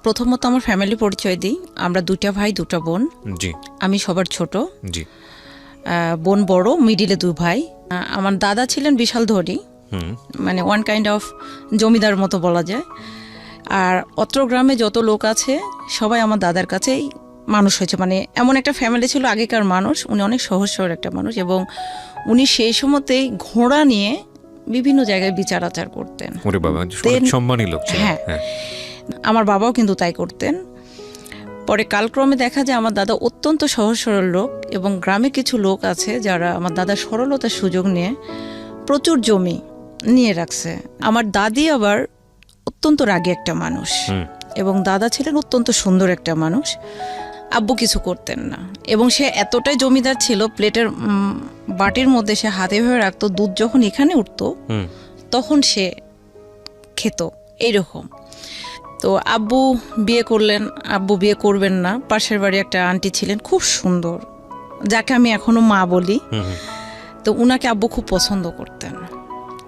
প্রথমত আমার ফ্যামিলি পরিচয় দিই। আমরা 2টা ভাই 2টা বোন। জি। আমি সবার ছোট। জি। বোন বড়, মিডিলে 2 ভাই। আমার দাদা ছিলেন বিশাল ধনী, মানে ওয়ান কাইন্ড অফ জমিদার মতো বলা যায়। আর অত্র গ্রামে যত লোক আছে সবাই আমার দাদার কাছেই মানুষ হয়েছে। মানে এমন একটা ফ্যামিলি ছিল আগেকার মানুষ। উনি অনেক সহজ সরল একটা মানুষ এবং উনি সেই সময়তেই ঘোড়া নিয়ে বিভিন্ন জায়গায় বিচার আচার করতেন। ওরে বাবা, সম্মানী লোক ছিলেন। হ্যাঁ, আমার বাবাও কিন্তু তাই করতেন। পরে কালক্রমে দেখা যায় আমার দাদা অত্যন্ত সহজ সরল লোক এবং গ্রামে কিছু লোক আছে যারা আমার দাদার সরলতার সুযোগ নিয়ে প্রচুর জমি নিয়ে রাখছে। আমার দাদি আবার অত্যন্ত রাগী একটা মানুষ এবং দাদা ছিলেন অত্যন্ত সুন্দর একটা মানুষ। আব্বু কিছু করতেন না এবং সে এতটাই জমিদার ছিল, প্লেটের বাটির মধ্যে সে হাতে ভেবে রাখতো, দুধ যখন এখানে উঠতো তখন সে খেত, এইরকম। তো আব্বু বিয়ে করলেন, আব্বু বিয়ে করবেন না। পাশের বাড়ি একটা আন্টি ছিলেন খুব সুন্দর, যাকে আমি এখনো মা বলি। তো উনাকে আব্বু খুব পছন্দ করতেন।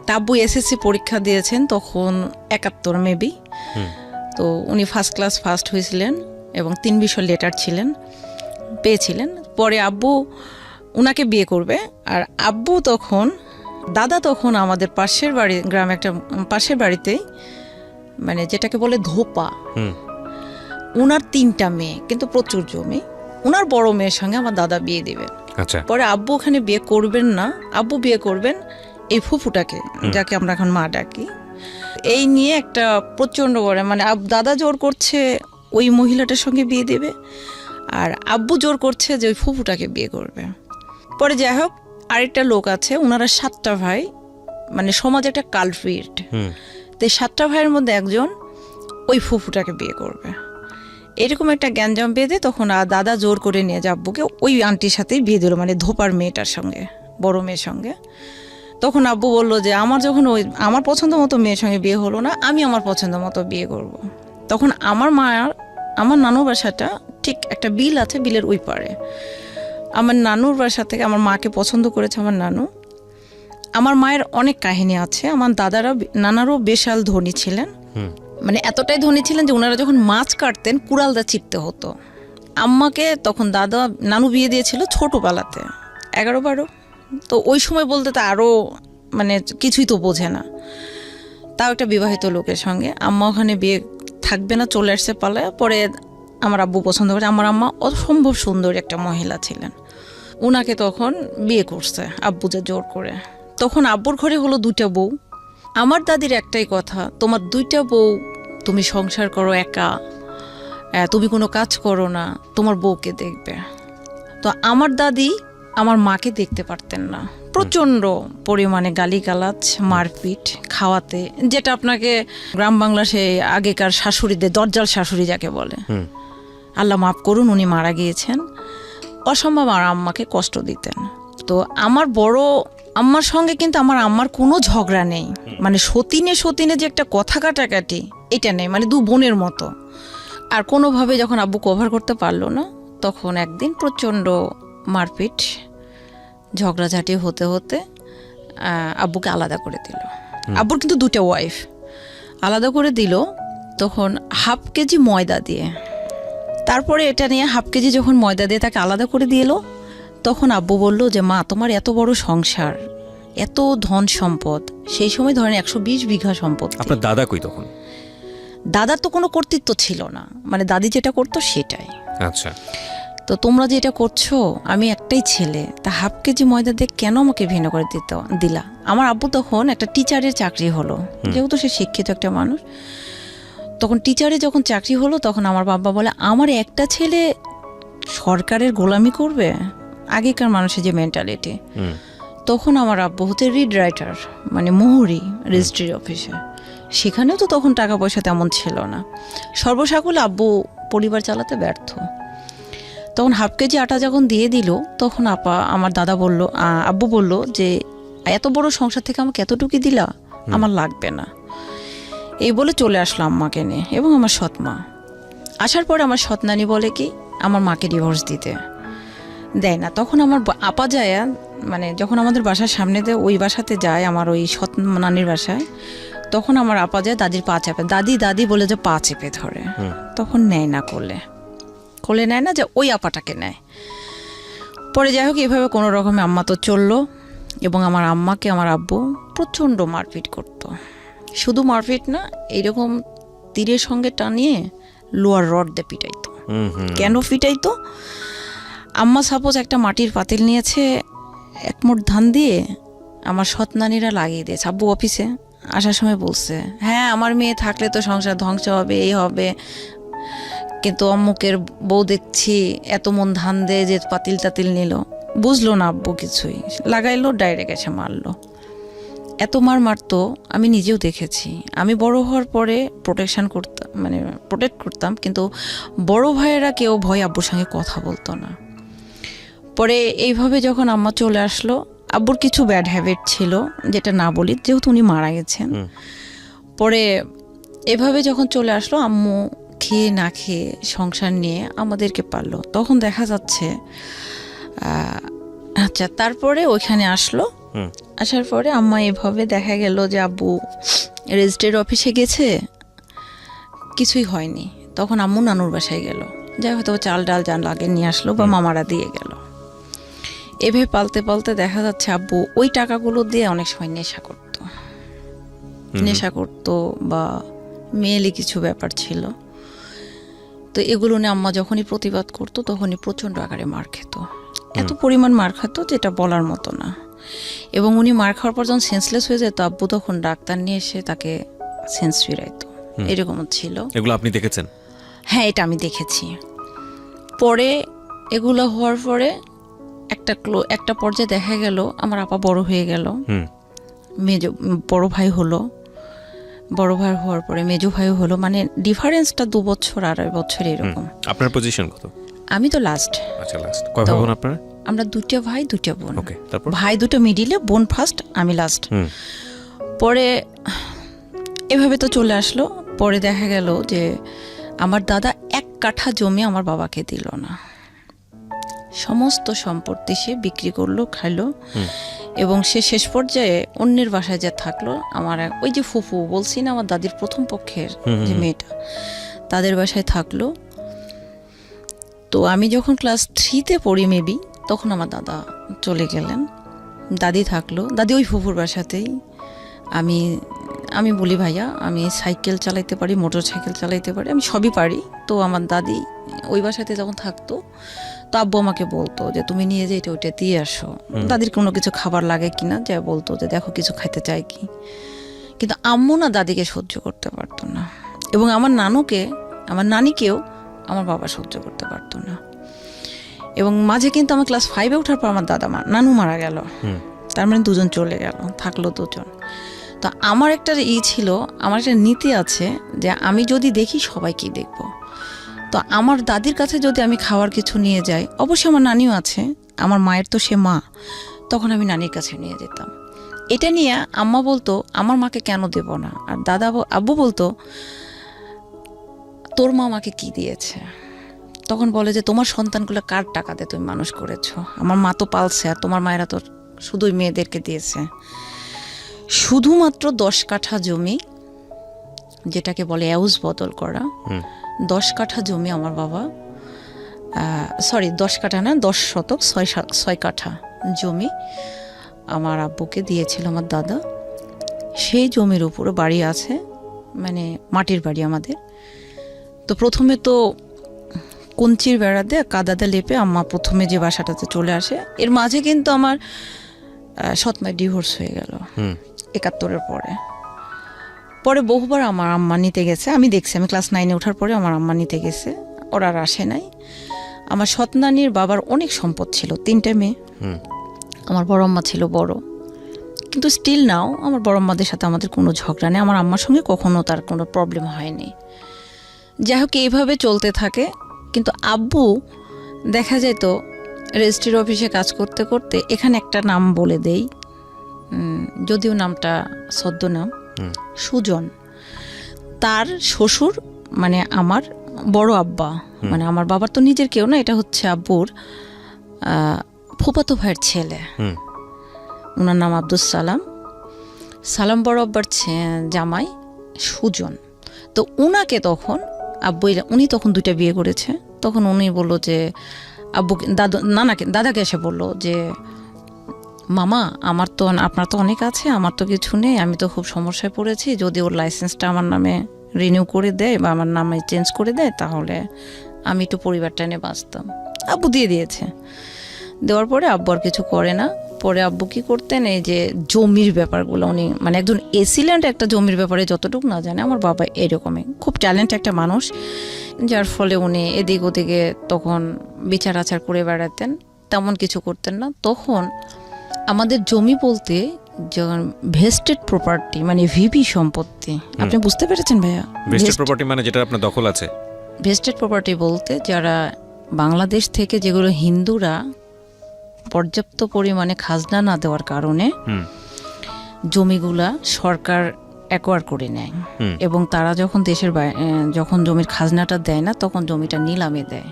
তা আব্বু এসএসসি পরীক্ষা দিয়েছেন তখন 71 মেবি। তো উনি ফার্স্ট ক্লাস ফার্স্ট হয়েছিলেন এবং 3 বিষয় লেটার পেয়েছিলেন। পরে আব্বু উনাকে বিয়ে করবে। আর আব্বু তখন দাদা তখন আমাদের পাশের বাড়ি গ্রামে একটা পাশের বাড়িতেই, মানে যেটাকে বলে ধোপা, উনার 3টা মেয়ে কিন্তু প্রচুর জমি, উনার বড় মেয়ের সঙ্গে আমার দাদা বিয়ে দিবেন। আচ্ছা। পরে আব্বু ওখানে বিয়ে করবেন না, আব্বু বিয়ে করবেন এই ফুফুটাকে, যাকে আমরা এখন মা ডাকি। এই নিয়ে একটা প্রচণ্ড বড়, মানে দাদা জোর করছে ওই মহিলাটার সঙ্গে বিয়ে দেবে আর আব্বু জোর করছে যে ওই ফুফুটাকে বিয়ে করবে। পরে যাই হোক, আরেকটা লোক আছে, ওনারা 7টা ভাই, মানে সমাজে একটা কালপ্রিট। তো 7টা ভাইয়ের মধ্যে একজন ওই ফুফুটাকে বিয়ে করবে, এরকম একটা গ্যাঞ্জাম বেঁধে তখন দাদা জোর করে নিয়ে যায় আব্বুকে ওই আন্টির সাথেই বিয়ে দিল, মানে ধোপার মেয়েটার সঙ্গে, বড় মেয়ের সঙ্গে। তখন আব্বু বললো যে আমার যখন ওই আমার পছন্দ মতো মেয়ের সঙ্গে বিয়ে হলো না, আমি আমার পছন্দ মতো বিয়ে করব। তখন আমার নানুর বাসাটা ঠিক একটা বিল আছে, বিলের ওই পারে। আমার নানুর বাসা থেকে আমার মাকে পছন্দ করেছে আমার নানু। আমার মায়ের অনেক কাহিনী আছে। আমার নানারও বিশাল ধনী ছিলেন, মানে এতটাই ধনী ছিলেন যে ওনারা যখন মাছ কাটতেন কুড়ালদা চিপতে হতো। আম্মাকে তখন নানু বিয়ে দিয়েছিল ছোটবেলাতে, 11-12। তো ওই সময় বলতে তো আরও মানে কিছুই তো বোঝে না, তাও একটা বিবাহিত লোকের সঙ্গে আম্মা ওখানে বিয়ে থাকবে না, চলে আসছে পালায়। পরে আমার আব্বু পছন্দ করে, আমার আম্মা অসম্ভব সুন্দর একটা মহিলা ছিলেন, উনাকে তখন বিয়ে করছে আব্বু যে জোর করে। তখন আব্বুর ঘরে হলো 2টা বউ। আমার দাদির একটাই কথা, তোমার 2টা বউ, তুমি সংসার করো একা, তুমি কোনো কাজ করো না, তোমার বউকে দেখবে। তো আমার দাদি আমার মাকে দেখতে পারতেন না, প্রচণ্ড পরিমাণে গালিগালাজ, মারপিট, খাওয়াতে, যেটা আপনাকে গ্রাম বাংলা সে আগেকার শাশুড়িদের দরজাল শাশুড়ি যাকে বলে, আল্লাহ মাফ করুন উনি মারা গিয়েছেন, অসম্ভব আমার আম্মাকে কষ্ট দিতেন। তো আমার বড় আম্মার সঙ্গে কিন্তু আমার আম্মার কোনো ঝগড়া নেই, মানে সতীনে যে একটা কথা কাটাকাটি এটা নেই, মানে 2 বোনের মতো। আর কোনোভাবে যখন আব্বু কভার করতে পারলো না, তখন একদিন প্রচণ্ড মারপিট ঝগড়াঝাটি হতে হতে আব্বুকে আলাদা করে দিল। আব্বুর কিন্তু 2টা ওয়াইফ, আলাদা করে দিল তখন ½ কেজি ময়দা দিয়ে। তারপরে এটা নিয়ে ½ কেজি যখন ময়দা দিয়ে তাকে আলাদা করে দিয়ে এলো, তখন আব্বু বলল যে মা, তোমার এত বড় সংসার, এত ধন সম্পদ, সেই সময় ধরেন 120 বিঘা সম্পদ। আপনার দাদা কই তখন? দাদার তো কোনো কর্তৃত্ব ছিল না, মানে দাদি যেটা করতো সেটাই। আচ্ছা। তো তোমরা যেটা করছো, আমি একটাই ছেলে, তা ½ কেজি ময়দা দিয়ে কেন আমাকে ভিন্ন করে দিলা? আমার আব্বু তখন একটা টিচারের চাকরি হলো, যেহেতু সে শিক্ষিত একটা মানুষ। তখন টিচারে যখন চাকরি হলো, তখন আমার বাবা বলে আমার একটা ছেলে সরকারের গোলামি করবে, আগেকার মানুষের যে মেন্টালিটি। তখন আমার আব্বু হচ্ছে রিড রাইটার, মানে মোহরি রেজিস্ট্রি অফিসে, সেখানেও তো তখন টাকা পয়সা তেমন ছিল না। সর্বসাকুলে আব্বু পরিবার চালাতে ব্যর্থ। তখন ½ কেজি আটা যখন দিয়ে দিল, তখন আমার দাদা বলল, আব্বু বলল যে এত বড় সংসার থেকে আমাকে এতটুকু দিলা, আমার লাগবে না। এই বলে চলে আসলো আম্মাকে নিয়ে এবং আমার সৎমা। আসার পরে আমার সৎনানি বলে কি আমার মাকে ডিভোর্স দিতে দেয় না। তখন আমার আপা যায়, মানে যখন আমাদের বাসার সামনে দিয়ে ওই বাসাতে যায়, আমার ওই সৎ নানির বাসায়, তখন আমার আপা যায় দাদির পা চেপে, দাদি দাদি বলে যে পা চেপে ধরে, তখন নেয় না কোলে নেয় না, যে ওই আপাটাকে নেয়। পরে যাই হোক এইভাবে কোনো রকমে আম্মা তো চললো, এবং আমার আম্মাকে আমার আব্বু প্রচণ্ড মারপিট করতো। শুধু মারপিট না, এইরকম তীরের সঙ্গে টানিয়ে লোয়ার রড দিয়ে পিটাইতো। কেন পিটাইতো? আম্মা সাপোজ একটা মাটির পাতিল নিয়েছে, এক মুঠ ধান দিয়ে আমার সৎনানীরা লাগিয়ে দিয়েছে। আব্বু অফিসে আসার সময় বলছে, হ্যাঁ আমার মেয়ে থাকলে তো সংসার ধ্বংস হবে, এই হবে, কিন্তু অম্মুকের বউ দেখছি এত মন ধান দিয়ে যে পাতিল টাতিল নিল। বুঝলো না আব্বু কিছুই, লাগাইলো, ডাইরেক্ট এসে মারলো। এত মারতো আমি নিজেও দেখেছি। আমি বড় হওয়ার পরে প্রোটেক্ট করতাম, কিন্তু বড় ভাইয়েরা কেউ ভয় আব্বুর সঙ্গে কথা বলতো না। পরে এইভাবে যখন আম্মা চলে আসলো, আব্বুর কিছু ব্যাড হ্যাবিট ছিল, যেটা না বলি যেহেতু উনি মারা গেছেন। পরে এভাবে যখন চলে আসলো, আম্মু খেয়ে না খেয়ে সংসার নিয়ে আমাদেরকে পারলো। তখন দেখা যাচ্ছে আচ্ছা, তারপরে ওইখানে আসার পরে আম্মা এভাবে দেখা গেল যে আব্বু রেজিস্ট্রি অফিসে গেছে, কিছুই হয়নি। তখন আম্মু নানুর বাসায় গেল, যাই হয়তো চাল ডাল যা লাগে নিয়ে আসলো বা মামারা দিয়ে গেল। এভাবে পালতে পালতে দেখা যাচ্ছে আব্বু ওই টাকাগুলো দিয়ে অনেক সময় নেশা করতো বা মেয়েলি কিছু ব্যাপার ছিল। তো এগুলো নিয়ে আম্মা যখনই প্রতিবাদ করতো তখনই প্রচণ্ড আকারে মার খেত। এত পরিমাণ মার খেত যেটা বলার মতো না। এবং উনি মার খাওয়ার পর যখন সেন্সলেস হয়ে যেত, আব্বু তখন ডাক্তার নিয়ে এসে তাকে সেন্স ফিরাইতো। এরকম ছিল। এগুলো আপনি দেখেছেন? হ্যাঁ, এটা আমি দেখেছি। পরে এগুলো হওয়ার পরে একটা পর্যায়ে দেখা গেল আমার আপা বড় হয়ে গেল, বড় ভাই হলো, বড় ভাই হওয়ার পরে মেজো ভাই হলো, মানে ডিফারেন্সটা 2 বছর 2.5 বছর এরকম। আপনার পজিশন কত? আমি তো লাস্ট। আচ্ছা, লাস্ট। কয় ভাই বোন আপনারা? আমরা 2টা ভাই 2টা বোন। ওকে, তারপর ভাই 2টা মিডিলে, বোন ফার্স্ট, আমি লাস্ট। পরে এভাবে তো চলে আসলো। পরে দেখা গেল যে আমার দাদা 1 কাঠা জমি আমার বাবাকে দিল না, সমস্ত সম্পত্তি সে বিক্রি করলো, খাইলো। এবং সে শেষ পর্যায়ে অন্যের বাসায় যে থাকলো। আমার ওই যে ফুফু বলছি না, আমার দাদির প্রথম পক্ষের যে মেয়েটা, তাদের বাসায় থাকলো। তো আমি যখন ক্লাস 3-তে পড়ি মেবি, তখন আমার দাদা চলে গেলেন, দাদি থাকলো। দাদি ওই ফুফুর বাসাতেই। আমি বলি ভাইয়া আমি সাইকেল চালাইতে পারি, মোটর সাইকেল চালাইতে পারি, আমি সবই পারি। তো আমার দাদি ওই বাসাতে যখন থাকতো, তো আব্বু আমাকে বলতো যে তুমি নিয়ে যে এটা ওইটা দিয়ে আসো। দাদির কোনো কিছু খাবার লাগে কিনা, যা বলতো যে দেখো কিছু খাইতে চাই কি। কিন্তু আম্মু না দাদিকে সহ্য করতে পারতো না, এবং আমার নানিকেও আমার বাবা সহ্য করতে পারতো না। এবং মাঝে কিন্তু আমার ক্লাস 5-এ ওঠার পর আমার নানু মারা গেল, তার মানে 2জন চলে গেল, থাকলো 2জন। তো আমার একটা ছিল, আমার একটা নীতি আছে যে আমি যদি দেখি সবাইকেই দেখব। তো আমার দাদির কাছে যদি আমি খাওয়ার কিছু নিয়ে যাই, অবশ্যই আমার নানিও আছে, আমার মায়ের তো সে মা, তখন আমি নানির কাছে নিয়ে যেতাম। এটা নিয়ে আম্মা বলতো আমার মাকে কেন দেব না, আর আব্বু বলতো তোর মা আমাকে কি দিয়েছে। তখন বলে যে তোমার সন্তানগুলো কার টাকা দিয়ে তুমি মানুষ করেছো, আমার মা তো পালছে, আর তোমার মায়েরা তো শুধুই মেয়েদেরকে দিয়েছে। শুধুমাত্র 10 কাঠা জমি, যেটাকে বলে এউজ বদল করা, 10 কাঠা জমি আমার বাবা, 10 কাঠা না, 10 শতক 6 কাঠা জমি আমার আব্বুকে দিয়েছিল আমার দাদা। সেই জমির উপরে বাড়ি আছে, মানে মাটির বাড়ি আমাদের। তো প্রথমে তো কঞ্চির বেড়া দিয়ে কাদাতে লেপে আম্মা প্রথমে যে বাসাটাতে চলে আসে। এর মাঝে কিন্তু আমার সৎমায়ের ডিভোর্স হয়ে গেল 71-এর পরে বহুবার আমার আম্মা নিতে গেছে, আমি দেখছি। আমি ক্লাস 9-এ ওঠার পরে আমার আম্মা নিতে গেছে, ওরা আর আসে নাই। আমার সৎনানির বাবার অনেক সম্পদ ছিল, 3টে মেয়ে। আমার বড় আম্মা ছিল বড়, কিন্তু স্টিল নাও আমার বড় আম্মাদের সাথে আমাদের কোনো ঝগড়া নেই, আমার আম্মার সঙ্গে কখনো তার কোনো প্রবলেম হয়নি। যাই হোক এইভাবে চলতে থাকে। কিন্তু আব্বু দেখা যেত রেজিস্ট্রির অফিসে কাজ করতে করতে, এখানে একটা নাম বলে দেই, যদিও নামটা ছদ্মনাম, সুজন। তার শ্বশুর মানে আমার বড় আব্বা, মানে আমার বাবার তো নিজের কেউ না, এটা হচ্ছে আব্বুর ফুফাতো ভাইয়ের ছেলে, ওনার নাম আব্দুস সালাম। সালাম বড় আব্বার জামাই সুজন। তো উনাকে তখন আব্বু, উনি তখন 2টা বিয়ে করেছে, তখন উনি বললো যে আব্বুকে দাদাকে এসে বললো যে মামা আমার তো আপনার তো অনেক আছে, আমার তো কিছু নেই, আমি তো খুব সমস্যায় পড়েছি, যদি ওর লাইসেন্সটা আমার নামে রিনিউ করে দেয় বা আমার নামে চেঞ্জ করে দেয় তাহলে আমি একটু পরিবারটা নিয়ে বাঁচতাম। আব্বু দিয়ে দিয়েছে। দেওয়ার পরে আব্বু আর কিছু করে না। পরে আব্বু কি করতেন, এই যে জমির ব্যাপারগুলো উনি মানে একজন এসিল্যান্ড একটা জমির ব্যাপারে যতটুকু না জানে, আমার বাবা এরকমই খুব ট্যালেন্ট একটা মানুষ, যার ফলে উনি এদিক ওদিকে তখন বিচার আচার করে বেড়াতেন, তেমন কিছু করতেন না। তখন আমাদের জমি বলতে যখন ভেস্টেড প্রপার্টি মানে ভিপি সম্পত্তি, আপনি বুঝতে পেরেছেন ভাইয়া? ভেস্টেড প্রপার্টি মানে যেটা আপনার দখল আছে। ভেস্টেড প্রপার্টি বলতে যারা বাংলাদেশ থেকে যেগুলো হিন্দুরা পর্যাপ্ত পরিমাণে খাজনা না দেওয়ার কারণে জমিগুলা সরকার অ্যাকোয়ার করে নেয়, এবং তারা যখন দেশের যখন জমির খাজনাটা দেয় না তখন জমিটা নিলামে দেয়,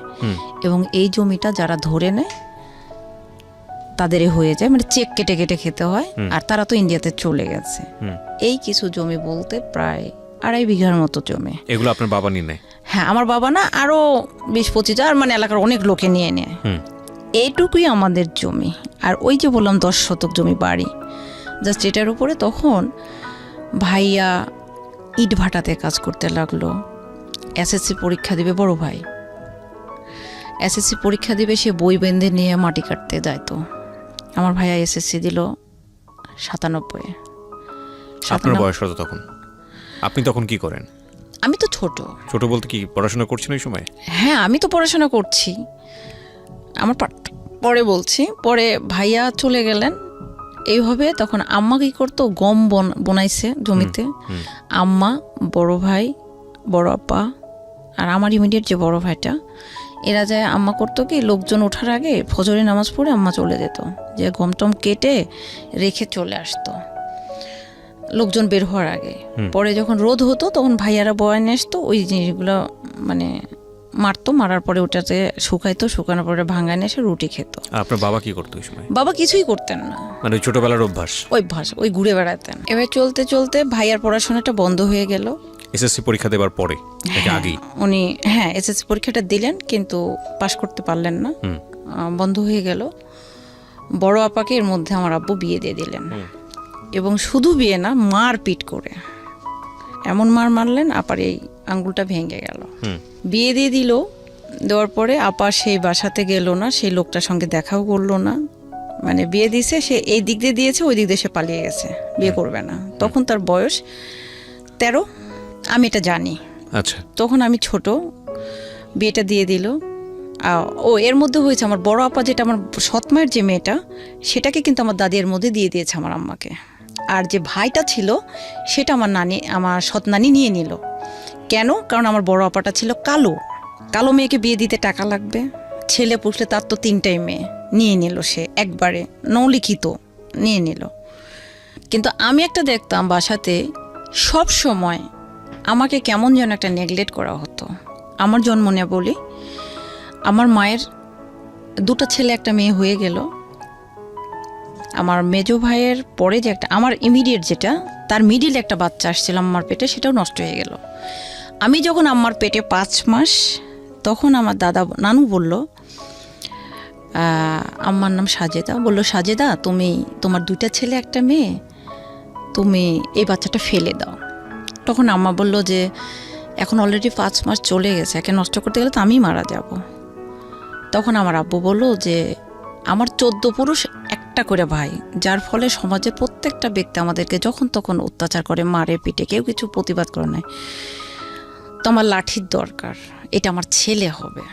এবং এই জমিটা যারা ধরে নেয় তাদেরই হয়ে যায়, মানে চেক কেটে কেটে খেতে হয়। আর তারা তো ইন্ডিয়াতে চলে গেছে। এই কিছু জমি বলতে প্রায় 2.5 বিঘার মতো জমি। এগুলো আপনার বাবা নিয়ে নেয়? হ্যাঁ, আমার বাবা না, আরো 20-25 আর মানে এলাকার অনেক লোকে নিয়ে নেয়। এইটুকুই আমাদের জমি। আর ওই যে বললাম 10 শতক জমি বাড়ি, জাস্ট এটার উপরে তখন ভাইয়া ইট ভাটাতে কাজ করতে লাগলো। এসএসসি পরীক্ষা দিবে বড় ভাই, এসএসসি পরীক্ষা দিবে, সে বই বেঁধে নিয়ে মাটি কাটতে যাইতো। আমার ভাইয়া এসএসসি দিল 97। আপনার বয়স কত তখন? আপনি তখন কি করেন? আমি তো ছোট। ছোট বলতে কি পড়াশোনা করছেন ওই সময়? হ্যাঁ, আমি তো পড়াশোনা করছি, আমার পরে বলছি। পরে ভাইয়া চলে গেলেন এইভাবে। তখন আম্মা কি করতো, গম বনাইছে জমিতে। আম্মা, বড় ভাই, বড় আপা আর আমার ইমিডিয়েট যে বড় ভাইটা, এরা যায়। আম্মা করতো কি, লোকজন ওঠার আগে ফজরের নামাজ পড়ে আম্মা চলে যেত, যে গম টম কেটে রেখে চলে আসতো লোকজন বের হওয়ার আগে। পরে যখন রোদ হতো তখন ভাইয়ারা বয়ান নিয়ে আসতো, ওই জিনিসগুলো মানে মারতো, মারার পরে ওটাতে শুকাইতো, শুকানোর পরে ভাঙায় নিয়ে এসে রুটি খেত। আপনার বাবা কি করতো ওই সময়? বাবা কিছুই করতেন না, মানে ছোটবেলার অভ্যাস ওই ঘুরে বেড়াতেন। এবার চলতে চলতে ভাইয়ার পড়াশোনাটা বন্ধ হয়ে গেল। এসএসসি পরীক্ষা দেবার পরে আগেই উনি এসএসসি পরীক্ষাটা দিলেন কিন্তু পাশ করতে পারলেন না, বন্ধ হয়ে গেল। বড় আপাকে এর মধ্যে আমার আব্বু বিয়ে দিয়ে দিলেন, এবং শুধু বিয়ে না, মারপিট করে এমন মারলেন আপার এই আঙ্গুলটা ভেঙে গেল। বিয়ে দিয়ে দিল, দেওয়ার পরে আপা সেই বাসাতে গেল না, সেই লোকটার সঙ্গে দেখাও করলো না। মানে বিয়ে দিয়েছে, সে এই দিক দিয়ে দিয়েছে, ওই দিক দিয়ে সে পালিয়ে গেছে, বিয়ে করবে না। তখন তার বয়স 13, আমি এটা জানি। আচ্ছা, তখন আমি ছোট, বিয়েটা দিয়ে দিল। ও এর মধ্যে হয়েছে, আমার বড় আপা যেটা আমার সৎমায়ের যে মেয়েটা, সেটাকে কিন্তু আমার দাদি এর মধ্যে দিয়ে দিয়েছে আমার আম্মাকে। আর যে ভাইটা ছিল সেটা আমার সৎ নানি নিয়ে নিল। কেন? কারণ আমার বড় আপাটা ছিল কালো মেয়েকে বিয়ে দিতে টাকা লাগবে, ছেলে পুষলে তার তো 3টাই মেয়ে, নিয়ে নিল সে একবারে, নলিখিত নিয়ে নিল। কিন্তু আমি একটা দেখতাম বাসাতে সব সময় আমাকে কেমন যেন একটা নেগলেক্ট করা হতো। আমার জন্ম নিয়ে বলি, আমার মায়ের 2টা ছেলে 1টা মেয়ে হয়ে গেল। আমার মেজো ভাইয়ের পরে যে একটা, আমার ইমিডিয়েট যেটা, তার মিডিল একটা বাচ্চা আসছিল আমার পেটে, সেটাও নষ্ট হয়ে গেল। আমি যখন আমার পেটে 5 মাস, তখন আমার নানু বলল, আম্মার নাম সাজেদা, বলল সাজেদা তুমি, তোমার 2টা ছেলে 1টা মেয়ে, তুমি এই বাচ্চাটা ফেলে দাও। তখন আম্মা বলল যে এখন অলরেডি 5 মাস চলে গেছে, একে নষ্ট করতে গেলে তো আমি মারা যাব। তখন আমার আব্বু বলল যে আমার 14 পুরুষ 1টা করে ভাই, যার ফলে সমাজের প্রত্যেকটা ব্যক্তি আমাদেরকে যখন তখন অত্যাচার করে, মারে পিটে, কেউ কিছু প্রতিবাদ করে নাই। তো আমার লাঠির দরকার, এটা আমার ছেলে হবে।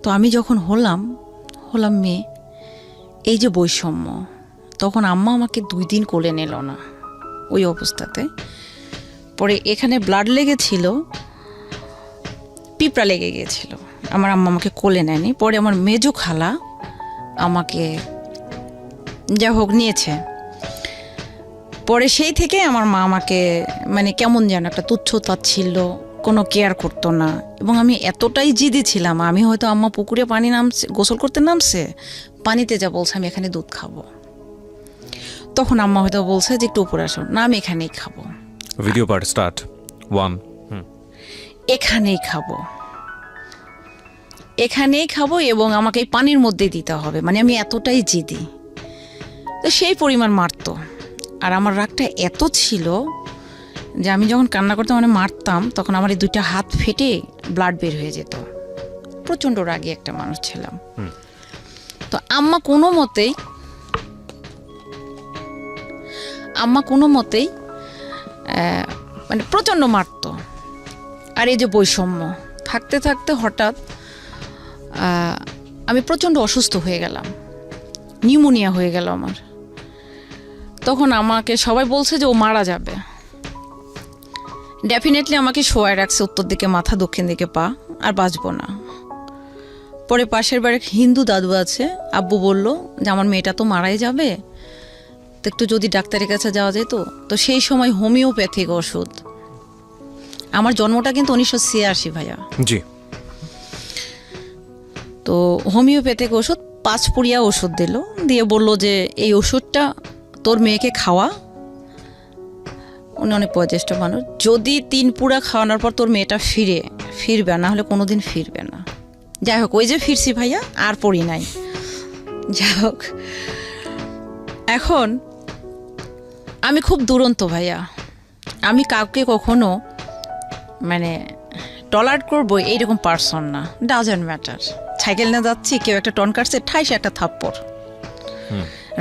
তো আমি যখন হলাম মেয়ে, এই যে বৈষম্য, তখন আম্মা আমাকে 2 দিন কোলে নিল না ওই অবস্থাতে। পরে এখানে ব্লাড লেগেছিল, পিঁপড়া লেগে গিয়েছিল, আমার আম্মা আমাকে কোলে নেয়নি। পরে আমার মেজো খালা আমাকে যা হোক নিয়েছে। পরে সেই থেকে আমার মা আমাকে মানে কেমন যেন একটা তুচ্ছ-তাচ্ছিল্য, কোনো কেয়ার করতো না। এবং আমি এতটাই জিদি ছিলাম, আমি হয়তো আম্মা পুকুরে পানি নামছে, গোসল করতে নামছে, পানিতে যা বলছে আমি এখানে দুধ খাবো। তখন আম্মা হয়তো বলছে যে একটু উপরে আসো, না আমি এখানেই খাবো, ভিডিও পার্ট স্টার্ট 1 এখানেই খাবো, এখানেই খাবো এবং আমাকে এই পানির মধ্যে দিতে হবে, মানে আমি এতটাই জিদি। তো সেই পরিমাণ মারতো। আর আমার রাগটা এত ছিল যে আমি যখন কান্না করতাম মানে মারতাম, তখন আমার এই দুইটা হাত ফেটে ব্লাড বের হয়ে যেত। প্রচণ্ড রাগী একটা মানুষ ছিলাম। তো আম্মা কোনো মতেই মানে প্রচণ্ড মারতো। আর এই যে বৈষম্য থাকতে থাকতে হঠাৎ আমি প্রচণ্ড অসুস্থ হয়ে গেলাম, নিউমোনিয়া হয়ে গেল আমার। তখন আমাকে সবাই বলছে যে ও মারা যাবে। ডেফিনেটলি আমাকে শোয়ায় রাখছে, উত্তর দিকে মাথা দক্ষিণ দিকে পা, আর বাঁচবো না। পরে পাশের বাড়ির হিন্দু দাদু আছে, আব্বু বলল যে আমার মেয়েটা তো মারাই যাবে, তো একটু যদি ডাক্তারের কাছে যাওয়া যেত। তো সেই সময় হোমিওপ্যাথিক ওষুধ, আমার জন্মটা কিন্তু 1986 ভাইয়া। জি। তো হোমিওপ্যাথিক ওষুধ 5 পুড়িয়া ওষুধ দিল, দিয়ে বলল যে এই ওষুধটা তোর মেয়েকে খাওয়া। উনি অনেক বয়োজ্যেষ্ঠ মানুষ, যদি 3 পুরা খাওয়ানোর পর তোর মেয়েটা ফিরবে, না হলে কোনোদিন ফিরবে না। যাই হোক, ওই যে ফিরছি ভাইয়া, আর পড়ি নাই। যাই হোক, এখন আমি খুব দুরন্ত ভাইয়া, আমি কাউকে কখনো মানে টলারেট করবো এইরকম পার্সন না, ডাজন্ট ম্যাটার। সাইকেল নিয়ে যাচ্ছি, কেউ একটা টন কাটছে, ঠাইস একটা থাপ্পড়।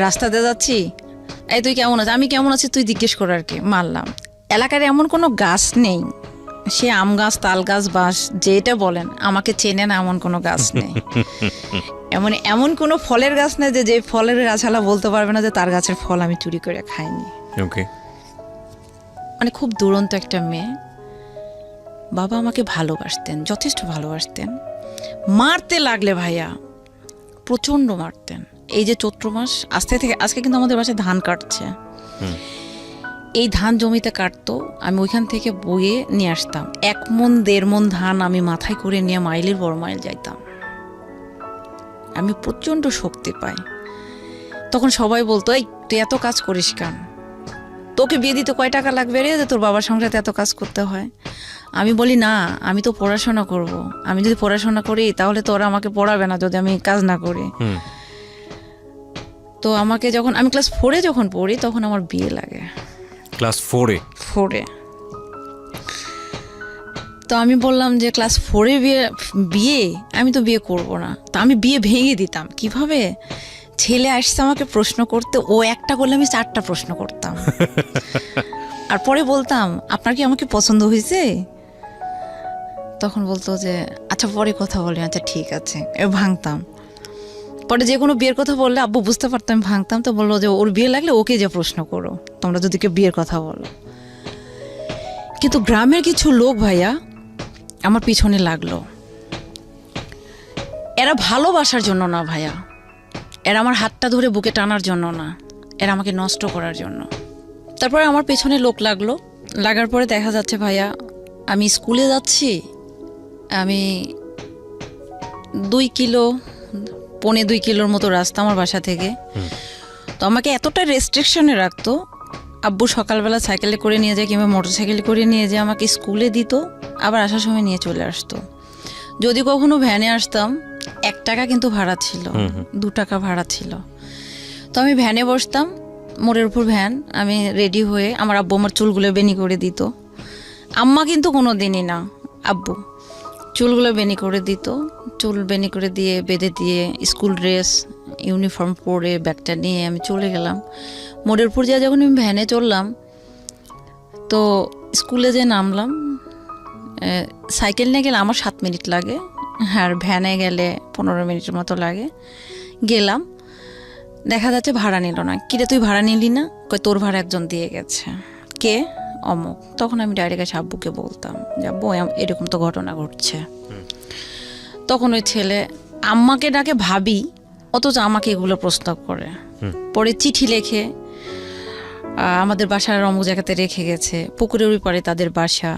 রাস্তাতে যাচ্ছি, এই তুই কেমন আছিস, আমি কেমন আছি তুই জিজ্ঞেস কর, আর কি মারলাম। এলাকার এমন কোনো গাছ নেই, সে আম গাছ, তাল গাছ, বাঁশ, যেটা বলেন, আমাকে চেনে না এমন কোনো গাছ নেই। এমন কোনো ফলের গাছ নেই যে ফলের গাছালা বলতে পারবে না যে তার গাছের ফল আমি চুরি করে খাইনি। ওকে। মানে খুব দুরন্ত একটা মেয়ে। বাবা আমাকে ভালোবাসতেন, যথেষ্ট ভালোবাসতেন। মারতে লাগলে ভাইয়া প্রচণ্ড মারতেন। এই যে চৈত্র মাস আজকে কিন্তু আমাদের বাসায় ধান কাটছে, এই ধান জমিতে কাটতো, আমি ওইখান থেকে বয়ে নিয়ে আসতাম। 1 মণ 1.5 মণ ধান আমি মাথায় করে নিয়ে মাইলের বড় মাইল যাইতাম। আমি প্রচণ্ড শক্তি পাই। তখন সবাই বলতো, এই তুই এত কাজ করিস কেন, তোকে বিয়ে দিতে কয় টাকা লাগবে রে যে তোর বাবার সংসারে এত কাজ করতে হয়। আমি বলি না, আমি তো পড়াশোনা করব, আমি যদি পড়াশোনা করি তাহলে তো ওরা আমাকে পড়াবে না যদি আমি কাজ না করি। তো আমাকে যখন আমি ক্লাস 4-এ যখন পড়ি, তখন আমার বিয়ে লাগে। ক্লাস 4-এ? 4-এ। তো আমি বললাম যে ক্লাস 4-এ বিয়ে আমি তো বিয়ে করব না। তা আমি বিয়ে ভেঙে দিতাম। কিভাবে? ছেলে আসছে আমাকে প্রশ্ন করতে, ও একটা করলে আমি 4টা প্রশ্ন করতাম। আর পরে বলতাম, আপনার কি আমাকে পছন্দ হয়েছে? তখন বলতো যে আচ্ছা পরে কথা বলি। আচ্ছা ঠিক আছে, ভাঙতাম। পরে যে কোনো বিয়ের কথা বললে আব্বু বুঝতে পারতাম ভাঙতাম। তো বললো যে ওর বিয়ে লাগলে ওকে যে প্রশ্ন করো, তোমরা যদি কেউ বিয়ের কথা বলো। কিন্তু গ্রামের কিছু লোক ভাইয়া আমার পিছনে লাগলো। এরা ভালোবাসার জন্য না ভাইয়া, এরা আমার হাতটা ধরে বুকে টানার জন্য না, এরা আমাকে নষ্ট করার জন্য। তারপরে আমার পেছনে লোক লাগার পরে দেখা যাচ্ছে ভাইয়া আমি স্কুলে যাচ্ছি, আমি 2 কিলো 1.25 কিলোর মতো রাস্তা আমার বাসা থেকে। তো আমাকে এতটা রেস্ট্রিকশনে রাখতো। আব্বু সকালবেলা সাইকেলে করে নিয়ে যায় কিংবা মোটর সাইকেলে করে নিয়ে যায়, আমাকে স্কুলে দিত, আবার আসার সময় নিয়ে চলে আসতো। যদি কখনো ভ্যানে আসতাম, 1 টাকা কিন্তু ভাড়া ছিল, 2 টাকা ভাড়া ছিল। তো আমি ভ্যানে বসতাম, মোড়ের উপর ভ্যান, আমি রেডি হয়ে, আমার আব্বু আমার চুলগুলো বেনি করে দিত। আম্মা কিন্তু কোনো দিনই না, আব্বু চুলগুলো বেনি করে দিত। চুল বেনি করে দিয়ে বেঁধে দিয়ে স্কুল ড্রেস ইউনিফর্ম পরে ব্যাগটা নিয়ে আমি চলে গেলাম। মোড়ের উপর যা যখন আমি ভ্যানে চললাম, তো স্কুলে যে নামলাম, সাইকেল নিয়ে গেলে আমার 7 মিনিট লাগে, আর ভ্যানে গেলে 15 মিনিটের মতো লাগে। গেলাম, দেখা যাচ্ছে ভাড়া নিল না। কিরে তুই ভাড়া নিলি না? কই তোর ভাড়া একজন দিয়ে গেছে। কে? অমুক। তখন আমি ডাইরেক্ট এসে আব্বুকে বলতাম যে আব্বু এরকম তো ঘটনা ঘটছে। তখন ওই ছেলে আম্মাকে ডাকে ভাবি, অথচ আমাকে এগুলো প্রস্তাব করে। পরে চিঠি লেখে আমাদের বাসার অমুক জায়গাতে রেখে গেছে, পুকুরের ওই পারে তাদের বাসা।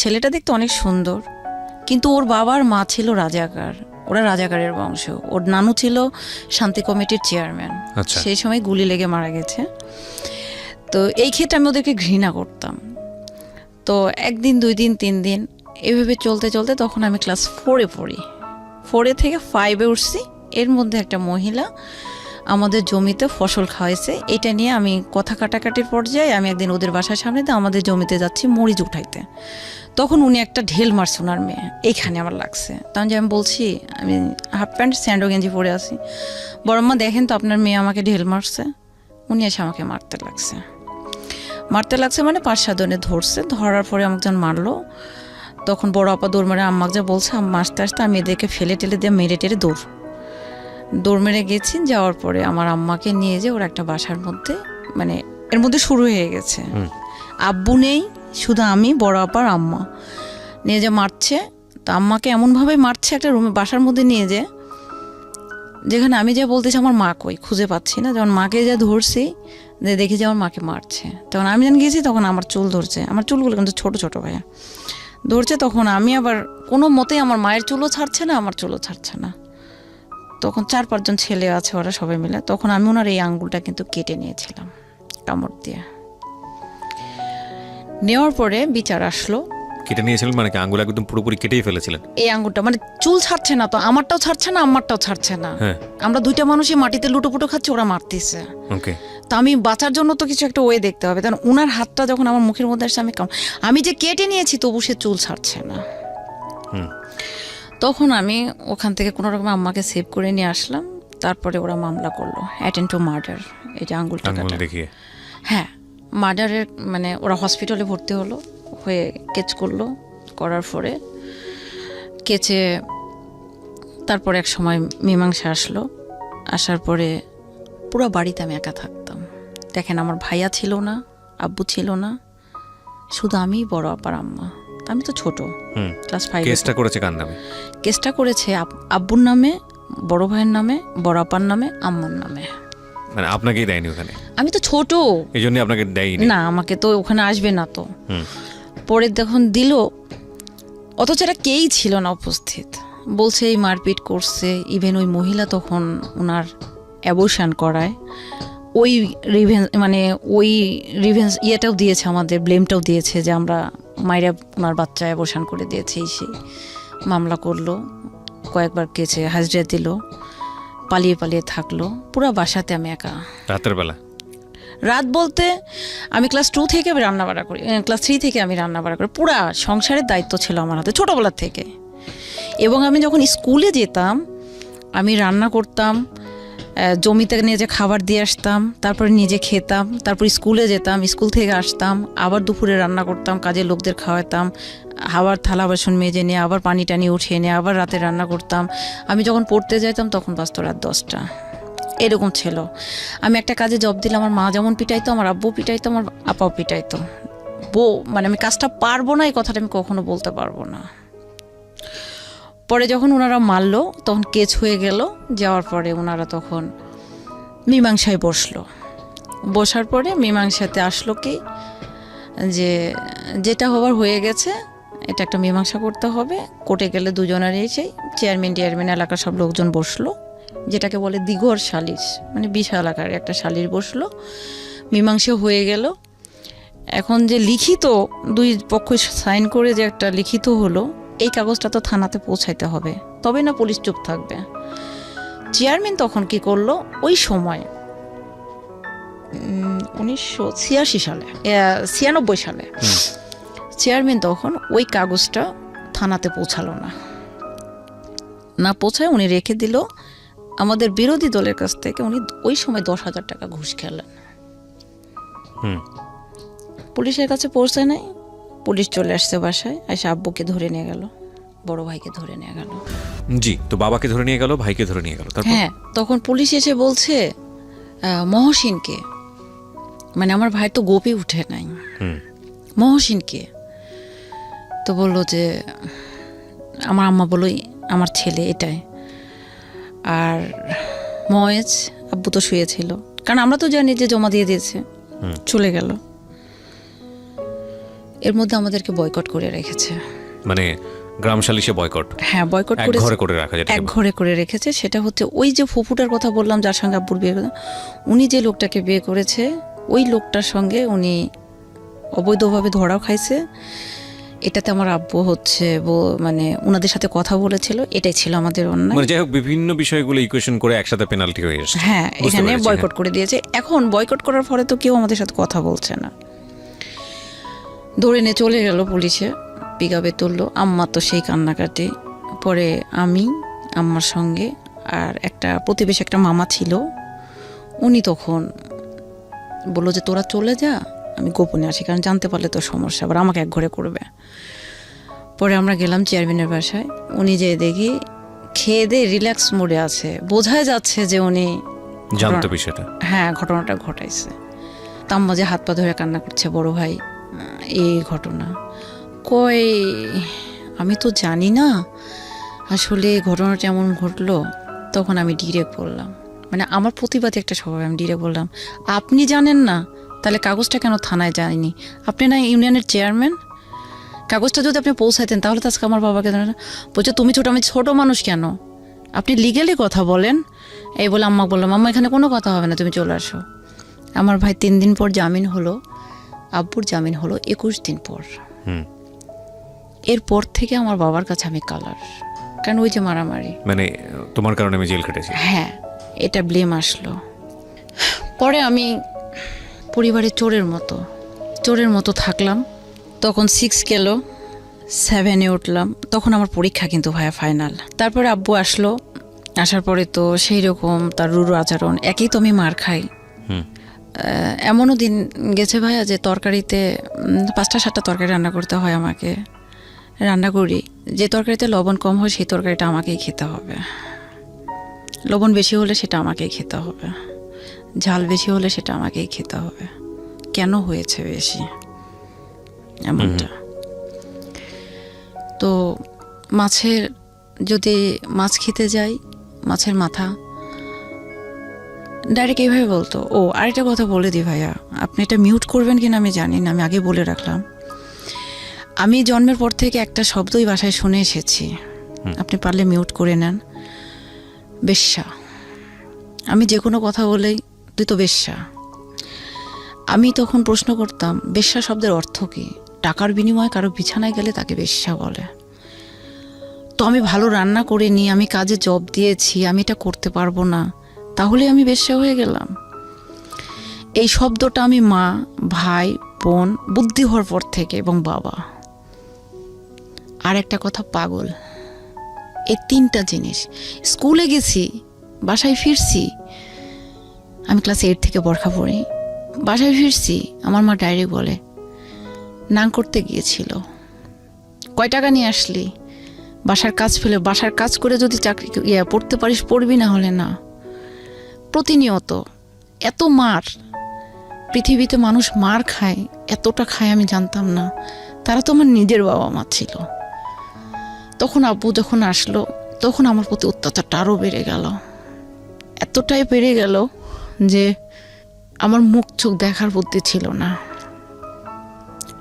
ছেলেটা দেখতে অনেক সুন্দর, কিন্তু ওর বাবার মা ছিল রাজাকার, ওরা রাজাকারের বংশ। ওর নানু ছিল শান্তি কমিটির চেয়ারম্যান, আচ্ছা। সেই সময় গুলি লেগে মারা গেছে। তো এই ক্ষেত্রে আমি ওদেরকে ঘৃণা করতাম। তো একদিন, 2 দিন, 3 দিন এভাবে চলতে চলতে তখন আমি ক্লাস 4-এ পড়ি। 4-এ থেকে 5-এ উঠছি। এর মধ্যে একটা মহিলা আমাদের জমিতে ফসল খাওয়াইছে। এটা নিয়ে আমি কথা কাটাকাটির পর্যায়ে আমি একদিন ওদের বাসার সামনে দিয়ে আমাদের জমিতে যাচ্ছি মরিচ উঠাইতে। তখন উনি একটা ঢেল মারছে ওনার মেয়ে, এইখানে আমার লাগছে। তখন যে আমি বলছি, আমি হাফ প্যান্ট স্যান্ডো গেঞ্জি পরে আছি, বড়ম্মা দেখেন তো আপনার মেয়ে আমাকে ঢেল মারছে। উনি এসে আমাকে মারতে লাগছে মানে 5-7 জনে ধরছে। ধরার পরে আমাকে মারলো। তখন বড় আপা দৌড় মেরে আম্মাকে যা বলছে, আম্মা আস্তে আস্তে আমি এদেরকে ফেলে টেলে দিয়ে মেরে টেরে দৌড় মেরে গেছি। যাওয়ার পরে আমার আম্মাকে নিয়ে যে ওর একটা বাসার মধ্যে, মানে এর মধ্যে শুরু হয়ে গেছে। আব্বু নেই, শুধু আমি, বড় আপার আম্মা নিয়ে যে মারছে। তো আম্মাকে এমনভাবে মারছে একটা রুমে, বাসার মধ্যে নিয়ে যে, যেখানে আমি যা বলতেছি আমার মা কই খুঁজে পাচ্ছি না। যখন মাকে যা ধরছি, দেখি যে আমার মাকে মারছে, তখন আমি যখন গিয়েছি তখন আমার চুল ধরছে। আমার চুলগুলো কিন্তু ছোট ছোট ভাইয়া ধরছে। তখন আমি আবার কোনো মতেই আমার মায়ের চুলও ছাড়ছে না, আমার চুলও ছাড়ছে না। তখন 4-5 জন ছেলে আছে, ওরা সবাই মিলে। তখন আমি ওনার এই আঙ্গুলটা কিন্তু কেটে নিয়েছিলাম কামড় দিয়ে। নেওয়ার পরে বিচার আসলো। কেটে নিয়েছিলেন মানে কি আঙ্গুল একদম পুরোপুরি কেটেই ফেলেছিলেন? এই আঙ্গুলটা মানে চুল ছাড়ছে না, তো আমারটাও ছাড়ছে না, আমারটাও ছাড়ছে না। হ্যাঁ। আমরা 2টা মানুষই মাটিতে লুটোপুটো খাচ্ছি, ওরা মারতেছে। ওকে। তো আমি বাঁচার জন্য তো কিছু একটা ওয়ে দেখতে হবে। কারণ ওনার হাতটা যখন আমার মুখের মধ্যে আসছে, আমি যে কেটে নিয়েছি তবু সে চুল ছাড়ছে না। তখন আমি ওখান থেকে কোনো রকম আম্মাকে সেভ করে নিয়ে আসলাম। তারপরে ওরা মামলা করলো অ্যাটেন্ড টু মার্ডার, এই যে আঙ্গুলটা কাটা। দেখিয়ে? হ্যাঁ, মার্ডারের মানে ওরা হসপিটালে ভর্তি হয়ে কেচ করলো। করার পরে কেচে তারপরে এক সময় মীমাংসা আসলো। আসার পরে পুরো বাড়িতে আমি একা থাকতাম। দেখেন, আমার ভাইয়া ছিল না, আব্বু ছিল না, শুধু আমি, বড় আপার আম্মা। আমি তো ছোট, ক্লাস 5। কেসটা করেছে কার নামে? কেসটা করেছে আব্বুর নামে, বড় ভাইয়ের নামে, বড় আপার নামে, আম্মার নামে। মানে আপনাকেই দেয়নি ওখানে? আমি তো ছোট, এই জন্য আপনাকে দেয়নি। না, আমাকে তো ওখানে আসবে না। তো পরে যখন দিল, অথচ এরা কেই ছিল না উপস্থিত। বলছে এই মারপিট করছে। ইভেন ওই মহিলা তখন ওনার অ্যাবর্শন করায়। ওই রিভেন্স ইয়েটাও দিয়েছে, আমাদের ব্লেমটাও দিয়েছে যে আমরা মায়েরা ওনার বাচ্চা অ্যাবর্শন করে দিয়েছে। সেই মামলা করলো, কয়েকবার কেছে হাজিরা দিল, পালিয়ে পালিয়ে থাকলো। পুরো বাসাতে আমি একা। রাতের বেলা? রাত বলতে আমি ক্লাস 2 থেকে আমি রান্নাবাড়া করি, ক্লাস 3 থেকে আমি রান্নাবাড়া করি। পুরা সংসারের দায়িত্ব ছিল আমার হাতে ছোটোবেলার থেকে। এবং আমি যখন স্কুলে যেতাম, আমি রান্না করতাম, জমিতে নিয়ে যে খাবার দিয়ে আসতাম, তারপরে নিজে খেতাম, তারপর স্কুলে যেতাম, স্কুল থেকে আসতাম, আবার দুপুরে রান্না করতাম, কাজের লোকদের খাওয়াতাম, আবার থালা বাসন মেজে নিয়ে আবার পানি টানি উঠিয়ে নিয়ে আবার রাতে রান্না করতাম। আমি যখন পড়তে যেতাম তখন বাজতো রাত 10টা, এরকম ছিল। আমি একটা কাজে জব দিলে আমার মা যেমন পিটাইতো, আমার আব্বু পিটাইতো, আমার আপাও পিটাইতো। মানে আমি কাজটা পারবো না, এই কথাটা আমি কখনো বলতে পারবো না। পরে যখন ওনারা মারলো তখন কেস হয়ে গেল। যাওয়ার পরে ওনারা তখন মীমাংসায় বসার পরে মীমাংসাতে আসলো কি যে যেটা হবার হয়ে গেছে, এটা একটা মীমাংসা করতে হবে। কোর্টে গেলে দুজনের এসেই চেয়ারম্যান এলাকার সব লোকজন বসলো, যেটাকে বলে দিঘর সালিশ, মানে বিশাল আকারে একটা সালিশ বসলো। মীমাংসা হয়ে গেল। এখন যে লিখিত 2 পক্ষ সাইন করে যে একটা লিখিত হলো, এই কাগজটা তো থানাতে পৌঁছাইতে হবে, তবে না পুলিশ চুপ থাকবে। চেয়ারম্যান তখন কি করলো, ওই সময় 1986 সালে 96 সালে চেয়ারম্যান তখন ওই কাগজটা থানাতে পৌঁছালো না পৌঁছায় উনি রেখে দিল। আমাদের বিরোধী দলের কাছ থেকে উনি ওই সময় 10,000 টাকা ঘুষ খেলেন। পুলিশের কাছে পৌঁছায় নাই, পুলিশ চলে আসছে বাসায়, এসে আব্বুকে ধরে নিয়ে গেল, বড় ভাইকে ধরে নিয়ে গেল। জি, তো বাবাকে ধরে নিয়ে গেল, ভাইকে ধরে নিয়ে গেল। হ্যাঁ, তখন পুলিশ এসে বলছে মহসিনকে, মানে আমার ভাই তো গোপে উঠে নাই, মহসিনকে। তো বললো যে আমার আম্মা বললো আমার ছেলে এটাই। আর মহেজ আব্বু তো শুয়েছিল, কারণ আমরা তো জানি যে জমা দিয়ে দিয়েছে, চলে গেল। এর মধ্যে আমাদেরকে বয়কট করে রেখেছে। মানে গ্রাম সালিশে বয়কট, হ্যাঁ বয়কট এক করে ঘরে করে রাখা, যেটা এক ঘরে করে রেখেছে। সেটা হচ্ছে ওই যে ফুফুটার কথা বললাম যার সঙ্গে আব্বুর বিয়ে করে, উনি যে লোকটাকে বিয়ে করেছে ওই লোকটার সঙ্গে উনি অবৈধভাবে ধরাও খাইছে। এটাতে আমার আব্বু হচ্ছে মানে ওনাদের সাথে কথা বলেছিল, এটাই ছিল আমাদের অন্যায়। মানে যাই হোক বিভিন্ন বিষয়গুলো ইকুয়েশন করে একসাথে পেনাল্টি হয়ে এসেছে। হ্যাঁ, বুঝতে এখানে পেরেছি, বয়কট করে দিয়েছে। এখন বয়কট করার পরে তো কেউ আমাদের সাথে কথা বলছে না, ধরে নিয়ে চলে গেল পুলিশে, পিকআপে তুললো। আম্মা তো সেই কান্নাকাটি। পরে আমি আম্মার সঙ্গে আর একটা প্রতিবেশী একটা মামা ছিল, উনি তখন বললো যে তোরা চলে যা, আমি গোপনে আসি, কারণ জানতে পারলে তো সমস্যা, আবার আমাকে এক ঘরে করবে। পরে আমরা গেলাম চেয়ারম্যানের বাসায়। উনি যে দেখি খেয়ে দিয়ে রিল্যাক্স মোডে আছে, বোঝাই যাচ্ছে যে উনি জানতো বিষয়টা। হ্যাঁ ঘটনাটা ঘটাইছে। তাম্মা যে হাত পা ধরে কান্না করছে, বড় ভাই এই ঘটনা কই, আমি তো জানি না আসলে ঘটনাটা এমন ঘটলো। তখন আমি ডিরেক্ট বললাম, মানে আমার প্রতিবাদী একটা স্বভাব, আমি ডিরেক্ট বললাম আপনি জানেন না তাহলে কাগজটা কেন থানায় যায়নি? আপনি না ইউনিয়নের চেয়ারম্যান, কাগজটা যদি আপনি পৌঁছাইতেন তাহলে তো আজকে আমার বাবাকে বলছে তুমি ছোট, আমি ছোট মানুষ কেন, আপনি লিগ্যালি কথা বলেন। এই বলে আম্মা বললাম আম্মা এখানে কোনো কথা হবে না, তুমি চলে আসো। আমার ভাই 3 দিন পর জামিন হলো, আব্বুর জামিন হলো 21 দিন পর। এরপর থেকে আমার বাবার কাছে আমি কালার, কারণ ওই যে মারামারি, মানে তোমার কারণে আমি জেল কেটেছি, হ্যাঁ এটা ব্লেম আসলো। পরে আমি পরিবারের চোরের মতো থাকলাম। তখন 6 গেল, 7-এ উঠলাম, তখন আমার পরীক্ষা কিন্তু ভাইয়া ফাইনাল। তারপরে আব্বু আসলো, আসার পরে তো সেই রকম তার রুরু আচরণ, একই তো আমি মার খাই। এমনও দিন গেছে ভাইয়া যে তরকারিতে 5টা-7টা তরকারি রান্না করতে হয় আমাকে, রান্না করি, যে তরকারিতে লবণ কম হয় সেই তরকারিটা আমাকেই খেতে হবে, লবণ বেশি হলে সেটা আমাকেই খেতে হবে, ঝাল বেশি হলে সেটা আমাকেই খেতে হবে। কেন হয়েছে বেশি এমনটা? তো যদি মাছ খেতে যাই, মাছের মাথা ডাইরেক্ট এইভাবে বলতো। ও আরেকটা কথা বলে দিই ভাইয়া, আপনি এটা মিউট করবেন কিনা আমি জানি না, আমি আগে বলে রাখলাম, আমি জন্মের পর থেকে একটা শব্দই বাসায় শুনে এসেছি, আপনি পারলে মিউট করে নেন, বেশ্যা। আমি যে কোনো কথা বলেই তুই তো বেশ্যা। আমি তখন প্রশ্ন করতাম বেশ্যা শব্দের অর্থ কী? টাকার বিনিময়ে কারো বিছানায় গেলে তাকে বেশ্যা বলে। তো আমি ভালো রান্না করে নিই, আমি কাজে জব দিয়েছি, আমি এটা করতে পারবো না, তাহলে আমি বেশ্যা হয়ে গেলাম? এই শব্দটা আমি মা, ভাই, বোন, বুদ্ধি হওয়ার পর থেকে, এবং বাবা। আর একটা কথা, পাগল। এই 3টা জিনিস। স্কুলে গেছি, বাসায় ফিরছি, আমি ক্লাস 8 থেকে বরখা পড়ি, বাসায় ফিরছি, আমার মা ডাইরেক্ট বলে নাং করতে গিয়েছিল, কয় টাকা নিয়ে আসলি? বাসার কাজ ফেলে, বাসার কাজ করে যদি চাকরি পড়তে পারিস পড়বি, না হলে না। প্রতিনিয়ত এত মার, পৃথিবীতে মানুষ মার খায়, এতটা খায় আমি জানতাম না। তারা তো আমার নিজের বাবা মা ছিল। তখন আব্বু যখন আসলো, তখন আমার প্রতি অত্যাচারটা আরও বেড়ে গেল, এতটাই বেড়ে গেল যে আমার মুখ চোখ দেখার বুদ্ধি ছিল না।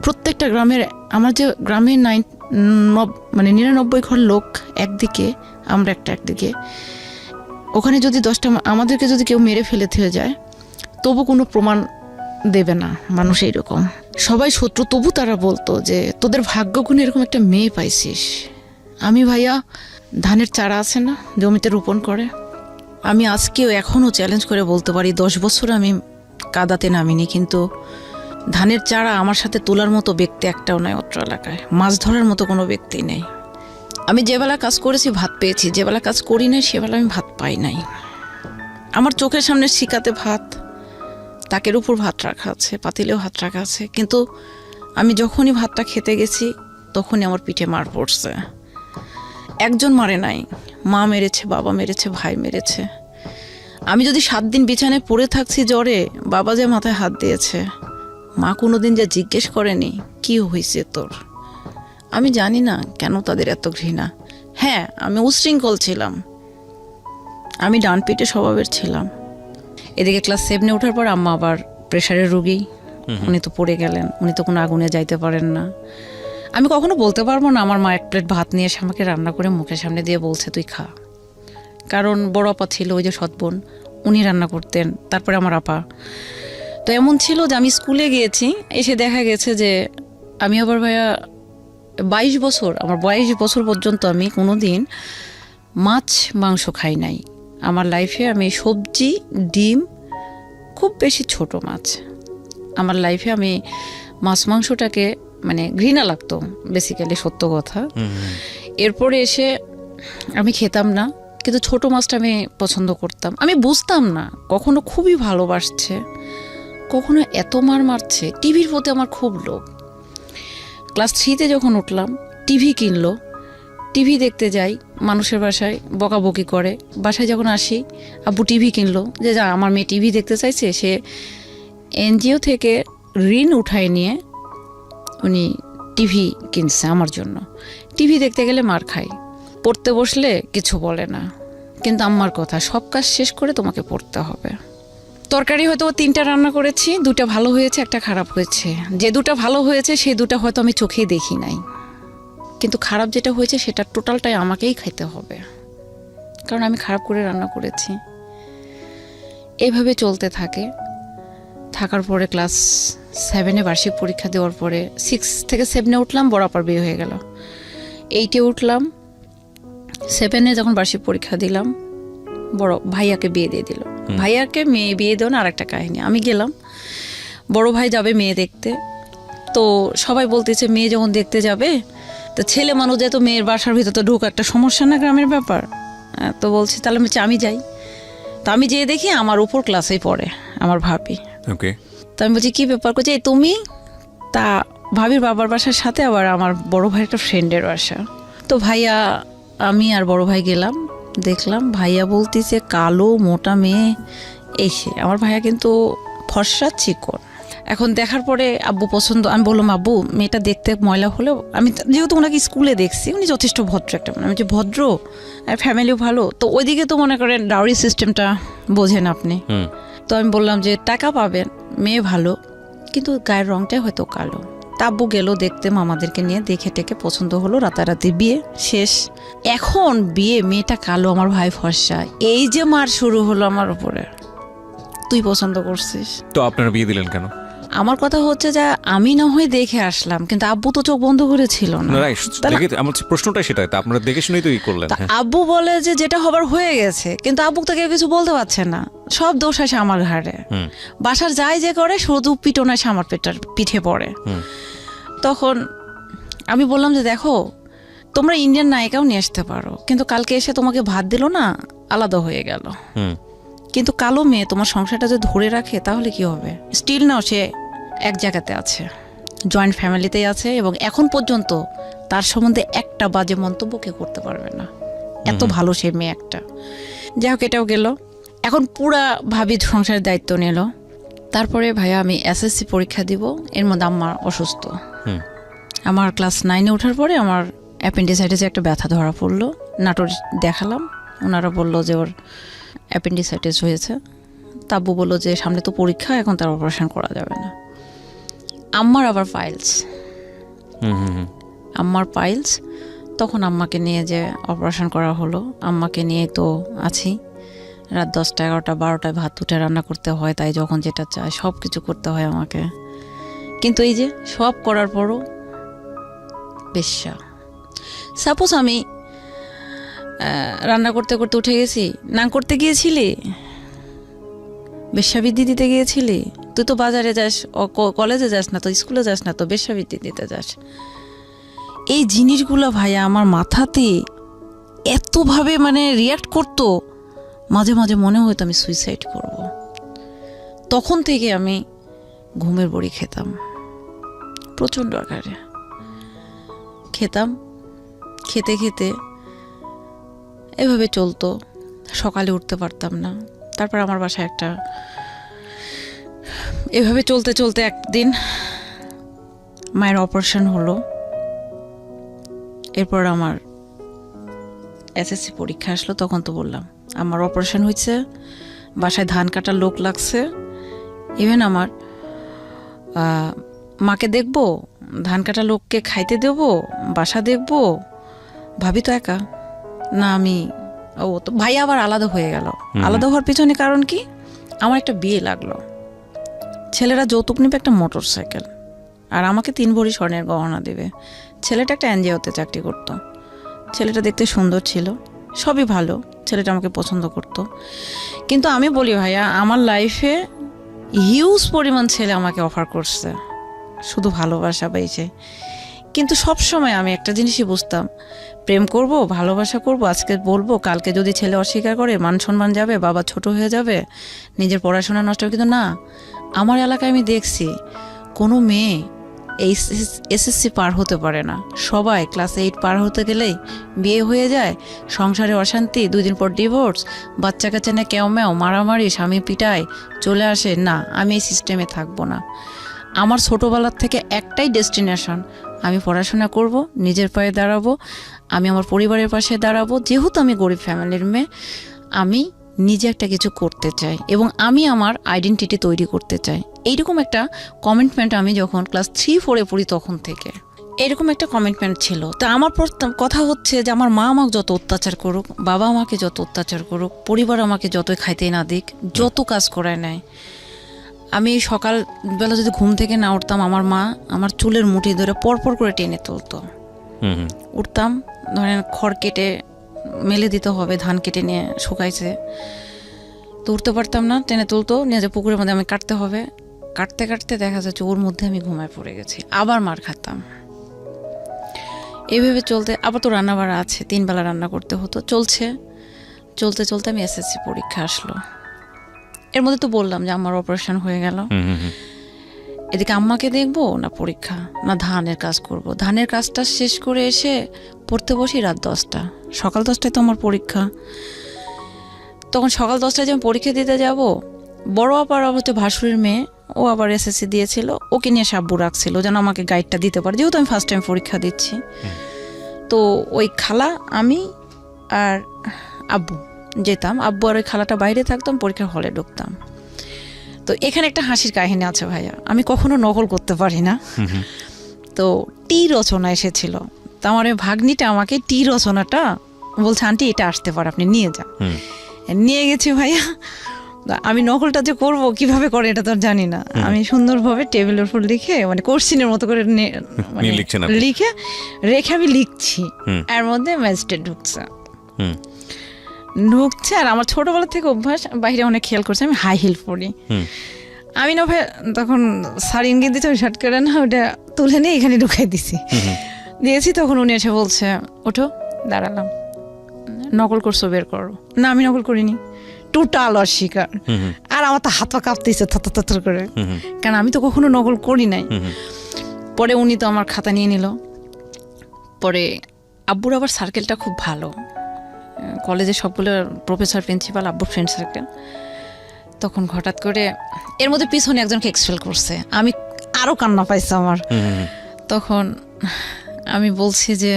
প্রত্যেকটা গ্রামের, আমার যে গ্রামে 99 ঘর লোক একদিকে, আমরা একদিকে, ওখানে যদি 10টা আমাদেরকে যদি কেউ মেরে ফেলে থেকে যায়, তবু কোনো প্রমাণ দেবে না মানুষ, এইরকম সবাই শত্রু। তবু তারা বলতো যে তোদের ভাগ্যগুণে এরকম একটা মেয়ে পাইছিস। আমি ভাইয়া, ধানের চারা আছে না জমিতে রোপণ করে, আমি আজকেও এখনও চ্যালেঞ্জ করে বলতে পারি 10 বছর আমি কাদাতে নামিনি, কিন্তু ধানের চারা আমার সাথে তোলার মতো ব্যক্তি একটাও নয় অত্র এলাকায়, মাছ ধরার মতো কোনো ব্যক্তি নেই। আমি যেবেলা কাজ করেছি ভাত পেয়েছি, যেবেলা কাজ করি নাই সেবেলা আমি ভাত পাই নাই। আমার চোখের সামনে শিকাতে ভাত, তাকের উপর ভাত রাখা আছে, পাতিলেও ভাত রাখা আছে, কিন্তু আমি যখনই ভাতটা খেতে গেছি তখনই আমার পিঠে মার পড়ছে। একজন মারে নাই, মা মেরেছে, বাবা মেরেছে, ভাই মেরেছে। আমি যদি 7 দিন বিছানায় পড়ে থাকছি জ্বরে, বাবা যে মাথায় হাত দিয়েছে, মা কোনোদিন যে জিজ্ঞেস করেনি কি হয়েছে তোর। আমি জানি না কেন তাদের এত ঘৃণা। হ্যাঁ, আমি উশৃঙ্খল ছিলাম, আমি ডান পিঠে স্বভাবের ছিলাম। এদিকে ক্লাস 7-এ ওঠার পর আম্মা আবার প্রেশারের রোগী, উনি তো পড়ে গেলেন, উনি তো কোনো আগুনে যাইতে পারেন না। আমি কখনো বলতে পারবো না আমার মা এক প্লেট ভাত নিয়ে এসে আমাকে রান্না করে মুখের সামনে দিয়ে বলছে তুই খা, কারণ বড় আপা ছিল, ওই যে সৎ বোন, উনি রান্না করতেন, তারপরে আমার আপা। তো এমন ছিল যে আমি স্কুলে গিয়েছি, এসে দেখা গেছে যে আমি আবার ভাইয়া 22 বছর, আমার 22 বছর পর্যন্ত আমি কোনো দিন মাছ মাংস খাই নাই আমার লাইফে। আমি সবজি, ডিম, খুব বেশি ছোট মাছ। আমার লাইফে আমি মাছ মাংসটাকে মানে ঘৃণা লাগতো বেসিক্যালি, সত্য কথা। এরপরে এসে আমি খেতাম না, কিন্তু ছোট মাছটা আমি পছন্দ করতাম। আমি বুঝতাম না কখনো খুবই ভালোবাসছে, কখনো এত মার মারছে। টিভির প্রতি আমার খুব লোভ। ক্লাস 3-তে যখন উঠলাম, টিভি কিনলো, টিভি দেখতে যাই মানুষের বাসায়, বকাবকি করে। বাসায় যখন আসি, আব্বু টিভি কিনলো, যে যা আমার মেয়ে টিভি দেখতে চাইছে। সে এনজিও থেকে ঋণ উঠায় নিয়ে উনি টিভি কিনছে আমার জন্য। টিভি দেখতে গেলে মার খাই, পড়তে বসলে কিছু বলে না, কিন্তু আম্মার কথা সব কাজ শেষ করে তোমাকে পড়তে হবে। তরকারি হয়তো 3টা রান্না করেছি, 2টা ভালো হয়েছে, একটা খারাপ হয়েছে। যে 2টা ভালো হয়েছে সেই 2টা হয়তো আমি চোখেই দেখি নাই, কিন্তু খারাপ যেটা হয়েছে সেটা টোটালটাই আমাকেই খাইতে হবে, কারণ আমি খারাপ করে রান্না করেছি। এইভাবে চলতে থাকার পরে ক্লাস 7-এ বার্ষিক পরীক্ষা দেওয়ার পরে 6 থেকে 7-এ উঠলাম, বড় আপার বিয়ে হয়ে গেল। 8-এ উঠলাম, 7-এ যখন বার্ষিক পরীক্ষা দিলাম, বড় ভাইয়াকে বিয়ে দিয়ে দিল। ভাইয়াকে মেয়ে বিয়ে দেওয়া আর একটা কাহিনী। আমি গেলাম, বড় ভাই যাবে মেয়ে দেখতে, তো সবাই বলতেছে মেয়ে যখন দেখতে যাবে, তো ছেলে মানুষ যেত, মেয়ের বাসার ভিতর তো ঢুক একটা সমস্যা না, গ্রামের ব্যাপার। তো বলছি তাহলে আমি যাই। তো আমি যেয়ে দেখি আমার উপর ক্লাসেই পড়ে আমার ভাবি। ওকে। তো আমি বলছি কী ব্যাপার, করছি এই তুমি? তা ভাবির বাবার বাসার সাথে আবার আমার বড় ভাইয়ের একটা ফ্রেন্ডের বাসা। তো ভাইয়া, আমি আর বড় ভাই গেলাম, দেখলাম ভাইয়া বলতেছে কালো মোটা মেয়ে এসে। আমার ভাইয়া কিন্তু ফর্সা চিকন। এখন দেখার পরে আব্বু পছন্দ, আমি বললাম আব্বু মেয়েটা দেখতে ময়লা হলেও, আমি যেহেতু ওনাকে স্কুলে দেখছি, উনি যথেষ্ট ভদ্র একটা, আমি যে ভদ্র আর ফ্যামিলিও ভালো, তো ওইদিকে তো মনে করেন ডাউরি সিস্টেমটা বোঝেন আপনি। তো আমি বললাম যে টাকা পাবেন, মেয়ে ভালো, কিন্তু গায়ের রংটাই হয়তো কালো। তা আব্বু গেল দেখতে, মামাদেরকে নিয়ে দেখে টেকে পছন্দ হলো, রাতারাতি বিয়ে শেষ। এখন বিয়ে, মেয়েটা কালো, আমার ভাই ফর্সা, এই যে মার শুরু হলো আমার উপরে, তুই পছন্দ করছিস। তো আপনারা বিয়ে দিলেন কেন? আমার কথা হচ্ছে যে আমি না হয় দেখে আসলাম, কিন্তু আব্বু তো চোখ বন্ধ করে ছিল না। আমার প্রশ্নটাই সেটাই, তা আপনারা দেখে শুনেই তো ই করলেন। আব্বু বলে যে যেটা হবার হয়ে গেছে, কিন্তু আব্বু তো কেউ কিছু বলতে পারছে না, সব দোষ আসে আমার ঘাড়ে। বাসার যাই যে করে শুধু পিটন আসে আমার পিঠে পড়ে। তখন আমি বললাম যে দেখো, তোমরা ইন্ডিয়ান নায়িকাও নিয়ে আসতে পারো, কিন্তু কালকে এসে তোমাকে ভাত দিল না, আলাদা হয়ে গেল। কিন্তু কালো মেয়ে তোমার সংসারটা যদি ধরে রাখে তাহলে কি হবে? স্টিল নাও সে এক জায়গাতে আছে, জয়েন্ট ফ্যামিলিতেই আছে, এবং এখন পর্যন্ত তার সম্বন্ধে একটা বাজে মন্তব্য কেউ করতে পারবে না, এত ভালো সে মেয়ে একটা। যাই হোক, এটাও গেল। এখন পুরা ভাবি সংসারের দায়িত্ব নিল। তারপরে ভাইয়া আমি এসএসসি পরীক্ষা দিব, এর মধ্যে আম্মা অসুস্থ। আমার ক্লাস 9-এ ওঠার পরে আমার অ্যাপেন্ডিসাইটিসে একটা ব্যথা ধরা পড়লো। নাটোর দেখালাম, ওনারা বললো যে ওর অ্যাপেন্ডিসাইটিস হয়েছে। তাব্বু বললো যে সামনে তো পরীক্ষা, এখন তার অপারেশন করা যাবে না। আম্মার আবার পাইলস, তখন আম্মাকে নিয়ে যে অপারেশন করা হলো, আম্মাকে নিয়ে তো আছি। রাত 10টা 11টা 12টায় ভাত উঠে রান্না করতে হয়, তাই যখন যেটা চায় সব কিছু করতে হয় আমাকে। কিন্তু এই যে সব করার পরও বেশ্যা। সাপোজ আমি রান্না করতে করতে উঠে গেছি, না করতে গিয়েছিলি, বেশ্যাবৃত্তি দিতে গিয়েছিলি, তুই তো বাজারে যাস, কলেজে যাস না তো, স্কুলে যাস না তো, বেশ্যাবৃত্তি দিতে যাস। এই জিনিসগুলো ভাইয়া আমার মাথাতে এতভাবে মানে রিয়াক্ট করতো, মাঝে মাঝে মনে হতো আমি সুইসাইড করব। তখন থেকে আমি ঘুমের বড়ি খেতাম, প্রচণ্ড আকারে খেতাম। খেতে খেতে এভাবে চলতো, সকালে উঠতে পারতাম না। তারপর আমার বাসায় একটা, এভাবে চলতে চলতে একদিন মায়ের অপারেশন হলো। এরপর আমার এসএসসি পরীক্ষা আসলো, তখন তো বললাম আমার অপারেশন হয়েছে, বাসায় ধান কাটার লোক লাগছে। ইভেন আমার মাকে দেখবো, ধান কাটা লোককে খাইতে দেব, বাসা দেখব, ভাবি তো একা না আমি। ও তো ভাই আবার আলাদা হয়ে গেল। আলাদা হওয়ার পিছনে কারণ কি, আমার একটা বিয়ে লাগলো, ছেলেরা যৌতুক নেবে একটা মোটর সাইকেল, আর আমাকে 3 ভরি স্বর্ণের গহনা দেবে। ছেলেটা একটা এনজিওতে চাকরি করতো, ছেলেটা দেখতে সুন্দর ছিল, সবই ভালো, ছেলেটা আমাকে পছন্দ করতো। কিন্তু আমি বলি ভাইয়া, আমার লাইফে হিউজ পরিমাণ ছেলে আমাকে অফার করছে শুধু ভালোবাসা পাইছে, কিন্তু সব সময় আমি একটা জিনিসই বুঝতাম, প্রেম করব, ভালোবাসা করব, আজকে বলবো, কালকে যদি ছেলে অস্বীকার করে মান সম্মান যাবে, বাবা ছোট হয়ে যাবে, নিজের পড়াশোনা নষ্ট হবে। কিন্তু না, আমার এলাকায় আমি দেখছি কোনো মেয়ে এই এসএসসি পার হতে পারে না, সবাই ক্লাস 8 পার হতে গেলেই বিয়ে হয়ে যায়, সংসারে অশান্তি, 2 দিন পর ডিভোর্স, বাচ্চা কাচ্চা না কেউ ম্যাও, মারামারি, স্বামী পিটায়, চলে আসে। না, আমি এই সিস্টেমে থাকবো না। আমার ছোটোবেলার থেকে একটাই ডেস্টিনেশন, আমি পড়াশোনা করব, নিজের পায়ে দাঁড়াবো, আমি আমার পরিবারের পাশে দাঁড়াবো। যেহেতু আমি গরিব ফ্যামিলির মেয়ে, আমি নিজে একটা কিছু করতে চাই এবং আমি আমার আইডেন্টিটি তৈরি করতে চাই। এইরকম একটা কমিটমেন্ট আমি যখন ক্লাস 3-4-এ পড়ি তখন থেকে এরকম একটা কমিটমেন্ট ছিল। তা আমার কথা হচ্ছে যে আমার মা আমাকে যত অত্যাচার করুক, বাবা আমাকে যত অত্যাচার করুক, পরিবার আমাকে যতই খাইতে না দিক, যত কাজ করায় নেয়, আমি সকালবেলা যদি ঘুম থেকে না উঠতাম, আমার মা আমার চুলের মুঠি ধরে পরপর করে টেনে তুলতো। উঠতাম, ধরেন খড় কেটে মেলে দিতে হবে, ধান কেটে নিয়ে শুকাইছে, তো উঠতে পারতাম না, টেনে তুলতো, নিয়ে যে পুকুরের মধ্যে আমি কাটতে হবে, কাটতে কাটতে দেখা যাচ্ছে ওর মধ্যে আমি ঘুমায় পড়ে গেছি, আবার মার খাতাম। এইভাবে চলতে, আবার তো রান্না বাড়া আছে, 3 বেলা রান্না করতে হতো, চলতে চলতে আমি এসএসসি পরীক্ষা আসলো। এর মধ্যে তো বললাম যে আমার অপারেশন হয়ে গেল। এদিকে আম্মাকে দেখবো না পরীক্ষা, না ধানের কাজ করব। ধানের কাজটা শেষ করে এসে পড়তে বসি রাত 10টা, সকাল 10টায় তো আমার পরীক্ষা। তখন সকাল 10টায় যে আমি পরীক্ষা দিতে যাব, বড় আপার হচ্ছে ভাসুরের মেয়ে, ও আবার এসএসসি দিয়েছিল, ওকে নিয়ে সাব্বু রাখছিল যেন আমাকে গাইডটা দিতে পারে, যেহেতু আমি ফার্স্ট টাইম পরীক্ষা দিচ্ছি। তো ওই খালা, আমি আর আব্বু যেতাম, আব্বু আর ওই খালাটা বাইরে থাকতাম, পরীক্ষার হলে ঢুকতাম। তো এখানে একটা হাসির কাহিনী আছে ভাইয়া, আমি কখনো নকল করতে পারি না। তো টি রচনা এসেছিল, তো আমার ওই ভাগ্নিটা আমাকে টি রচনাটা বলছে, আন্টি এটা আসতে পারে, আপনি নিয়ে যান। নিয়ে গেছি ভাইয়া, আমি নকলটা যে করবো কিভাবে করে এটা তো আর জানি না। আমি সুন্দরভাবে টেবিলের উপর লিখে, মানে কোশ্চিনের মতো করে লিখে রেখে আমি লিখছি, এর মধ্যে ম্যাজিস্ট্রেট ঢুকছে। আর আমার ছোটবেলা থেকে অভ্যাস, বাইরে অনেক খেয়াল করছে, আমি হাই হিল পরি। আমি না ভাই তখন স্যার ইঙ্গিত দিচ্ছে, ওই শার্ট করে না ওটা তুলে নিয়ে এখানে ঢুকাই দিয়েছি। তখন উনি এসে বলছে, ওঠো। দাঁড়ালাম, নকল করছো, বের করো। না, আমি নকল করিনি, টোটাল অস্বীকার। আর আমার তো হাত পা কাঁপতেছে থর করে, কারণ আমি তো কখনো নকল করি নাই। পরে উনি তো আমার খাতা নিয়ে নিল। পরে আব্বুর আবার সার্কেলটা খুব ভালো, কলেজে সবগুলো প্রফেসর, প্রিন্সিপাল, আব্বুর ফ্রেন্ড সার্কেল। তখন হঠাৎ করে এর মধ্যে পিছনে একজনকে এক্সপেল করছে, আমি আরও কান্না পাইছি আমার। তখন আমি বলছি যে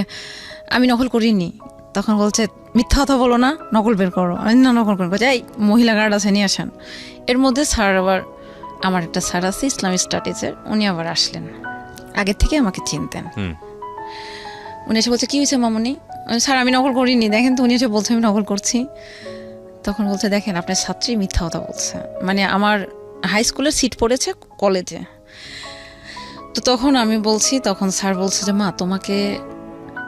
আমি নকল করিনি। তখন বলছে, মিথ্যা কথা বলো না, নকল বের করো। আমি না, নকল করবো, এই মহিলা গার্ড আছে, নিয়ে আসেন। এর মধ্যে স্যার আবার, আমার একটা স্যার আছে ইসলামিক স্টাডিজের, উনি আবার আসলেন, আগের থেকে আমাকে চিনতেন। উনি এসে বলছে, কি হয়েছে মামুনি? স্যার আমি নকল করিনি, দেখেন তো। উনি এসে বলছে আমি নকল করছি। তখন বলছে, দেখেন আপনার ছাত্রী মিথ্যা কথা বলছে, মানে আমার হাই স্কুলের সিট পড়েছে কলেজে। তো তখন আমি বলছি, তখন স্যার বলছে যে মা তোমাকে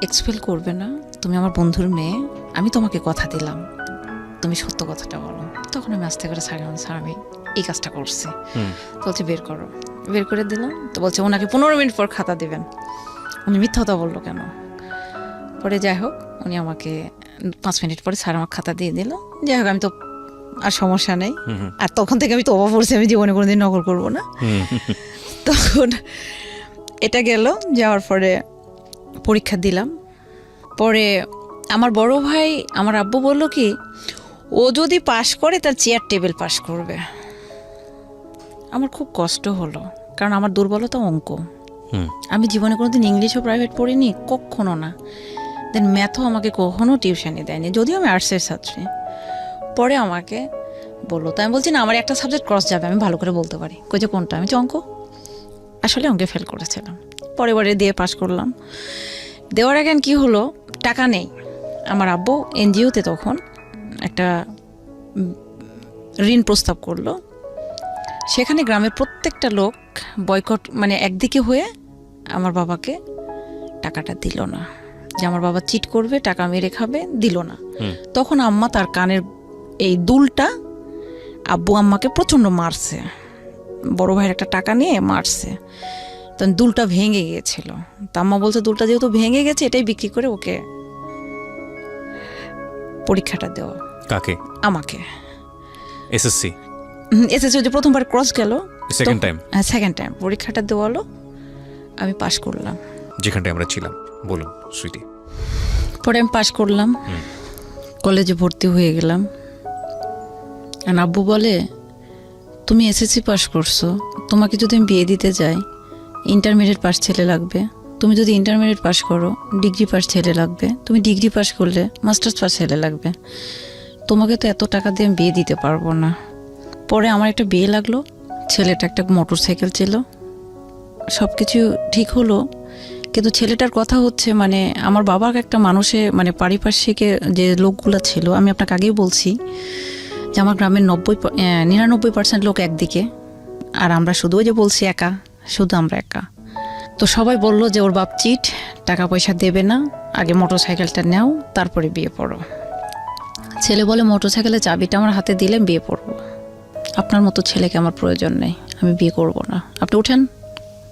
এক্সপেল করবে না, তুমি আমার বন্ধুর মেয়ে, আমি তোমাকে কথা দিলাম, তুমি সত্য কথাটা বলো। তখন আমি আস্তে করে স্যার আমি এই কাজটা করছি। বলছে বের করো, বের করে দিলাম। তো বলছে ওনাকে 15 মিনিট পর খাতা দিবেন। উনি মিথ্যা কথা বললো কেন? পরে যাই হোক, উনি আমাকে 5 মিনিট পরে স্যার আমার খাতা দিয়ে দিল। যাই হোক, আমি তো আর সমস্যা নেই। আর তখন থেকে আমি তো অবাক করছি, আমি জীবনে কোনোদিন নকল করবো না। তখন এটা গেল, যাওয়ার পরে পরীক্ষা দিলাম। পরে আমার বড় ভাই, আমার আব্বু বললো কি, ও যদি পাশ করে তার চেয়ার টেবিল পাশ করবে। আমার খুব কষ্ট হলো, কারণ আমার দুর্বলতা অঙ্ক। আমি জীবনে কোনোদিন ইংলিশও প্রাইভেট পড়িনি, কখনো না। দেন ম্যাথও আমাকে কখনো টিউশনি দেয়নি, যদিও আমি আর্টসের ছাত্রী। পরে আমাকে বললো, তাই আমি বলছি না আমার একটা সাবজেক্ট ক্রস যাবে, আমি ভালো করে বলতে পারি। কইছে কোনটা? আমি অঙ্ক। আসলে অঙ্কে ফেল করেছিলাম। পরেবারে দিয়ে পাশ করলাম। দেওয়ার আগে কি হলো, টাকা নেই। আমার আব্বু এনজিওতে তখন একটা ঋণ প্রস্তাব করলো। সেখানে গ্রামের প্রত্যেকটা লোক বয়কট, মানে একদিকে হয়ে আমার বাবাকে টাকাটা দিল না, যে আমার বাবা চিট করবে, টাকা মেরে খাবে, দিল না। তখন আম্মা তার কানের এই দুলটা, আব্বু আম্মাকে প্রচণ্ড মারছে, বড় ভাইয়ের একটা টাকা নিয়ে মারছে। তখন দুলটা ভেঙে গিয়েছিল। তা আম্মা বলছে দুলটা যেহেতু ভেঙে গেছে, এটাই বিক্রি করে ওকে পরীক্ষাটা দেওয়া। কাকে? আমাকে। এসএসসি এসএসসি যে প্রথমবার ক্রস গেল, সেকেন্ড টাইম। হ্যাঁ, সেকেন্ড টাইম পরীক্ষাটা দেওয়ালো, আমি পাশ করলাম। যেখানটায় আমরা ছিলাম, বলুন সুইটি। পরে আমি পাশ করলাম, কলেজে ভর্তি হয়ে গেলাম। আর আব্বু বলে, তুমি এসএসসি পাশ করছো, তোমাকে যদি আমি বিয়ে দিতে যাই, ইন্টারমিডিয়েট পাস ছেলে লাগবে। তুমি যদি ইন্টারমিডিয়েট পাস করো, ডিগ্রি পাস ছেলে লাগবে। তুমি ডিগ্রি পাস করলে মাস্টার্স পাস ছেলে লাগবে। তোমাকে তো এত টাকা দিয়ে আমি বিয়ে দিতে পারবো না। পরে আমার একটা বিয়ে লাগলো, ছেলেটা একটা মোটর সাইকেল ছিল, সব কিছু ঠিক হলো। কিন্তু ছেলেটার কথা হচ্ছে, মানে আমার বাবার একটা মানুষে, মানে পারিপার্শ্বিকে যে লোকগুলো ছিল, আমি আপনাকে আগেই বলছি যে আমার গ্রামের 99% লোক একদিকে, আর আমরা শুধু ওই যে বলছি একা, শুধু আমরা একা। তো সবাই বললো যে ওর বাপ চিট, টাকা পয়সা দেবে না, আগে মোটর সাইকেলটা নাও, তারপরে বিয়ে পড়ো। ছেলে বলে, মোটর সাইকেলের চাবিটা আমার হাতে দিলে বিয়ে পড়বো। আপনার মতো ছেলেকে আমার প্রয়োজন নেই, আমি বিয়ে করব না, আপনি উঠেন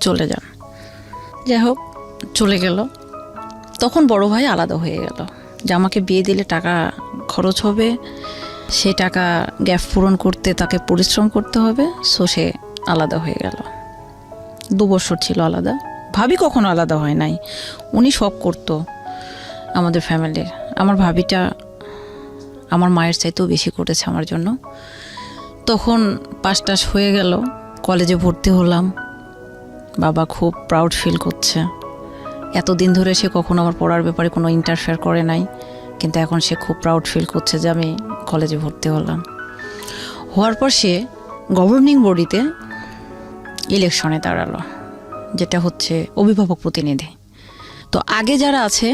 চলে যান। যাই হোক, চলে গেল। তখন বড় ভাই আলাদা হয়ে গেল, যে আমাকে বিয়ে দিলে টাকা খরচ হবে, সে টাকা গ্যাপ পূরণ করতে তাকে পরিশ্রম করতে হবে। সো সে আলাদা হয়ে গেল। 2 বছর ছিল আলাদা। ভাবি কখনো আলাদা হয় নাই, উনি সব করতো আমাদের ফ্যামিলির। আমার ভাবিটা আমার মায়ের চাইতেও বেশি করেছে আমার জন্য। তখন পাস টাস হয়ে গেল, কলেজে ভর্তি হলাম। বাবা খুব প্রাউড ফিল করছে। এতদিন ধরে সে কখনো আমার পড়ার ব্যাপারে কোনো ইন্টারফেয়ার করে নাই, কিন্তু এখন সে খুব প্রাউড ফিল করছে যে আমি কলেজে ভর্তি হলাম। হওয়ার পর সে গভর্নিং বডিতে ইলেকশনে দাঁড়ালো, যেটা হচ্ছে অভিভাবক প্রতিনিধি। তো আগে যারা আছে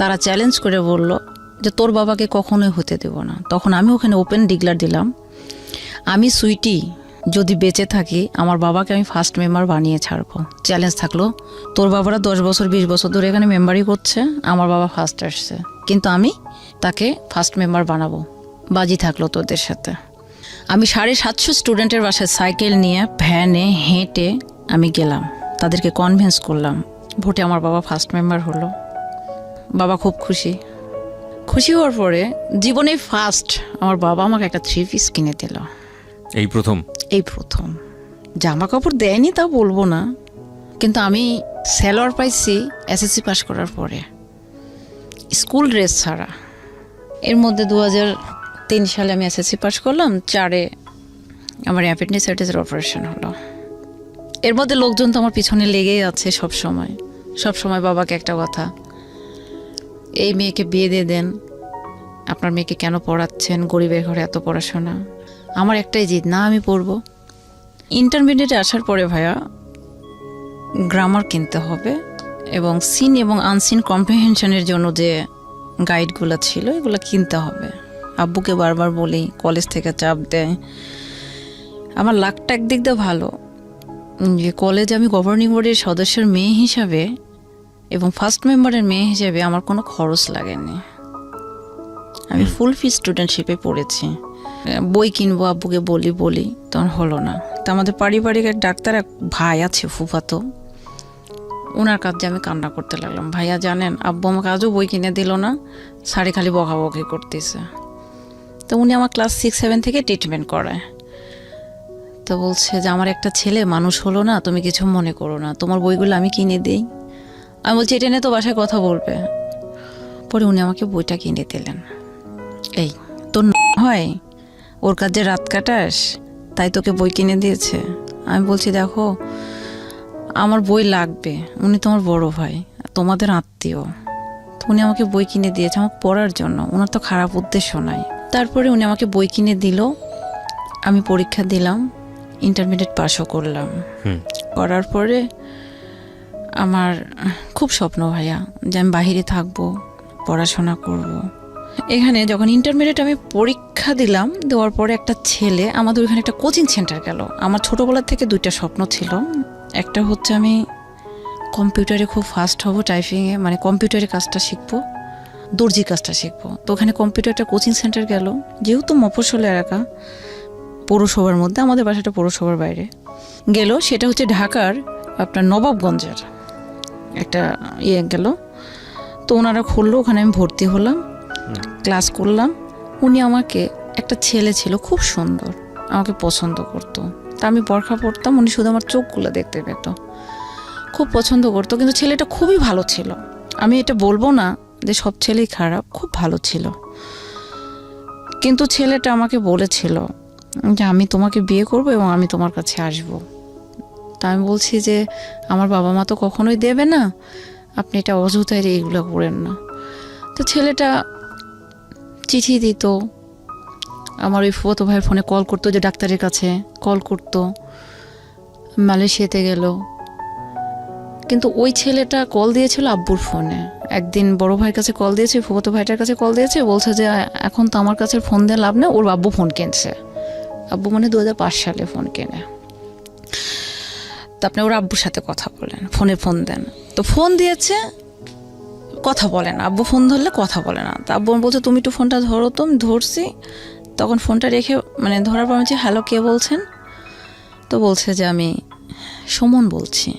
তারা চ্যালেঞ্জ করে বলল যে তোর বাবাকে কখনোই হতে দেব না। তখন আমি ওখানে ওপেন ডিক্লার দিলাম, আমি সুইটি যদি বেঁচে থাকি, আমার বাবাকে আমি ফার্স্ট মেম্বার বানিয়ে ছাড়বো। চ্যালেঞ্জ থাকলো, তোর বাবারা 10 বছর 20 বছর ধরে এখানে মেম্বারই করছে, আমার বাবা ফার্স্ট আসছে, কিন্তু আমি তাকে ফার্স্ট মেম্বার বানাবো। বাজি থাকলো তোদের সাথে। আমি 750 স্টুডেন্টের বাসায় সাইকেল নিয়ে, ভ্যানে, হেঁটে আমি গেলাম, তাদেরকে কনভিন্স করলাম। ভোটে আমার বাবা ফার্স্ট মেম্বার হলো। বাবা খুব খুশি। খুশি হওয়ার পরে জীবনে ফার্স্ট আমার বাবা আমাকে একটা 3 পিস কিনে দিল। এই প্রথম? এই প্রথম। জামা কাপড় দেয়নি তা বলবো না, কিন্তু আমি স্যালোয়ার পাইছি এসএসসি পাস করার পরে, স্কুল ড্রেস ছাড়া। এর মধ্যে 2003 সালে আমি এসএসসি পাস করলাম। 4-এ আমার অ্যাপেন্ডিসাইটিসের অপারেশন হলো। এর মধ্যে লোকজন তো আমার পিছনে লেগেই আছে সব সময় বাবাকে একটা কথা, এই মেয়েকে বিয়ে দিয়ে দেন, আপনার মেয়েকে কেন পড়াচ্ছেন, গরিবের ঘরে এত পড়াশোনা। আমার একটাই জিদ, না আমি পড়বো। ইন্টারমিডিয়েটে আসার পরে ভাইয়া গ্রামার কিনতে হবে, এবং সিন এবং আনসিন কম্প্রিহেনশনের জন্য যে গাইডগুলো ছিল এগুলো কিনতে হবে। আব্বুকে বারবার বলি, কলেজ থেকে চাপ দেয়। আমার লাকটা একদিক দিয়ে ভালো যে কলেজে আমি গভর্নিং বোর্ডের সদস্যের মেয়ে হিসাবে এবং ফার্স্ট মেম্বারের মেয়ে হিসেবে আমার কোনো খরচ লাগেনি। আমি ফুল ফি স্টুডেন্টশিপে পড়েছি। বই কিনবো আব্বুকে বলি, তখন হলো না। তো আমাদের পারিবারিক এক ডাক্তার, এক ভাই আছে ফুফাতো, ওনার কাছে আমি কান্না করতে লাগলাম, ভাইয়া জানেন আব্বু আমাকে আজও বই কিনে দিল না, সাড়ে খালি বকাবকি করতেছে। তো উনি আমার ক্লাস 6-7 থেকে ট্রিটমেন্ট করায়। তো বলছে যে আমার একটা ছেলে মানুষ হলো না, তুমি কিছু মনে করো না, তোমার বইগুলো আমি কিনে দিই। আমি বলছি এটা নিয়ে তো বাসায় কথা বলবে। পরে উনি আমাকে বইটা কিনে দিলেন। এই তোর হয় ওর কাছে রাত কাটাস, তাই তোকে বই কিনে দিয়েছে। আমি বলছি দেখো আমার বই লাগবে, উনি তোমার বড় ভাই, তোমাদের আত্মীয়, তো উনি আমাকে বই কিনে দিয়েছে আমাকে পড়ার জন্য, ওনার তো খারাপ উদ্দেশ্য নাই। তারপরে উনি আমাকে বই কিনে দিল, আমি পরীক্ষা দিলাম, ইন্টারমিডিয়েট পাসও করলাম। করার পরে আমার খুব স্বপ্ন ভাইয়া যে আমি বাইরে থাকবো, পড়াশোনা করব। এখানে যখন ইন্টারমিডিয়েট আমি পরীক্ষা দিলাম, দেওয়ার পরে একটা ছেলে আমাদের ওইখানে একটা কোচিং সেন্টার গেল। আমার ছোটোবেলা থেকে দুইটা স্বপ্ন ছিল। একটা হচ্ছে আমি কম্পিউটারে খুব ফাস্ট হব, টাইপিংয়ে, মানে কম্পিউটারে কাজটা শিখবো, দর্জি কাজটা শিখবো। তো ওখানে কম্পিউটার একটা কোচিং সেন্টার গেল, যেহেতু মফস্বল এলাকা, পৌরসভার মধ্যে, আমাদের বাসাটা পৌরসভার বাইরে গেল। সেটা হচ্ছে ঢাকার আপনার নবাবগঞ্জের একটা গেল। তো ওনারা খুললো, ওখানে আমি ভর্তি হলাম, ক্লাস করলাম। উনি আমাকে, একটা ছেলে ছিল খুব সুন্দর, আমাকে পছন্দ করতো। তা আমি বোরখা পরতাম, উনি শুধু আমার চোখগুলো দেখতে পেত, খুব পছন্দ করতো। কিন্তু ছেলেটা খুবই ভালো ছিল, আমি এটা বলবো না যে সব ছেলেই খারাপ, খুব ভালো ছিল। কিন্তু ছেলেটা আমাকে বলেছিল যে আমি তোমাকে বিয়ে করব এবং আমি তোমার কাছে আসব। তা আমি বলছি যে আমার বাবা মা তো কখনোই দেবে না, আপনি এটা অযথায় এইগুলো করেন না। তো ছেলেটা চিঠি দিত, আমার ওই ফুফাতো ভাইয়ের ফোনে কল করতো, যে ডাক্তারের কাছে কল করতো, মালয়েশিয়াতে গেল। কিন্তু ওই ছেলেটা কল দিয়েছিল আব্বুর ফোনে। একদিন বড় ভাইয়ের কাছে কল দিয়েছে, ফুফাতো ভাইটার কাছে কল দিয়েছে, বলছে যে এখন তো আমার কাছে ফোন দিয়ে লাভ নেই, ওর আব্বু ফোন কিনছে। আব্বু মানে 2005 সালে ফোন কেনে। তো আপনি ওর আব্বুর সাথে কথা বলেন, ফোন দেন। তো ফোন দিয়েছে, কথা বলে না, আব্বু ফোন ধরলে কথা বলে না। তা আব্বু বলছে তুমি একটু ফোনটা ধরো। তো আমি ধরছি, তখন ফোনটা রেখে, মানে ধরার পর বলছি হ্যালো, কে বলছেন? তো বলছে যে আমি সুমন বলছি।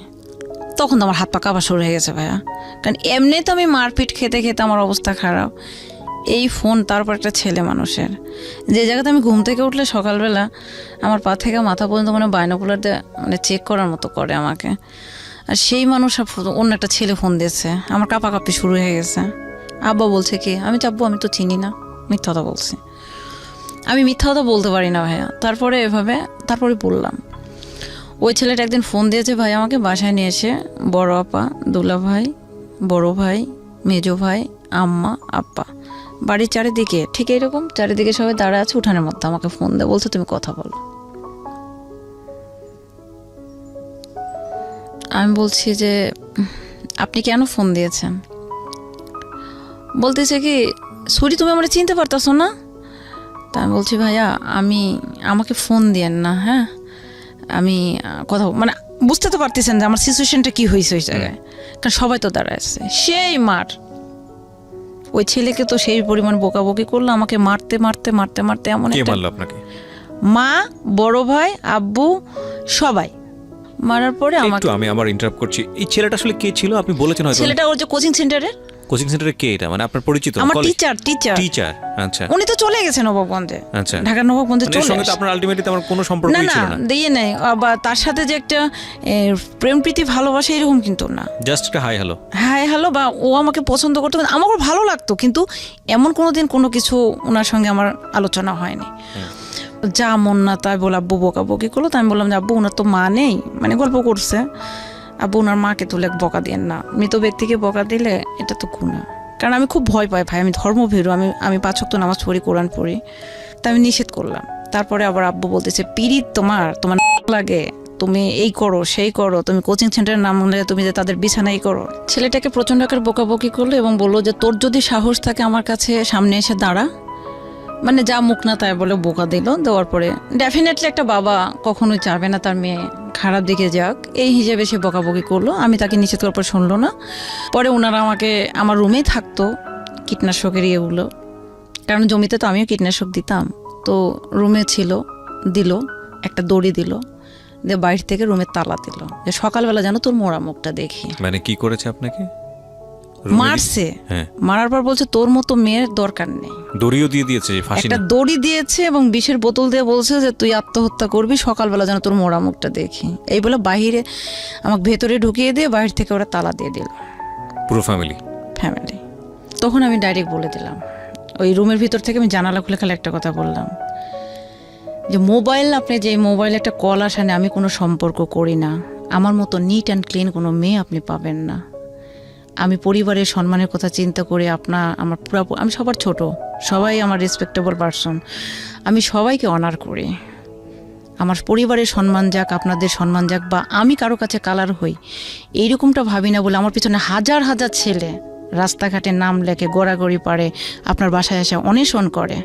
তখন তো আমার হাত পা কাঁপা শুরু হয়ে গেছে ভাইয়া, কারণ এমনি তো আমি মারপিট খেতে খেতে আমার অবস্থা খারাপ, এই ফোন, তারপর একটা ছেলে মানুষের। যে জায়গাতে আমি ঘুম থেকে উঠলে সকালবেলা আমার পা থেকে মাথা পর্যন্ত মানে বাইনোকুলার দিয়ে মানে চেক করার মতো করে আমাকে, আর সেই মানুষ অন্য একটা ছেলে ফোন দিয়েছে, আমার কাঁপাকাঁপি শুরু হয়ে গেছে। আব্বা বলছে কি, আমি চাপবো, আমি তো চিনি না, মিথ্যা কথা বলছি। আমি মিথ্যা কথা বলতে পারি না ভাইয়া। তারপরে তারপরে বললাম, ওই ছেলেটা একদিন ফোন দিয়েছে ভাই আমাকে, বাসায় নিয়ে এসে বড় আপা, দুলা ভাই, বড় ভাই, মেজো ভাই, আম্মা, আব্বা, বাড়ির চারিদিকে ঠিক এইরকম চারিদিকে সবাই দাঁড়ায় আছে, উঠানের মধ্যে আমাকে ফোন দেয়, বলছে তুমি কথা বলো। আমি বলছি যে আপনি কেন ফোন দিয়েছেন? বলতেছে কি, সুরি তুমি আমার চিনতে পারতেছো না? তা আমি বলছি ভাইয়া আমাকে ফোন দিয়েন না, হ্যাঁ, আমি কথা মানে বুঝতে তো পারতেছেন যে আমার সিচুয়েশনটা কি হয়েছে ওই জায়গায়, কারণ সবাই তো দাঁড়ায় আছে। সেই মার, ওই ছেলেকে তো সেই পরিমাণ বকাবকি করলো, আমাকে মারতে মারতে মারতে মারতে এমন কে একটা, মারলো আপনাকে? মা, বড় ভাই, আব্বু, সবাই মারার পরে আমাকে। আমি আবার ইন্টারাপ্ট করছি, এই ছেলেটা আসলে কে ছিল? আপনি বলেছেন হয়তো। ছেলেটা ওর যে কোচিং সেন্টারে, কোচিং সেন্টারে কে? এটা মানে আপনার পরিচিত? আমার টিচার। টিচার, আচ্ছা। উনি তো চলে গেছেন নবাবগঞ্জে, আচ্ছা, ঢাকার নবাবগঞ্জে মানে চলে এর সঙ্গে তো আপনার আলটিমেটলি আমার কোনো সম্পর্কই ছিল না। দিয়ে নেই, বা তার সাথে যে একটা প্রেম প্রীতি ভালোবাসা এরকম কিন্তু না, জাস্ট একটা হাই হ্যালো। হাই হ্যালো, বা ও আমাকে পছন্দ করতো, আমাকে ভালো লাগতো, কিন্তু এমন কোনোদিন কোনো কিছু ওনার সঙ্গে আমার আলোচনা হয়নি। যা মন না তাই বলে আব্বু বকাবকি করলো। তাই আমি বললাম যে আব্বু ওনার তো মা নেই, মানে গল্প করছে, আব্বু ওনার মাকে তুলে বকা দিয়েন না, মৃত ব্যক্তিকে বকা দিলে এটা তো গুনাহ। কারণ আমি খুব ভয় পাই ভাই, আমি ধর্মভীরু, আমি 5 ওয়াক্ত নামাজ পড়ি, কোরআন পড়ি, তাই আমি নিষেধ করলাম। তারপরে আবার আব্বু বলতেছে পিরিত তোমার লাগে, তুমি এই করো সেই করো, তুমি কোচিং সেন্টারের নাম হলে তুমি যে তাদের বিছানাই করো। ছেলেটাকে প্রচণ্ড আকার বকাবকি করলো এবং বললো যে তোর যদি সাহস থাকে আমার কাছে সামনে এসে দাঁড়া, মানে যা মুখ না তাই বলে বোকা দিল। দেওয়ার পরে ডেফিনেটলি একটা বাবা কখনোই চাবে না তার মেয়ে খারাপ দিকে যাক, এই হিসেবে সে বকাবকি করলো। আমি তাকে নিষেধ করার পর শুনলো না। পরে ওনারা আমাকে, আমার রুমেই থাকতো কীটনাশকের ইয়েগুলো, কারণ জমিতে তো আমিও কীটনাশক দিতাম, তো রুমে ছিল, দিল একটা দড়ি দিল, দিয়ে বাইরে থেকে রুমের তালা দিল, যে সকালবেলা যেন তোর মোড়া মুখটা দেখি। মানে কি করেছে আপনাকে? মারছে, হ্যাঁ। মারার পর বলছে তোর মতো মেয়ের দরকার নেই, দড়িও দিয়ে দিয়েছে, ফাঁসি একটা দড়ি দিয়েছে এবং বিষের বোতল দিয়ে বলছে যে তুই আত্মহত্যা করবি, সকালবেলা যেন তোর মোড়া মুখটা দেখি। এই বলে বাহিরে আমাকে ভেতরে ঢুকিয়ে দিয়ে বাইরে থেকে ওরা তালা দিয়ে দিল, পুরো ফ্যামিলি। তখন আমি ডাইরেক্ট বলে দিলাম, ওই রুমের ভিতর থেকে আমি জানালা খুলে খালি একটা কথা বললাম যে মোবাইল, আপনি যে মোবাইলে একটা কল আসে না, আমি কোনো সম্পর্ক করি না, আমার মতো নিট অ্যান্ড ক্লিন কোনো মেয়ে আপনি পাবেন না। আমি পরিবারের সম্মানের কথা চিন্তা করে আমার পুরো, আমি সবার ছোট, সবাই আমার রেসপেক্টেবল পারসন, আমি সবাইকে অনার করি, আমার পরিবারের সম্মান যাক, আপনাদের সম্মান যাক, বা আমি কারো কাছে কালার হই, এইরকমটা ভাবি না বলে আমার পিছনে হাজার হাজার ছেলে রাস্তাঘাটে নাম লেখে, গড়াগড়ি পারে, আপনার বাসায় এসে অন্বেষণ করে।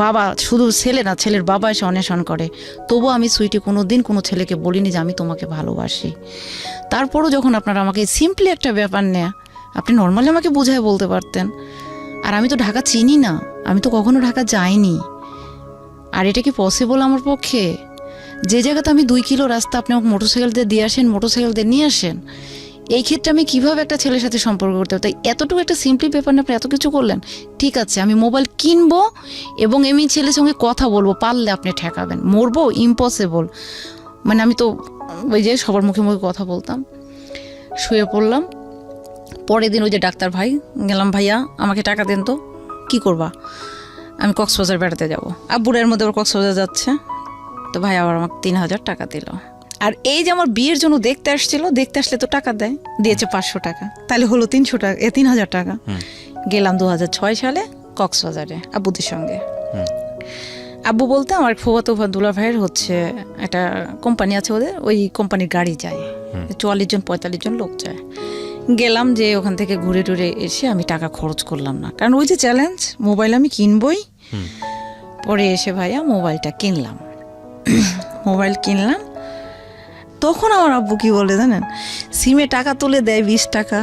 বাবা, শুধু ছেলে না, ছেলের বাবা এসে অন্বেষণ করে। তবু আমি সুইটি কোনো দিন কোনো ছেলেকে বলিনি যে আমি তোমাকে ভালোবাসি। তারপরও যখন আপনারা আমাকে সিম্পলি একটা ব্যাপার নেয়া, আপনি নর্মালি আমাকে বুঝায় বলতে পারতেন। আর আমি তো ঢাকা চিনি না, আমি তো কখনো ঢাকা যাইনি। আর এটা কি পসিবল আমার পক্ষে? যে জায়গাতে আমি 2 কিলো রাস্তা আপনি আমাকে মোটরসাইকেল দিয়ে আসেন, মোটরসাইকেল দিয়ে নিয়ে আসেন, এই ক্ষেত্রে আমি কিভাবে একটা ছেলের সাথে সম্পর্ক করতে পারি? তাই এতটুকু একটা সিম্পলি ব্যাপার নিয়ে আপনি এত কিছু করলেন। ঠিক আছে, আমি মোবাইল কিনবো এবং আমি ছেলের সঙ্গে কথা বলবো, পারলে আপনি ঠেকাবেন। মরবো? ইম্পসিবল। মানে আমি তো ওই যে সবার মুখে মুখে কথা বলতাম। শুয়ে পড়লাম। পরের দিন ওই যে ডাক্তার ভাই গেলাম, ভাইয়া আমাকে টাকা দেন তো। কি করবা? আমি কক্সবাজার বেড়াতে যাব। আব্বুরের মধ্যে ওর কক্সবাজার যাচ্ছে, তো ভাই আবার আমাকে 3000 টাকা দিল। আর এই যে আমার বিয়ের জন্য দেখতে আসছিল, দেখতে আসলে তো টাকা দেয়, দিয়েছে 500 টাকা, তাহলে হলো 300 টাকা, 3000 টাকা। গেলাম 2006 সালে কক্সবাজারে আব্বুদের সঙ্গে। আব্বু বলতে আমার ফুফাতো দুলা ভাইয়ের হচ্ছে একটা কোম্পানি আছে ওদের, ওই কোম্পানির গাড়ি যায়, 44 জন 45 জন লোক যায়। গেলাম, যে ওখান থেকে ঘুরে টুরে এসে আমি টাকা খরচ করলাম না, কারণ ওই যে চ্যালেঞ্জ, মোবাইল আমি কিনবই। পরে এসে ভাইয়া মোবাইলটা কিনলাম। মোবাইল কিনলাম, তখন আমার আব্বু কি বলে জানেন, সিমে টাকা তুলে দেয় 20 টাকা।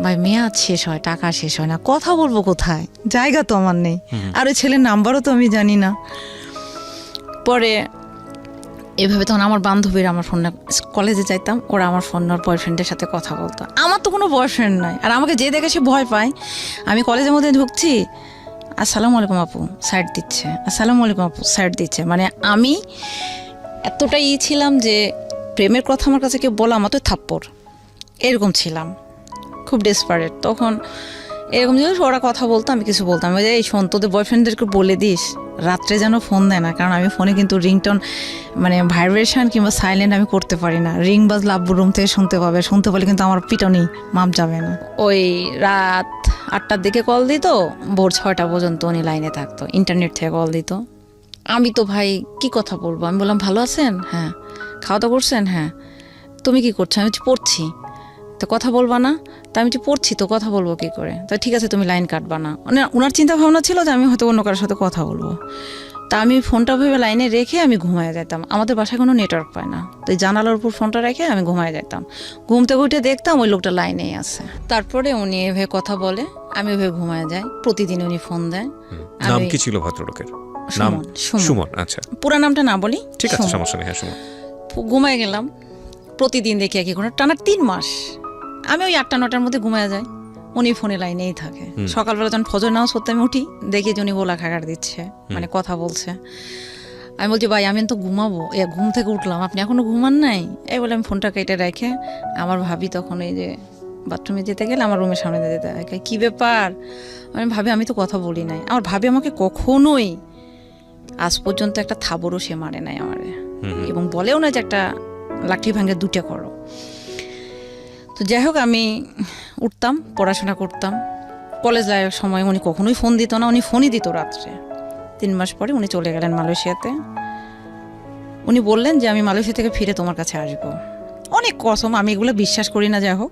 ভাই মেয়াদ শেষ হয়, টাকা শেষ হয় না, কথা বলবো কোথায়? জায়গা তো আমার নেই, আর ওই ছেলের নাম্বারও তো আমি জানি না। পরে এভাবে তখন আমার বান্ধবীরা আমার ফোন, কলেজে যাইতাম, ওরা আমার ফোন ওর বয়ফ্রেন্ডের সাথে কথা বলতো। আমার তো কোনো বয়ফ্রেন্ড নাই, আর আমাকে যে দেখে সে ভয় পায়। আমি কলেজের মধ্যে ঢুকছি, আসসালামু আলাইকুম আপু, সাইড দিচ্ছে, আসসালামু আলাইকুম আপু, সাইড দিচ্ছে। মানে আমি এতটাই ছিলাম যে প্রেমের কথা আমার কাছে কেউ বলা আমার তো থাপ্পড়, এরকম ছিলাম, খুব ডেসপারেট। তখন এরকম জিনিস ওরা কথা বলতো, আমি কিছু বলতাম, ওই যে এই শোন তোদের বয়ফ্রেন্ডদেরকে বলে দিস রাত্রে যেন ফোন দেয় না, কারণ আমি ফোনে কিন্তু রিংটোন মানে ভাইব্রেশন কিংবা সাইলেন্ট আমি করতে পারি না। রিং বাজলে আব্বুর রুম থেকে শুনতে পাবে, শুনতে পারলে কিন্তু আমার পিটনি মাপ যাবে না। ওই রাত 8টার দিকে কল দিত, ভোর 6টা পর্যন্ত উনি লাইনে থাকতো, ইন্টারনেট থেকে কল দিত। আমি তো ভাই কি কথা বলবো, আমি বললাম ভালো আছেন? হ্যাঁ। খাওয়া দাওয়া করছেন? হ্যাঁ। তুমি কি করছো? আমি পড়ছি। তো কথা বলবা না? তা আমি পড়ছি, তো কথা বলবো কি করে? তো ঠিক আছে তুমি লাইন কাটবা না। মানে ওনার চিন্তা ভাবনা ছিল যে আমি হয়তো অন্য কারোর সাথে কথা বলবো। তা আমি ফোনটা ভেবে লাইনে রেখে আমি ঘুমায় যেতাম। আমাদের বাসায় কোনো নেটওয়ার্ক পায় না, তো জানালার উপর ফোনটা রেখে আমি ঘুমায় যেতাম। ঘুম থেকে উঠে দেখতাম ওই লোকটা লাইনেই আছে। তারপরে উনি এভাবে কথা বলে, আমি ওভাবে ঘুমায় যাই। প্রতিদিন উনি ফোন দেয়। নাম কি ছিল ভদ্রলোকের? নাম সুমন। আচ্ছা, পুরো নামটা না বলি, ঠিক আছে, সমস্যা নেই। হ্যাঁ, সুমন। ঘুমায় গেলাম, প্রতিদিন দেখি একই করে টানা 3 মাস। আমি ওই 8টা-9টার মধ্যে ঘুমায় যাই, উনি ফোনে লাইনেই থাকে। সকালবেলা যখন ফজর নামাজ পড়তে আমি উঠি, দেখি যে উনি গোলা খাগার দিচ্ছে, মানে কথা বলছে। আমি বলছি ভাই আমি তো ঘুমাবো, ঘুম থেকে উঠলাম, আপনি এখনো ঘুমান নাই? এই বলে আমি ফোনটা কেটে রেখে আমার ভাবি তখন এই যে বাথরুমে যেতে গেলে আমার রুমের সামনে যেতে দেখে, কি ব্যাপার? আমি ভাবি আমি তো কথা বলি নাই। আমার ভাবি আমাকে কখনোই আজ পর্যন্ত একটা থাবরও সে মারে নাই আমারে, এবং বলেও না যে একটা লাঠি ভাঙে 2টা করো। তো যাই হোক, আমি উঠতাম, পড়াশোনা করতাম। কলেজ লাইফের সময় উনি কখনোই ফোন দিত না, উনি ফোনই দিত রাত্রে। 3 মাস পরে উনি চলে গেলেন মালয়েশিয়াতে। উনি বললেন যে আমি মালয়েশিয়া থেকে ফিরে তোমার কাছে আসবো। অনেক কসম, আমি এগুলো বিশ্বাস করি না। যাই হোক,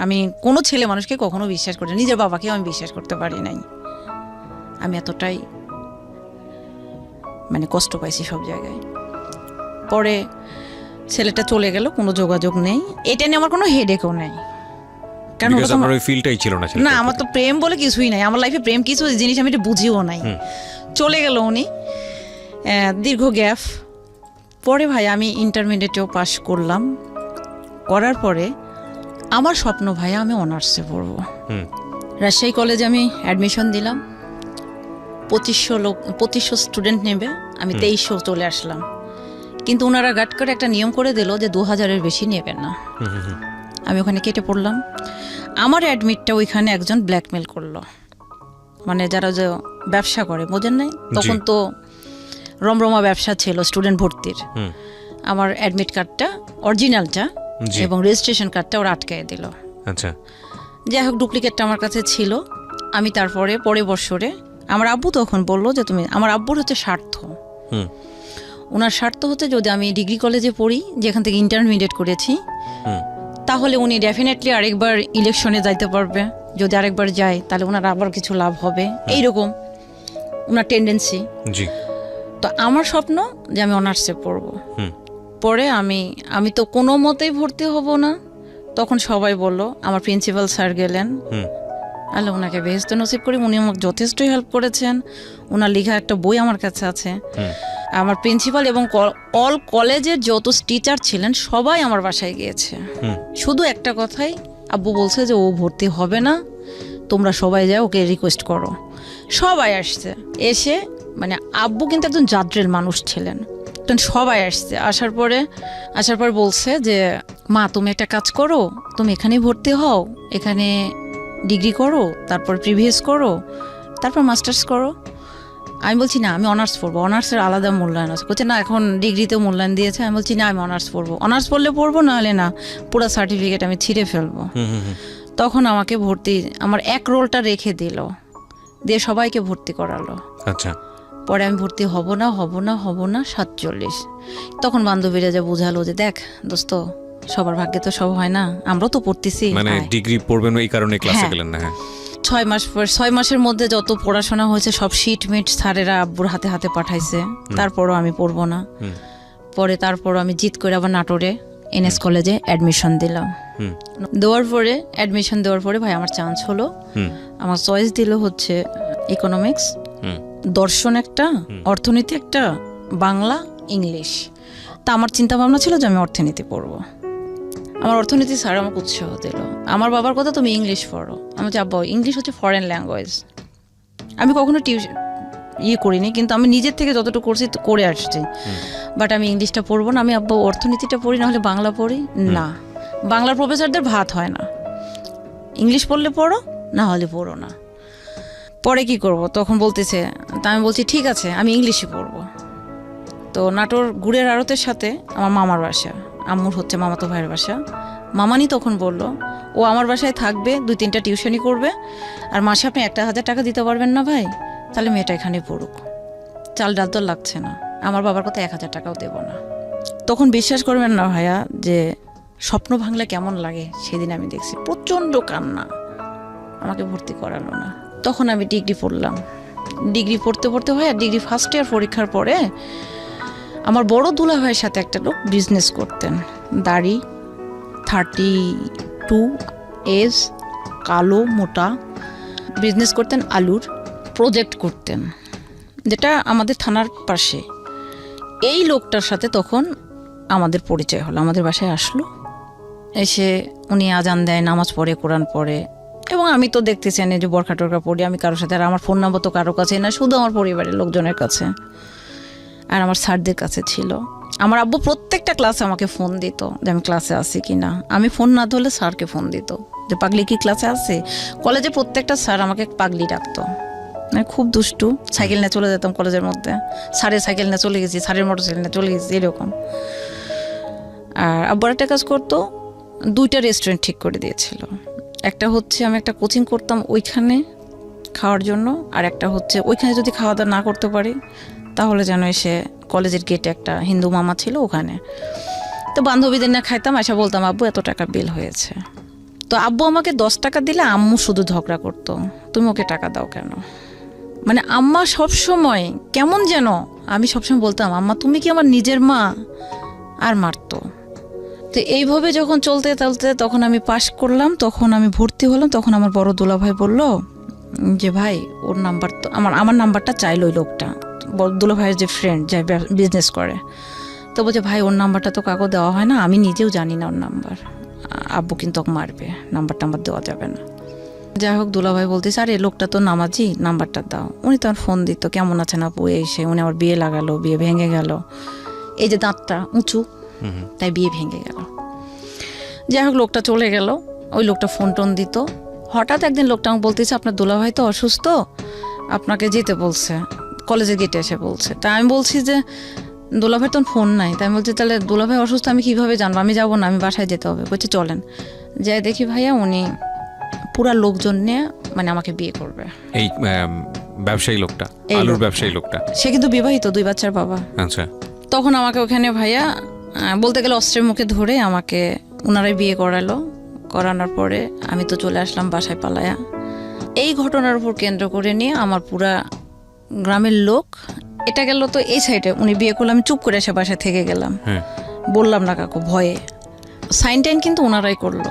আমি কোনো ছেলে মানুষকে কখনো বিশ্বাস করি না, নিজের বাবাকেও আমি বিশ্বাস করতে পারি নাই। আমি এতটাই মানে কষ্ট পাইছি সব জায়গায়। পরে ছেলেটা চলে গেল, কোনো যোগাযোগ নেই। এটা নিয়ে আমার কোনো হেডেকও নেই, কারণ আপনার ওই ফিলটাই ছিল না। না, আমার তো প্রেম বলে কিছুই নাই আমার লাইফে। প্রেম কিছু জিনিস আমি এটা বুঝিও নাই। চলে গেল উনি, দীর্ঘ গ্যাপ। পরে ভাই আমি ইন্টারমিডিয়েটেও পাশ করলাম। করার পরে আমার স্বপ্ন ভাই আমি অনার্সে পড়বো। রাজশাহী কলেজে আমি অ্যাডমিশন দিলাম। 2500 স্টুডেন্ট নেবে, আমি 2300 চলে আসলাম। কিন্তু ওনারা গাট করে একটা নিয়ম করে দিল যে 2000-এর বেশি নেবেন না। আমি ওখানে কেটে পড়লাম। আমার অ্যাডমিটটা ওইখানে একজন ব্ল্যাকমেল করলো, মানে যারা যে ব্যবসা করে, বোঝেন নাই? তখন তো রমরমা ব্যবসা ছিল স্টুডেন্ট ভর্তির। আমার অ্যাডমিট কার্ডটা অরিজিনালটা এবং রেজিস্ট্রেশন কার্ডটা ওরা আটকায় দিল। আচ্ছা, যাই হোক, ডুপ্লিকেটটা আমার কাছে ছিল। আমি পরের বছরে আমার আব্বু তখন বললো যে তুমি, আমার আব্বুর হচ্ছে স্বার্থ, ওনার স্বার্থ হচ্ছে যদি আমি ডিগ্রি কলেজে পড়ি, যেখান থেকে ইন্টারমিডিয়েট করেছি, হুম তাহলে উনি ডেফিনেটলি আরেকবার ইলেকশনে যাইতে পারবে। যদি আরেকবার যায় তাহলে ওনার আবার কিছু লাভ হবে, এইরকম ওনার টেন্ডেন্সি। জি তো আমার স্বপ্ন যে আমি অনার্সে পড়বো। হুম পরে আমি তো কোনো মতেই ভর্তি হব না। তখন সবাই বলল, আমার প্রিন্সিপাল স্যার গেলেন, হুম আল্লাহ ওনাকে বেহেশত নসিব করি, উনি আমাকে যথেষ্টই হেল্প করেছেন। ওনার লেখা একটা বই আমার কাছে আছে। হুম আমার প্রিন্সিপাল এবং অল কলেজের যত টিচার ছিলেন সবাই আমার বাসায় গিয়েছে। হুম শুধু একটা কথাই, আব্বু বলছে যে ও ভর্তি হবে না, তোমরা সবাই যাও, ওকে রিকোয়েস্ট করো। সবাই আসছে, এসে মানে আব্বু কিন্তু একজন জাদ্রেল মানুষ ছিলেন, তখন সবাই আসছে। আসার পর বলছে যে মা তুমি একটা কাজ করো, তুমি এখানেই ভর্তি হও, এখানে ডিগ্রি করো, তারপর প্রিভিয়াস করো, তারপর মাস্টার্স করো। আমি বলছি না, আমি অনার্স পড়বো, অনার্সের আলাদা মূল্যায়ন আছে। বলছে না, এখন ডিগ্রিতেও মূল্যায়ন দিয়েছে। আমি বলছি না, আমি অনার্স পড়বো, অনার্স পড়লে পড়বো, নাহলে না, পুরো সার্টিফিকেট আমি ছিঁড়ে ফেলবো। তখন আমাকে আমার এক রোলটা রেখে দিল, দিয়ে সবাইকে ভর্তি করালো। আচ্ছা পরে আমি ভর্তি হব না 47। তখন বান্ধবীরা যে বোঝালো যে দেখ দোস্ত, সবার ভাগ্যে তো সব হয় না, আমরাও তো পড়তেছি। মানে ডিগ্রি পড়বেন এই কারণে ক্লাসে হ্যাঁ। গেলেন না? হ্যাঁ 6 মাসের মধ্যে যত পড়াশোনা হয়েছে সব শিটমিট স্যারেরা আব্বুর হাতে হাতে পাঠাইছে, তারপরও আমি পড়বো না। হুম পরে তারপরও আমি জিত করে আবার নাটোরে এনএস কলেজে অ্যাডমিশন দিলাম। হুম অ্যাডমিশন দেওয়ার পরে ভাই আমার চান্স হলো। হুম আমার চয়েস দিল হচ্ছে ইকোনমিক্স, হুম দর্শন একটা, অর্থনীতি একটা, বাংলা, ইংলিশ। তা আমার চিন্তা ভাবনা ছিল যে আমি অর্থনীতি পড়বো। আমার অর্থনীতি স্যার আমাকে উৎসাহ দিল। আমার বাবার কথা, তুমি ইংলিশ পড়ো। আমি বলছি আব্বা, ইংলিশ হচ্ছে ফরেন ল্যাঙ্গুয়েজ, আমি কখনো করিনি, কিন্তু আমি নিজের থেকে যতটুকু করছি করে আসছি, বাট আমি ইংলিশটা পড়বো না। আমি আব্বা অর্থনীতিটা পড়ি, না হলে বাংলা পড়ি। না, বাংলার প্রফেসরদের ভাত হয় না, ইংলিশ পড়লে পড়ো, না হলে পড়ো না। পরে কি করব, তখন বলতেছে, তা আমি বলছি ঠিক আছে, আমি ইংলিশই পড়বো। তো নাটোর গুড়ের আড়তের সাথে আমার মামার বাসা, আম্মুর হচ্ছে মামাতো ভাইয়ের বাসা। মামানি তখন বলল, ও আমার বাসায় থাকবে, 2-3টা টিউশনি করবে, আর মাসে আপনি 1,000 টাকা দিতে পারবেন না ভাই, তাহলে মেয়েটা এখানে পড়ুক, চাল ডাল তো লাগছে না। আমার বাবার কথা 1,000 টাকাও দেব না। তখন বিশ্বাস করবেন না ভাইয়া, যে স্বপ্ন ভাঙলে কেমন লাগে সেদিন আমি দেখছি। প্রচণ্ড কান্না, আমাকে ভর্তি করালো না। তখন আমি ডিগ্রি পড়লাম। ডিগ্রি পড়তে ভাইয়া, ডিগ্রি ফার্স্ট ইয়ার পরীক্ষার পরে আমার বড় দুলা ভাইয়ের সাথে একটা লোক বিজনেস করতেন, দাড়ি, 32 এজ, কালো মোটা, বিজনেস করতেন, আলুর প্রজেক্ট করতেন, যেটা আমাদের থানার পাশে। এই লোকটার সাথে তখন আমাদের পরিচয় হলো, আমাদের বাসায় আসলো। এসে উনি আজান দেয়, নামাজ পড়ে, কোরআন পড়ে, এবং আমি তো দেখতেছি না যে বরখা টরখা পড়ি আমি কারোর সাথে। আর আমার ফোন নাম্বার তো কারো কাছে না, শুধু আমার পরিবারের লোকজনের কাছে আর আমার স্যারদের কাছে ছিল। আমার আব্বু প্রত্যেকটা ক্লাসে আমাকে ফোন দিত যে আমি ক্লাসে আছি কি না। আমি ফোন না ধরলে স্যারকে ফোন দিত যে পাগলি কি ক্লাসে আছে। কলেজে প্রত্যেকটা স্যার আমাকে পাগলি ডাকতো, মানে খুব দুষ্টু। সাইকেল নিয়ে চলে যেতাম কলেজের মধ্যে, স্যারের সাইকেল নিয়ে চলে গেছি, স্যারের মোটর সাইকেল নিয়ে চলে গেছি, এরকম। আর আব্বু একটা কাজ করতো, 2টা রেস্টুরেন্ট ঠিক করে দিয়েছিল। একটা হচ্ছে আমি একটা কোচিং করতাম ওইখানে খাওয়ার জন্য, আর একটা হচ্ছে ওইখানে যদি খাওয়া দাওয়া না করতে পারি তাহলে যেন এসে কলেজের গেটে একটা হিন্দু মামা ছিল, ওখানে। তো বান্ধবীদের না খাইতাম, এসে বলতাম আব্বু এত টাকা বিল হয়েছে। তো আব্বু আমাকে 10 টাকা দিলে আম্মু শুধু ঝগড়া করতো, তুমি ওকে টাকা দাও কেন। মানে আম্মা সবসময় কেমন যেন, আমি সবসময় বলতাম আম্মা তুমি কি আমার নিজের মা, আর মারতো। তো এইভাবে যখন চলতে তখন আমি পাশ করলাম, তখন আমি ভর্তি হলাম। তখন আমার বড় দুলা ভাই বলল যে ভাই ওর নাম্বার তো আমার নাম্বারটা চাইলো ওই লোকটা, দুলা ভাইয়ের যে ফ্রেন্ড যাই বিজনেস করে। তো বলছে ভাই ওর নাম্বারটা তো কাউকে দেওয়া হয় না, আমি নিজেও জানি না ওর নাম্বার, আব্বু কিন্তু ওকে মারবে, নাম্বার দেওয়া যাবে না। যাই হোক দুলা ভাই বলতেছে আরে লোকটা তো নামাজি, নাম্বারটা দাও। উনি তখন ফোন দিত, কেমন আছেন আপু, এসে উনি আমার বিয়ে লাগালো, বিয়ে ভেঙে গেল, এই যে দাঁতটা উঁচু, তাই বিয়ে ভেঙে গেল। যাই হোক লোকটা চলে গেল, ওই লোকটা ফোন টোন দিত। হঠাৎ একদিন লোকটা আমাকে বলতেছে আপনার দুলাভাই তো অসুস্থ, আপনাকে যেতে বলছে, কলেজের গেটে এসে বলছে। তা আমি বলছি যে দুলাভাই তখন ফোন নাই, তাই আমি বলছি তাহলে দুলাভাই অসুস্থ আমি কিভাবে জানবো, আমি যাবো না, আমি বাসায় যেতে হবে। বলছে চলেন। যাই দেখি ভাইয়া উনি পুরা লোকজন নিয়ে মানে আমাকে বিয়ে করবে। এই ব্যবসায়ী লোকটা, আলুর ব্যবসায়ী লোকটা, সে কিন্তু বিবাহিত, 2 বাচ্চার বাবা। আচ্ছা। তখন আমাকে ওখানে ভাইয়া বলতে গেলে অস্ত্রের মুখে ধরে আমাকে ওনারাই বিয়ে করানোর পরে আমি তো চলে আসলাম বাসায় পালায়া। এই ঘটনার উপর কেন্দ্র করে নিয়ে আমার পুরা গ্রামের লোক, এটা গেল তো এই সাইডে, উনি বিয়ে করলে আমি চুপ করে এসে বাসায় থেকে গেলাম, বললাম না কাকু ভয়ে। সাইন টাইন কিন্তু ওনারাই করলো,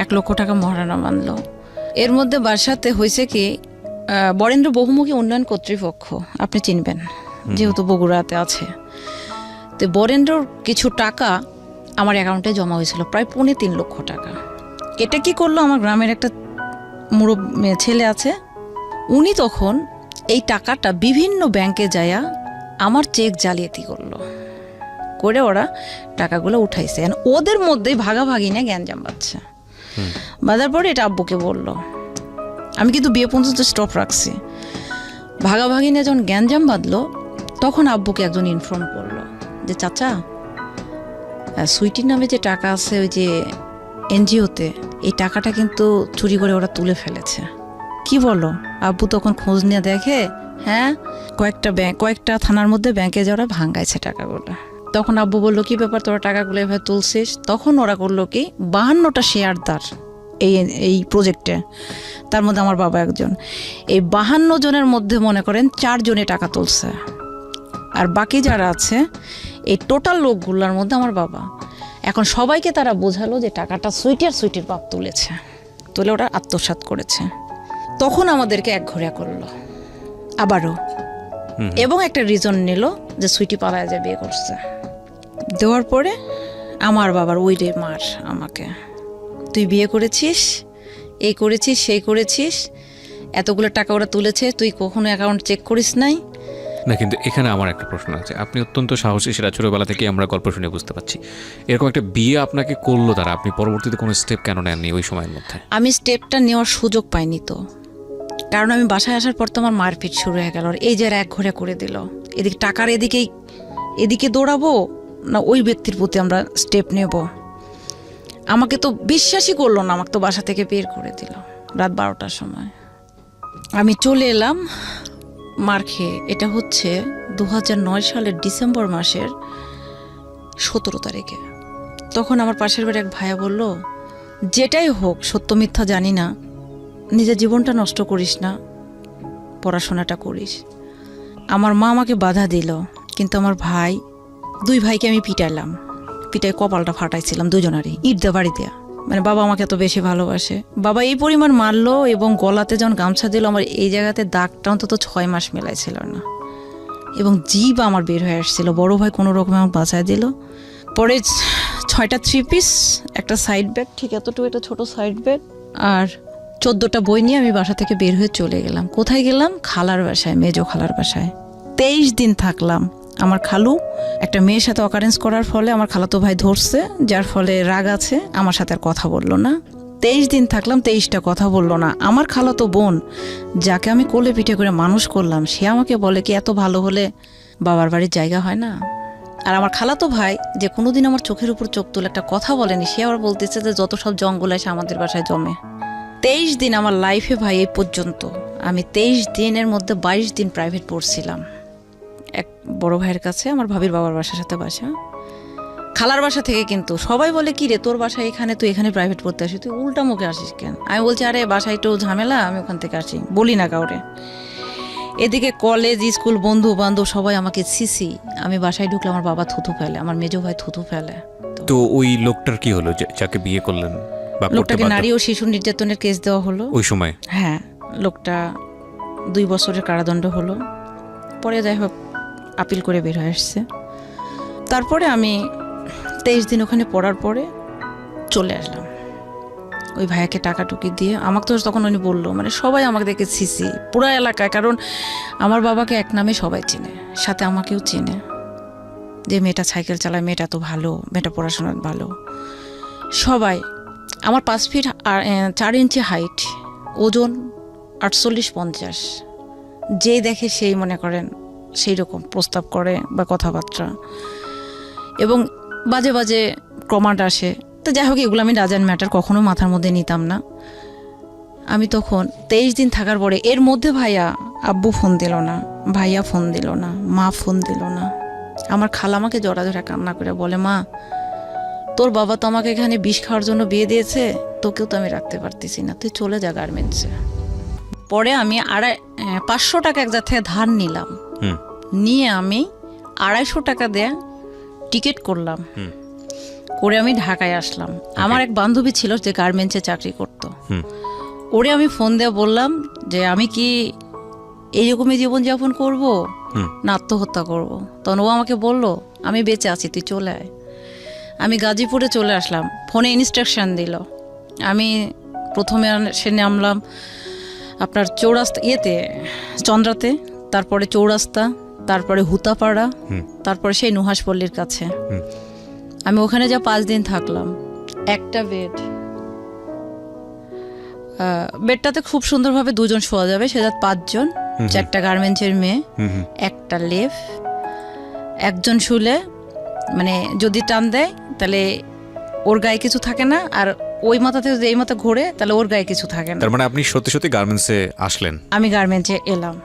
1 লক্ষ টাকা মহারণা মানলো। এর মধ্যে বাসাতে হয়েছে কি, বরেন্দ্র বহুমুখী উন্নয়ন কর্তৃপক্ষ আপনি চিনবেন যেহেতু বগুড়াতে আছে, তো বরেন্দ্রর কিছু টাকা আমার অ্যাকাউন্টে জমা হয়েছিল, প্রায় 3.25 লক্ষ টাকা। এটা কি করলো, আমার গ্রামের একটা ছেলে আছে, উনি তখন এই টাকাটা বিভিন্ন ব্যাংকে যায়া আমার চেক জালিয়াতি করে ওরা টাকাগুলো উঠাইছে। ওদের মধ্যেই ভাগাভাগি নিয়ে গ্যাঞ্জাম বাঁধছে। বাঁধার পরে এটা আব্বুকে বলল, আমি কিন্তু বিয়ে পর্যন্ত স্টপ রাখছি। ভাগাভাগি নিয়ে যখন গ্যাঞ্জাম বাঁধলো তখন আব্বুকে একজন ইনফর্ম করলো যে চাচা, সুইটির নামে যে টাকা আছে ওই যে এনজিওতে, এই টাকাটা কিন্তু চুরি করে ওরা তুলে ফেলেছে। কি বলো? আব্বু তখন খোঁজ নিয়ে দেখে, হ্যাঁ কয়েকটা থানার মধ্যে ব্যাংকে যারা ভাঙ্গাইছে টাকাগুলো। তখন আব্বু বললো, কি ব্যাপার, তোরা টাকাগুলো এভাবে তুলছিস? তখন ওরা করলো কি, 52টা শেয়ারদার এই প্রজেক্টে, তার মধ্যে আমার বাবা একজন। এই 52 জনের মধ্যে মনে করেন 4 জনে টাকা তুলছে, আর বাকি যারা আছে এই টোটাল লোকগুলোর মধ্যে আমার বাবা। এখন সবাইকে তারা বোঝালো যে টাকাটা সুইটির বাপ তুলে ওরা আত্মসাৎ করেছে। তখন আমাদেরকে একঘরিয়া করলো আবারও, এবং একটা রিজন নিল যে সুইটি পালায় যে বিয়ে করছে। দেওয়ার পরে আমার বাবার ওই রে মার আমাকে, তুই বিয়ে করেছিস, এই করেছিস, সেই করেছিস, এতগুলো টাকা ওরা তুলেছে, তুই কখনো অ্যাকাউন্ট চেক করিস নাই। না, কিন্তু এখানে আমার একটা প্রশ্ন আছে। আপনি অত্যন্ত সাহসী, সেটা ছোটোবেলা থেকে আমরা গল্প শুনে বুঝতে পারছি। এরকম একটা বিয়ে আপনাকে করলো তারা, আপনি পরবর্তীতে কোনো স্টেপ কেন নেননি ওই সময়ের মধ্যে? আমি স্টেপটা নেওয়ার সুযোগ পাইনি তো, কারণ আমি বাসায় আসার পর তো আমার মারপিট শুরু হয়ে গেল। আর এই যে একঘরে করে দিল, এদিকে টাকার এদিকে দৌড়াবো না ওই ব্যক্তির প্রতি আমরা স্টেপ নেব। আমাকে তো বিশ্বাসই করলো না, আমাকে তো বাসা থেকে বের করে দিল রাত 12টার সময়। আমি চলে এলাম মার খেয়ে। এটা হচ্ছে 2009 সালের ডিসেম্বর মাসের 17 তারিখে। তখন আমার পাশের বাড়ির এক ভাইয়া বলল, যেটাই হোক, সত্য মিথ্যা জানি না, নিজের জীবনটা নষ্ট করিস না, পড়াশোনাটা করিস। আমার মা আমাকে বাধা দিল, কিন্তু আমার 2 ভাইকে আমি পিটাই কপালটা ফাটাইছিলাম দুজনারই, ইট দিয়ে বাড়ি দেয়া। মানে বাবা আমাকে এত বেশি ভালোবাসে, বাবা এই পরিমাণ মারলো, এবং গলাতে যখন গামছা দিল আমার এই জায়গাতে দাগটা অন্তত 6 মাস মেলাইছিল না, এবং জিভ আমার বের হয়ে আসছিল। বড় ভাই কোনো রকমে আমাকে বাঁচায় দিল। পরে 6টা 3 পিস, একটা সাইড ব্যাগ, ঠিক এতটুকু একটা ছোট সাইড ব্যাগ, আর 14টা বই নিয়ে আমি বাসা থেকে বের হয়ে চলে গেলাম। কোথায় গেলাম? খালার বাসায়, মেজো খালার বাসায়। 23 দিন থাকলাম। আমার খালু একটা মেয়ের সাথে অকারেন্স করার ফলে আমার খালাতো ভাই ধরছে, যার ফলে রাগ আছে, আমার সাথে আর কথা বললো না। 23 দিন থাকলাম, 23টা কথা বললো না। আমার খালাতো বোন, যাকে আমি কোলে পিঠে করে মানুষ করলাম, সে আমাকে বলে কি, এত ভালো হলে বাবার বাড়ির জায়গা হয় না? আর আমার খালাতো ভাই, যে কোনোদিন আমার চোখের উপর চোখ তুলে একটা কথা বলেনি, সে আবার বলতেছে যে যত সব জঙ্গল এসে আমাদের বাসায় জমে। 23 দিন আমার লাইফে ভাই, এই পর্যন্ত আমি 23 দিনের মধ্যে 22 দিন প্রাইভেট পড়ছিলাম। এক বড় ভাইয়ের কাছে, আমার ভাবির বাবার বাসার সাথে বাসা, খালার বাসা থেকে। কিন্তু সবাই বলে, কি রে তোর বাসা এখানে, তুই এখানে প্রাইভেট পড়তে আসিস, তুই উল্টা মুখে আসিস কেন? আমি বলছি, আরে বাসায় একটু ঝামেলা, আমি ওখান থেকে আসি, বলি না কাউরে। এদিকে কলেজ, স্কুল, বন্ধু বান্ধব সবাই আমাকে সিসি। আমি বাসায় ঢুকলে আমার বাবা থুথু ফেলে, আমার মেজো ভাই থুথু ফেলে। তো ওই লোকটার কি হলো, যাকে বিয়ে করলেন? লোকটাকে নারী ও শিশু নির্যাতনের কেস দেওয়া হলো ওই সময়। হ্যাঁ, লোকটা 2 বছরের কারাদণ্ড হলো। পরে যাই হোক আপিল করে বের হয়ে আসছে। তারপরে আমি 23 দিন ওখানে পড়ার পরে চলে আসলাম ওই ভাইয়াকে টাকা টুকি দিয়ে। আমাকে তো তখন উনি বললো, মানে সবাই আমাকে দেখে সিসি পুরো এলাকায়, কারণ আমার বাবাকে এক নামে সবাই চেনে, সাথে আমাকেও চেনে, যে মেয়েটা সাইকেল চালায়, মেয়েটা তো ভালো, মেয়েটা পড়াশোনা ভালো। সবাই আমার 5 ফিট 4 ইঞ্চি হাইট, ওজন 48-50, যে দেখে সেই মনে করেন সেই রকম প্রস্তাব করে বা কথাবার্তা, এবং বাজে বাজে কমান্ড আসে। তো যাই হোক, এগুলো আমি ডাজেন্ট ম্যাটার, কখনো মাথার মধ্যে নিতাম না। আমি তখন 23 দিন থাকার পরে, এর মধ্যে ভাইয়া আব্বু ফোন দিল না, ভাইয়া ফোন দিল না, মা ফোন দিল না, আমার খালা আমাকে জড়া জড়া কান্না করে বলে, মা তোর বাবা তো আমাকে এখানে বিষ খাওয়ার জন্য বিয়ে দিয়েছে, তোকেও তো আমি রাখতে পারতেছি না, তুই চলে যা গার্মেন্টসে। পরে আমি 500 টাকা এক জায়গা থেকে ধার নিলাম, নিয়ে আমি 250 টাকা দিয়ে টিকিট করলাম, করে আমি ঢাকায় আসলাম। আমার এক বান্ধবী ছিল যে গার্মেন্টসে চাকরি করত, ওরে আমি ফোন দিয়ে বললাম যে আমি কি এইরকমই জীবনযাপন করব না আত্মহত্যা করব। তখন ও আমাকে বলল, আমি বেঁচে আছি, তুই চলে আয়। আমি গাজীপুরে চলে আসলাম, ফোনে ইনস্ট্রাকশন দিল। আমি প্রথমে সে নামলাম আপনার চৌরাস্তা চন্দ্রাতে, তারপরে চৌরাস্তা, তারপরে হুতাপাড়া, তারপরে সেই নুহাসপল্লির কাছে। আমি ওখানে যা 5 দিন থাকলাম। একটা বেডটাতে খুব সুন্দরভাবে 2 জন শোয়া যাবে, সেটা 5 জন, 4টা গার্মেন্টসের মেয়ে, একটা লেফ, একজন শুলে মানে যদি টান দেয় তাহলে ওর গায়ে কিছু থাকে না, আর ওই মাথা থেকে যদি এই মাথা ঘোরে তাহলে ওর গায়ে কিছু থাকে না। তার মানে আপনি সত্যি সত্যি গার্মেন্টসে আসলেন? আমি গার্মেন্টসে এলাম।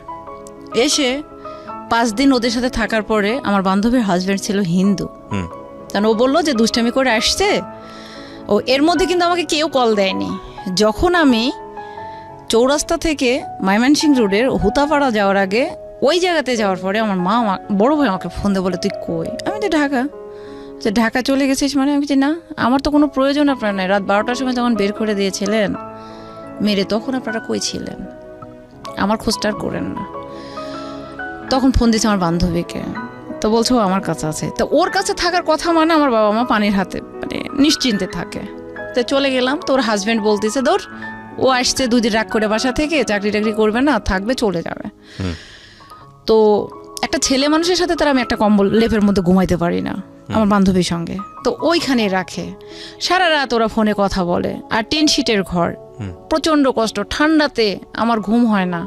এসে 5 দিন ওদের সাথে থাকার পরে আমার বান্ধবীর হাজব্যান্ড ছিল হিন্দু, কারণ ও বললো যে দুষ্টামি করে আসছে ও। এর মধ্যে কিন্তু আমাকে কেউ কল দেয়নি। যখন আমি চৌরাস্তা থেকে ময়মনসিংহ রোডের হুতাপাড়া যাওয়ার আগে ওই জায়গাতে যাওয়ার পরে আমার মা বড় ভাই আমাকে ফোন দিয়ে বলে, তুই কই? আমি তো ঢাকা। যে ঢাকা চলে গেছিস মানে? আমি বলছি না, আমার তো কোনো প্রয়োজন আপনার নাই। রাত 12টার সময় যখন বের করে দিয়েছিলেন মেরে, তখন আপনারা কই ছিলেন? আমার খোঁজটা আর করেন না। তখন ফোন দিয়েছে আমার বান্ধবীকে, তো বলছো আমার কাছে আছে। তো ওর কাছে থাকার কথা মানে আমার বাবা মা পানির হাতে মানে নিশ্চিন্তে থাকে। তো চলে গেলাম, তো ওর হাজব্যান্ড বলতেছে, ধর ও আসছে 2 দিন রাগ করে বাসা থেকে, চাকরি টাকরি করবে না, থাকবে, চলে যাবে। তো একটা ছেলে মানুষের সাথে তার আমি একটা কম্বল লেপের মধ্যে ঘুমাইতে পারি না আমার বান্ধবীর সঙ্গে, তো ওইখানে রাখে। সারা রাত ওরা ফোনে কথা বলে, আর 10 সিটের ঘর, প্রচন্ড কষ্ট, ঠান্ডাতে আমার ঘুম হয় না।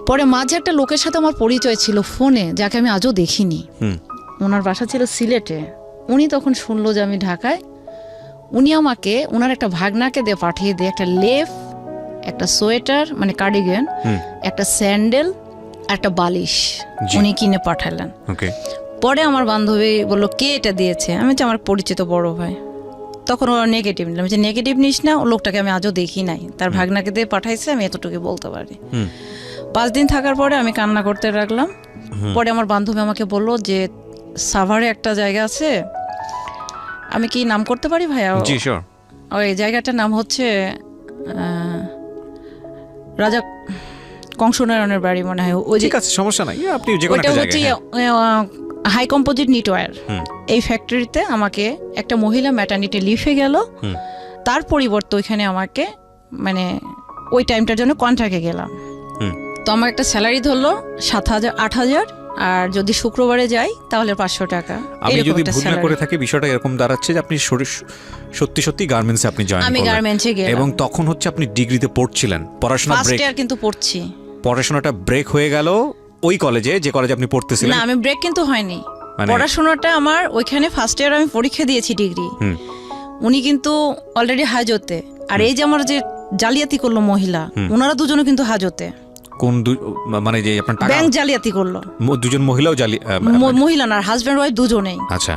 পরে মাঝে একটা লোকের সাথে আমার পরিচয় ছিল ফোনে, যাকে আমি আজও দেখিনি। ওনার বাসা ছিল সিলেটে। উনি তখন শুনলো যে আমি ঢাকায়, উনি আমাকে ওনার একটা ভাগনাকে দিয়ে পাঠিয়ে দিয়ে একটা লেফ, একটা সোয়েটার মানে কার্ডিগান, একটা স্যান্ডেল, একটা বালিশ উনি কিনে পাঠালেন। পরে আমার বান্ধবী বললো, কে এটা দিয়েছে? আমি বলছি আমার পরিচিত বড় ভাই। তখন ওরা নেগেটিভ নিলাম, যে নেগেটিভ নিস না, ও লোকটাকে আমি আজও দেখি নাই, তার ভাগনাকে দিয়ে পাঠাইছে, আমি এতটুকু বলতে পারি। 5 দিন থাকার পরে আমি কান্না করতে লাগলাম। পরে আমার বান্ধবী আমাকে বললো যে সাভারে একটা জায়গা আছে, আমি কি নাম করতে পারি ভাইয়া? জি শিওর। ওই জায়গাটার নাম হচ্ছে রাজা কংসনারায়ণের বাড়ি মনে হয়। ওই ঠিক আছে, সমস্যা নাই, আপনি যে কোনো একটা জায়গায়। হাই কম্পোজিট নিটওয়্যার এই ফ্যাক্টরিতে আমাকে একটা মহিলা ম্যাটারনিটি লিফে গেল, তার পরিবর্তে ওইখানে আমাকে মানে ওই টাইমটার জন্য কন্ট্রাক্টে গেলাম। তো আমার একটা স্যালারি ধরলো 7,000 8,000, আর যদি শুক্রবারে যাই তাহলে 500 টাকা। আমি যদি ভুল না করে থাকি, বিষয়টা এরকম দাঁড়াচ্ছে যে আপনি সত্যি সত্যি গার্মেন্টসে আপনি জয়েন করলেন। আমি গার্মেন্টসে গেলাম, এবং তখন হচ্ছে আপনি ডিগ্রিতে পড়ছিলেন, পড়াশোনা ব্রেক। ফার্স্ট ইয়ার কিন্তু পড়ছি। পড়াশোনাটা ব্রেক হয়ে গেল ওই কলেজে, যে কলেজে আপনি পড়তেছিলেন? না, আমি ব্রেক কিন্তু হয়নি। পড়াশোনাটা আমার ওইখানে ফার্স্ট ইয়ার আমি পরীক্ষা দিয়েছি ডিগ্রি। উনি কিন্তু অলরেডি হাজতে, আর এই যে আমার যে জালিয়াতি করলো মহিলা, ওনারা দুজনে কিন্তু হাজতে। কোন মানে যে আপনার টাকা ব্যাংক জালিয়াতি করলো? 2 জন মহিলাও মহিলা না, হাজব্যান্ড ওয়াইফ দুজনেই। আচ্ছা।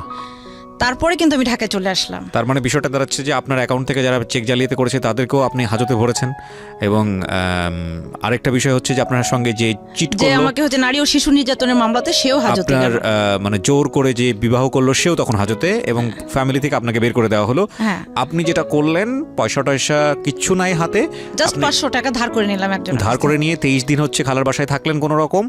তারপরে কিন্তু আমি ঢাকায় চলে আসলাম। তার মানে বিষয়টা দাঁড়াচ্ছে যে আপনার অ্যাকাউন্ট থেকে যারা চেক জালিয়াতি করেছে তাদেরকেও আপনি হাজতে ভরেছেন। এবং আরেকটা বিষয় হচ্ছে যে আপনার সঙ্গে যে চিট করলো, যে আমাকে হচ্ছে নারী ও শিশু নির্যাতনের মামলাতে, সেও হাজতে গেল। মানে জোর করে যে বিবাহ করলো সেও তখন হাজতে, এবং f্যামিলি থেকে আপনাকে বের করে দেওয়া হলো। আপনি যেটা করলেন, পয়সা টয়সা কিচ্ছু নাই হাতে, জাস্ট 500 টাকা ধার করে নিলাম একজন। ধার করে নিয়ে 23 দিন হচ্ছে খালার বাসায় থাকলেন কোনো রকম।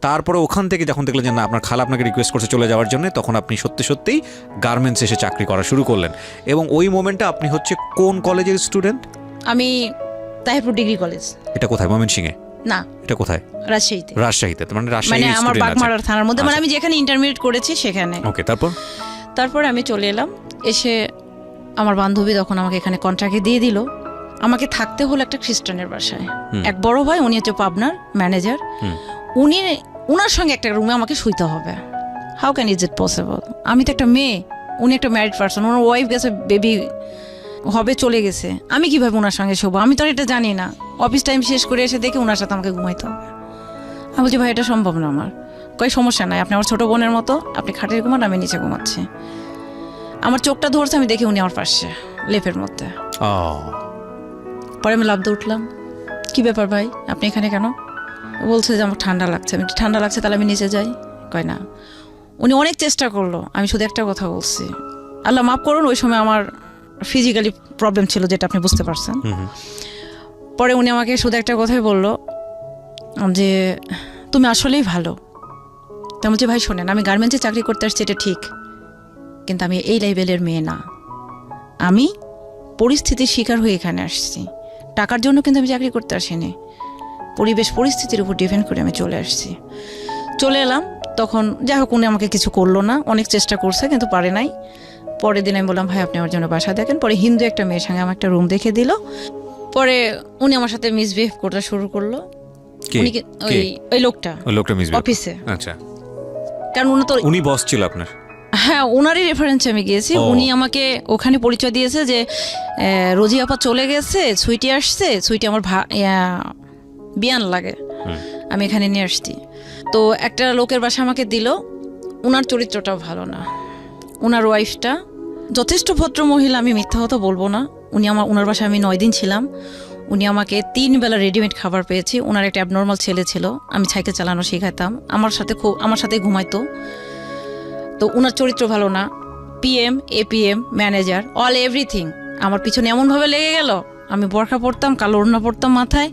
তারপরে ওখান থেকে যখন দেখলেন যে না, আপনার খালা আপনাকে রিকোয়েস্ট করছে চলে যাওয়ার জন্য, তখন আপনি সত্যি সত্যিই গার্মেন্টসে এসে চাকরি করা শুরু করলেন। এবং ওই মোমেন্টে আপনি হচ্ছে কোন কলেজের স্টুডেন্ট? আমি তাহিরপুর ডিগ্রি কলেজ। এটা কোথায়? ময়মনসিংহে না, এটা কোথায়? রাজশাহীতে। রাজশাহীতে, মানে রাজশাহী মানে আমার বাগমারার থানার মধ্যে, মানে আমি যেখানে ইন্টারমিডিয়েট করেছি সেখানে। ওকে। তারপর আমি চলে এলাম। এসে আমার বান্ধবী তখন আমাকে এখানে কন্ট্রাক্টে দিয়ে দিল। আমাকে থাকতে হলো একটা খ্রিস্টানের বাসায়। এক বড় ভাই, উনি হচ্ছে পাবনার ম্যানেজার, উনার সঙ্গে একটা রুমে আমাকে শুইতে হবে। How can is it possible? আমি তো একটা মেয়ে, উনি একটা ম্যারিড পারসন, ওনার ওয়াইফ গেছে, বেবি হবে, চলে গেছে, আমি কিভাবে ওনার সঙ্গে শোবো? আমি তো আর এটা জানি না। অফিস টাইম শেষ করে এসে দেখে ওনার সাথে আমাকে ঘুমাইতে হবে। আমি বলছি ভাই, এটা সম্ভব না আমার। কই সমস্যা নাই, আপনি আমার ছোট বোনের মতো, আপনি খাটে ঘুমান, আমি নিচে ঘুমাচ্ছি। আমার চোখটা ধরছে, আমি দেখি উনি আমার পাশে লেপের মধ্যে। পরে আমি লাফ দিয়ে উঠলাম, কি ব্যাপার ভাই, আপনি এখানে কেন? বলছে যে আমার ঠান্ডা লাগছে। আমি ঠান্ডা লাগছে, তাহলে আমি নিচে যাই। কয় না। উনি অনেক চেষ্টা করলো, আমি শুধু একটা কথা বলছি, আল্লাহ মাফ করুন, ওই সময় আমার ফিজিক্যালি প্রবলেম ছিল, যেটা আপনি বুঝতে পারছেন। পরে উনি আমাকে শুধু একটা কথাই বললো যে তুমি আসলেই ভালো। তা বলছি ভাই শোনেন, আমি গার্মেন্টসে চাকরি করতে আসছি, এটা ঠিক, কিন্তু আমি এই লেভেলের মেয়ে না। আমি পরিস্থিতির শিকার হয়ে এখানে আসছি, টাকার জন্য কিন্তু আমি চাকরি করতে আসিনি। পরিবেশ পরিস্থিতির উপর ডিপেন্ড করে আমি চলে আসছি। চলে এলাম, তখন যাই হোক উনি আমাকে কিছু করলো না, অনেক চেষ্টা করছে কিন্তু পারে নাই। পরের দিন আমি বললাম ভাই আপনি আমার জন্য বাসা দেখেন। পরে হিন্দু একটা মেয়ের সঙ্গে আমার একটা রুম দেখে দিল। পরে উনি আমার সাথে মিসবিহেভ করতে শুরু করলো। ওই লোকটা অফিসে, আচ্ছা, কারণ উনি বস ছিল আপনার? হ্যাঁ, ওনারই রেফারেন্সে আমি গিয়েছি। উনি আমাকে ওখানে পরিচয় দিয়েছে যে রোজি আপা চলে গেছে, সুইটি আসছে, সুইটি আমার বিয়ান লাগে, আমি এখানে নিয়ে আসছি। তো একটা লোকের বাসা আমাকে দিল। ওনার চরিত্রটাও ভালো না, ওনার ওয়াইফটা যথেষ্ট ভদ্র মহিলা, আমি মিথ্যা কথা বলবো না। ওনার বাসায় আমি 9 দিন ছিলাম। উনি আমাকে 3 বেলা রেডিমেড খাবার পেয়েছি। ওনার একটা অ্যাবনর্মাল ছেলে ছিল, আমি সাইকেল চালানো শেখাতাম, আমার সাথে ঘুমাইতো। তো ওনার চরিত্র ভালো না। PM, APM, manager, all everything আমার পিছনে এমনভাবে লেগে গেল। আমি বোরখা পরতাম, কালো ওড়না পরতাম মাথায়,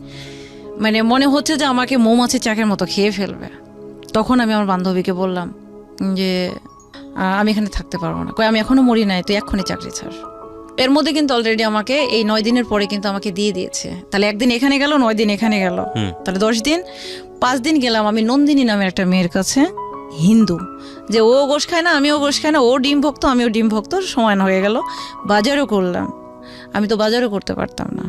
মানে মনে হচ্ছে যে আমাকে মৌমাছি চাকের মতো খেয়ে ফেলবে। তখন আমি আমার বান্ধবীকে বললাম যে আমি এখানে থাকতে পারবো না। কই আমি এখনো মরি নাই, তুই এক্ষুনি চাকরি ছাড়। এর মধ্যে কিন্তু অলরেডি আমাকে এই 9 দিনের পরে কিন্তু আমাকে দিয়ে দিয়েছে। তাহলে একদিন এখানে গেল, 9 দিন এখানে গেল, তাহলে 10 দিন। 5 দিন গেলাম আমি নন্দিনী নামের একটা মেয়ের কাছে, হিন্দু, যে ও গোশ খায় না, আমিও গোশ খাই না, ও ডিম ভক্ত, আমিও ডিম ভক্ত, সমান হয়ে গেল। বাজারও করলাম, আমি তো বাজারও করতে পারতাম না।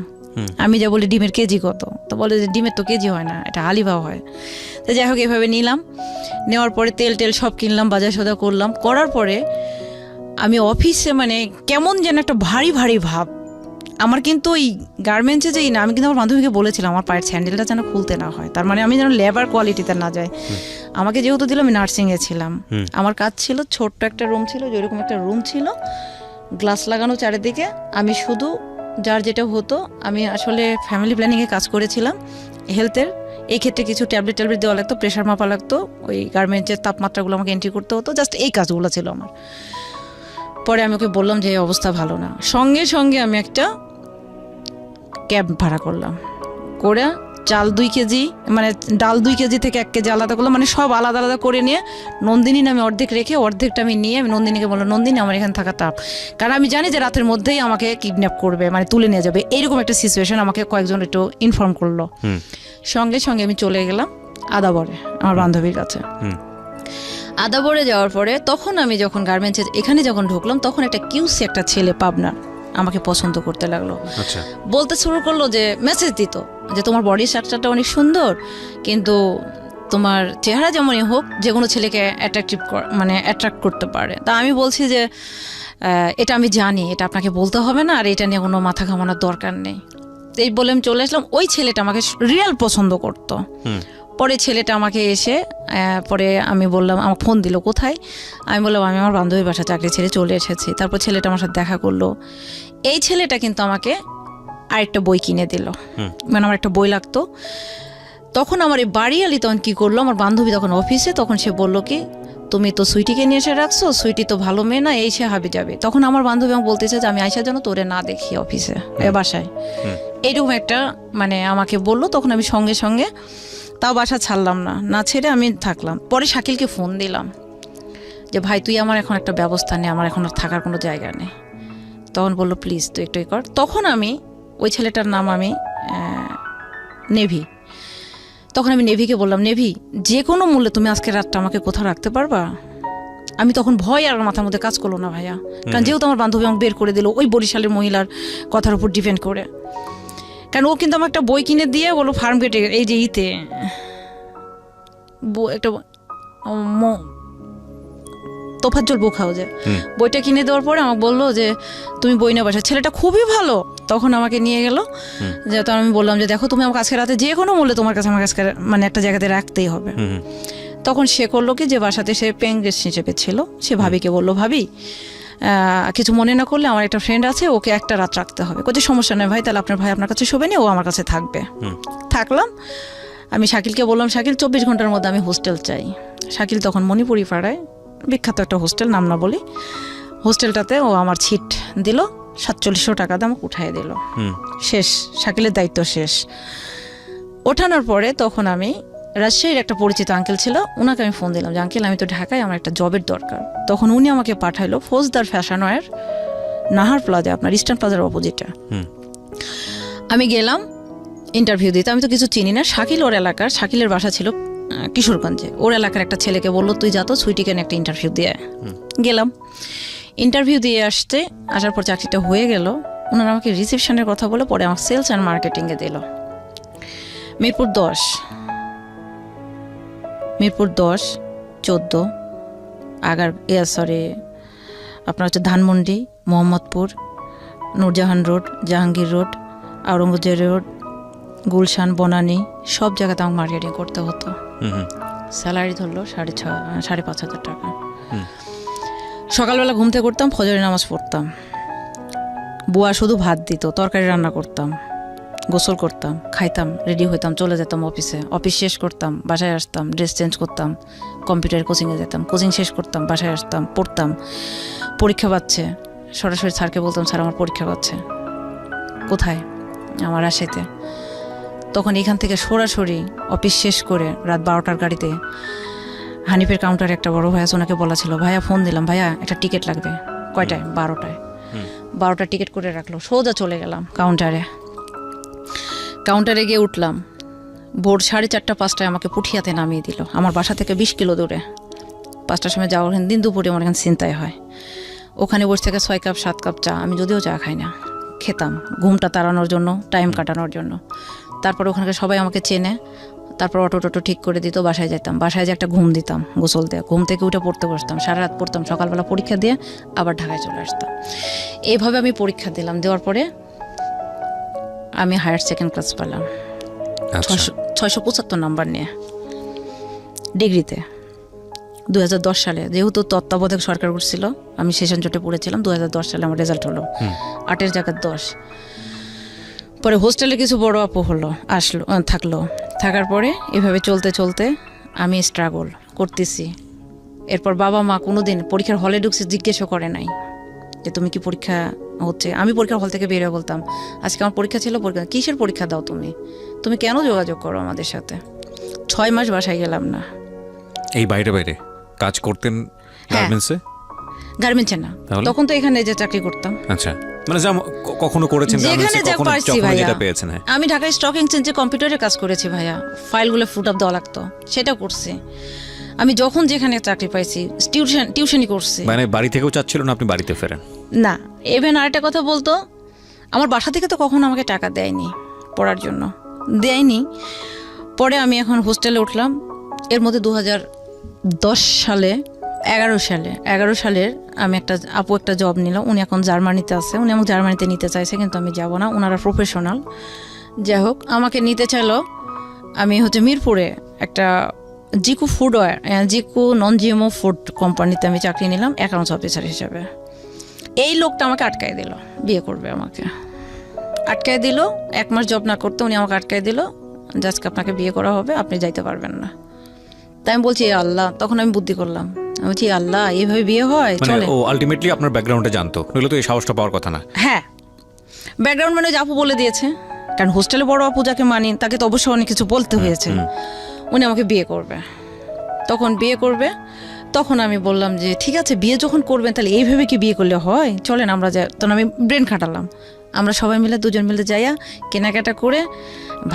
আমি যা বলি ডিমের কেজি কত, তো বলে যে ডিমের তো কেজি হয় না, এটা হালিভাও হয়। তো যাই হোক এভাবে নিলাম, নেওয়ার পরে তেল সব কিনলাম, বাজার সদা করলাম। করার পরে আমি অফিসে মানে কেমন যেন একটা ভারী ভারী ভাব আমার। কিন্তু ওই গার্মেন্টসে যেই না, আমি কিন্তু আমার বান্ধবীকে বলেছিলাম আমার পায়ের স্যান্ডেলটা যেন খুলতে না হয়, তার মানে আমি যেন লেবার কোয়ালিটিতে না যাই। আমাকে যেহেতু দিল, আমি নার্সিংয়ে ছিলাম, আমার কাজ ছিল ছোট্ট একটা রুম ছিল, যেরকম একটা রুম ছিল, গ্লাস লাগানো চারিদিকে। আমি শুধু যার যেটা হতো, আমি আসলে ফ্যামিলি প্ল্যানিংয়ে কাজ করেছিলাম, হেলথের। এই ক্ষেত্রে কিছু ট্যাবলেট দেওয়া লাগতো, প্রেশার মাপা লাগতো, ওই গার্মেন্টসের তাপমাত্রাগুলো আমাকে এন্ট্রি করতে হতো, জাস্ট এই কাজগুলো ছিল আমার। পরে আমি ওকে বললাম যে এই অবস্থা ভালো না, সঙ্গে সঙ্গে আমি একটা ক্যাব ভাড়া করলাম, করে চাল 2 কেজি, মানে ডাল 2 কেজি থেকে 1 কেজি আলাদা করলাম, মানে সব আলাদা আলাদা করে নিয়ে নন্দিনী নামে অর্ধেক রেখে অর্ধেকটা আমি নিয়ে আমি নন্দিনীকে বললাম, নন্দিনী আমার এখানে থাকা তাপ, কারণ আমি জানি যে রাতের মধ্যেই আমাকে কিডন্যাপ করবে, মানে তুলে নিয়ে যাবে, এইরকম একটা সিচুয়েশন আমাকে কয়েকজন একটু ইনফর্ম করলো। সঙ্গে সঙ্গে আমি চলে গেলাম আদাবরে আমার বান্ধবীর কাছে। আদাবরে যাওয়ার পরে তখন আমি যখন গার্মেন্টসে এখানে যখন ঢুকলাম, তখন একটা কিউসি একটা ছেলে পাবনার আমাকে পছন্দ করতে লাগলো। বলতে শুরু করলো যে মেসেজ দিত যে তোমার বডি স্ট্রাকচারটা অনেক সুন্দর, কিন্তু তোমার চেহারা যেমনই হোক যে কোনো ছেলেকে অ্যাট্রাক্ট করতে পারে। তা আমি বলছি যে এটা আমি জানি, এটা আপনাকে বলতে হবে না, আর এটা নিয়ে কোনো মাথা ঘামানোর দরকার নেই। এই বলে আমি চলে আসলাম। ওই ছেলেটা আমাকে রিয়েল পছন্দ করতো। পরে ছেলেটা আমাকে এসে পরে আমি বললাম, আমার ফোন দিল, কোথায়? আমি বললাম আমি আমার বান্ধবীর বাসা চাকরি ছেড়ে চলে এসেছি। তারপর ছেলেটা আমার সাথে দেখা করলো। এই ছেলেটা কিন্তু আমাকে আরেকটা বই কিনে দিল, মানে আমার একটা বই লাগতো। তখন আমার এই বাড়িয়ালি তখন কী করলো, আমার বান্ধবী তখন অফিসে, তখন সে বললো কি তুমি তো সুইটিকে নিয়ে এসে রাখছো, সুইটি তো ভালো মেয়ে না, এই সে হাবি যাবে। তখন আমার বান্ধবী আমাকে বলতেছে যে আমি আইসার জন্য তোরে না দেখি অফিসে বাসায়, এইরকম একটা মানে আমাকে বললো। তখন আমি সঙ্গে সঙ্গে তাও বাসা ছাড়লাম না ছেড়ে আমি থাকলাম। পরে শাকিলকে ফোন দিলাম যে ভাই তুই আমার এখন একটা ব্যবস্থা নে, আমার এখন আর থাকার কোনো জায়গা নেই। তখন বললো প্লিজ তুই একটু কর। তখন আমি ওই ছেলেটার নাম আমি নেভি, তখন আমি নেভিকে বললাম, নেভি যে কোনো মূল্যে তুমি আজকে রাতটা আমাকে কোথাও রাখতে পারবা? আমি তখন ভয় আর মাথার মধ্যে কাজ করলো না ভাইয়া, কারণ যেহেতু আমার বান্ধবী আমাকে বের করে দিল ওই বরিশালের মহিলার কথার উপর ডিপেন্ড করে। কারণ ও কিন্তু আমার একটা বই কিনে দিয়ে বলো ফার্ম গেটে, এই যে ইতে একটা তোফাজ্জল বুক হাউজে বইটা কিনে দেওয়ার পরে আমাকে বললো যে তুমি বই না বাসা। ছেলেটা খুবই ভালো, তখন আমাকে নিয়ে গেল। যে তখন আমি বললাম যে দেখো তুমি আমাকে আজকে রাতে যে কোনো মূল্যে তোমার কাছে আমার কাছে মানে একটা জায়গাতে রাখতেই হবে। তখন সে করলো কি, যে বাসাতে সে পেইং গেস্ট হিসেবে ছিল, সে ভাবিকে বললো, ভাবি কিছু মনে না করলে আমার একটা ফ্রেন্ড আছে, ওকে একটা রাত রাখতে হবে। কোথায় সমস্যা নেই ভাই, তাহলে আপনার ভাই আপনার কাছে শোবে নি, ও আমার কাছে থাকবে। থাকলাম। আমি শাকিলকে বললাম, শাকিল 24 ঘন্টার মধ্যে আমি হোস্টেল চাই। শাকিল তখন মণিপুরি পাড়ায় বিখ্যাত একটা হোস্টেল, নাম না বলি, হোস্টেলটাতে ও আমার ছিট দিল, 4700 টাকা দাম উঠাই দিল। শেষ, শাকিলের দায়িত্ব শেষ। ওঠানোর পরে তখন আমি রাজশাহীর একটা পরিচিত আঙ্কেল ছিল, ওনাকে আমি ফোন দিলাম যে আঙ্কেল আমি তো ঢাকায়, আমার একটা জবের দরকার। তখন উনি আমাকে পাঠাইলো ফৌজদার ফ্যাশন ওয়্যার, নাহার প্লাজা, আপনার ইস্টার্ন প্লাজার অপোজিটে। আমি গেলাম ইন্টারভিউ দিতে, আমি তো কিছু চিনি না। শাকিল ওর এলাকার, শাকিলের বাসা ছিল কিশোরগঞ্জে, ওর এলাকার একটা ছেলেকে বললো তুই যা তো সুইটিকে একটা ইন্টারভিউ দিয়ে। গেলাম, ইন্টারভিউ দিয়ে আসার পর চাকরিটা হয়ে গেল। ওনারা আমাকে রিসেপশনের কথা বলে পরে আমাকে সেলস অ্যান্ড মার্কেটিংয়ে দিল। মিরপুর 10, 14, আপনার হচ্ছে Dhanmondi, Mohammadpur, Nurjahan road, Jahangir road, Aurangzeb road, Gulshan, Banani, সব জায়গাতে আমাকে মার্কেটিং করতে হতো। স্যালারি ধরলো 5,500 টাকা। সকালবেলা ঘুম থেকে করতাম, ফজরের নামাজ পড়তাম, বুয়া শুধু ভাত দিত, তরকারি রান্না করতাম, গোসল করতাম, খাইতাম, রেডি হইতাম, চলে যেতাম অফিসে। অফিস শেষ করতাম, বাসায় আসতাম, ড্রেস চেঞ্জ করতাম, কম্পিউটার কোচিংয়ে যেতাম, কোচিং শেষ করতাম, বাসায় আসতাম, পড়তাম। পরীক্ষা পাচ্ছে, সরাসরি স্যারকে বলতাম স্যার আমার পরীক্ষা পাচ্ছে। কোথায়? আমার রাজশাহীতে। তখন এখান থেকে সরাসরি অফিস শেষ করে রাত 12টার গাড়িতে হানিফের কাউন্টারে একটা বড় ভাই আছে, ওনাকে বলা ছিল ভাইয়া ফোন দিলাম, ভাইয়া একটা টিকিট লাগবে। কয়টায়? 12টায়। 12টা টিকিট করে রাখলো, সোজা চলে গেলাম কাউন্টারে গিয়ে উঠলাম। ভোর 4:30 5টায় আমাকে পুঠিয়াতে নামিয়ে দিল, আমার বাসা থেকে 20 কিলো দূরে। 5টার সময় যাওয়ার দিন দুপুরে আমার এখানে চিন্তায় হয়। ওখানে বসে থেকে 6 কাপ 7 কাপ চা, আমি যদিও চা খাই না, খেতাম ঘুমটা তাড়ানোর জন্য, টাইম কাটানোর জন্য। তারপর ওখানকার সবাই আমাকে চেনে, তারপর অটো ঠিক করে দিত, বাসায় যেতাম, বাসায় যে একটা ঘুম দিতাম, গোসল দিয়ে ঘুম থেকে উঠে পড়তে বসতাম, সারা রাত পড়তাম, সকালবেলা পরীক্ষা দিয়ে আবার ঢাকায় চলে আসতাম। এইভাবে আমি পরীক্ষা দিলাম, দেওয়ার পরে আমি হায়ার সেকেন্ড ক্লাস পেলাম 675 নাম্বার নিয়ে ডিগ্রিতে। 2010 সালে, যেহেতু তত্ত্বাবধায়ক সরকার উঠছিল, আমি সেশন জোটে পড়েছিলাম, 2010 সালে আমার রেজাল্ট হলো 8-এর জায়গায় 10। পরে হোস্টেলে কিছু বড় আপু থাকলো, থাকার পরে এভাবে চলতে আমি স্ট্রাগল করতেছি। এরপর বাবা মা কোনোদিন পরীক্ষার হলে ঢুকছে জিজ্ঞেসও করে নাই যে তুমি কি পরীক্ষা হচ্ছে। আমি পরীক্ষার হল থেকে বেরিয়ে বলতাম আজকে আমার পরীক্ষা ছিল। পরীক্ষা কিসের পরীক্ষা দাও তুমি কেন যোগাযোগ করো আমাদের সাথে? 6 মাস বাসায় গেলাম না। এই বাইরে কাজ করতেন গার্মেন্টসে না, তখন তো এখানে যে চাকরি করতাম। আচ্ছা, মানে যা কখনো করেছেন, যেখানে যা পারছি ভাইয়া। পেয়েছেন। হ্যাঁ, আমি ঢাকায় স্টক এক্সচেঞ্জে কম্পিউটারে কাজ করেছি ভাইয়া, ফাইলগুলো ফুট আপ দেওয়া লাগতো, সেটা করছি। আমি যখন যেখানে চাকরি পাইছি টিউশনই করছি। মানে বাড়ি থেকেও চাচ্ছিল না আপনি বাড়িতে ফেরেন? না, ইভেন আরেকটা কথা বলতো, আমার বাসা থেকে তো কখনো আমাকে টাকা দেয়নি পড়ার জন্য, দেয়নি। পরে আমি এখন হোস্টেলে উঠলাম, এর মধ্যে 2010 সালে 11 সালের আমি একটা জব নিলাম। উনি এখন জার্মানিতে আছে, উনি আমাকে জার্মানিতে নিতে চাইছে, কিন্তু আমি যাব না, ওনারা প্রফেশনাল। যাই হোক, আমাকে নিতে চাইলো। আমি মিরপুরে একটা জিকু নন জিএমও ফুড কোম্পানিতে আমি চাকরি নিলাম অ্যাকাউন্টস অফিসার হিসেবে। এই লোকটা আমাকে আটকায় দিল, বিয়ে করবে আমাকে আটকায় দিল। 1 মাস জব না করতে উনি আমাকে আটকায় দিল, আজকে আপনাকে বিয়ে করা হবে, আপনি যাইতে পারবেন না। তাই আমি বলছি আল্লাহ, তখন আমি বুদ্ধি করলাম, আমি বলছি আল্লাহ এইভাবে বিয়ে হয়? চলে। ও আলটিমেটলি আপনার ব্যাকগ্রাউন্ডে জানতো, নইলে তো এই সাহসটা পাওয়ার কথা না। হ্যাঁ, ব্যাকগ্রাউন্ড মানে যে আপু বলে দিয়েছে, কারণ হোস্টেলে বড় আপু যাকে মানি তাকে তো অবশ্যই অনেক কিছু বলতে হয়েছে। উনি আমাকে বিয়ে করবে, তখন আমি বললাম যে ঠিক আছে, বিয়ে যখন করবেন তাহলে এইভাবে কি বিয়ে করলে হয়, চলেন আমরা যাই। তখন আমি ব্রেন খাটালাম, আমরা সবাই মিলে 2জন মিলে যাইয়া কেনাকাটা করে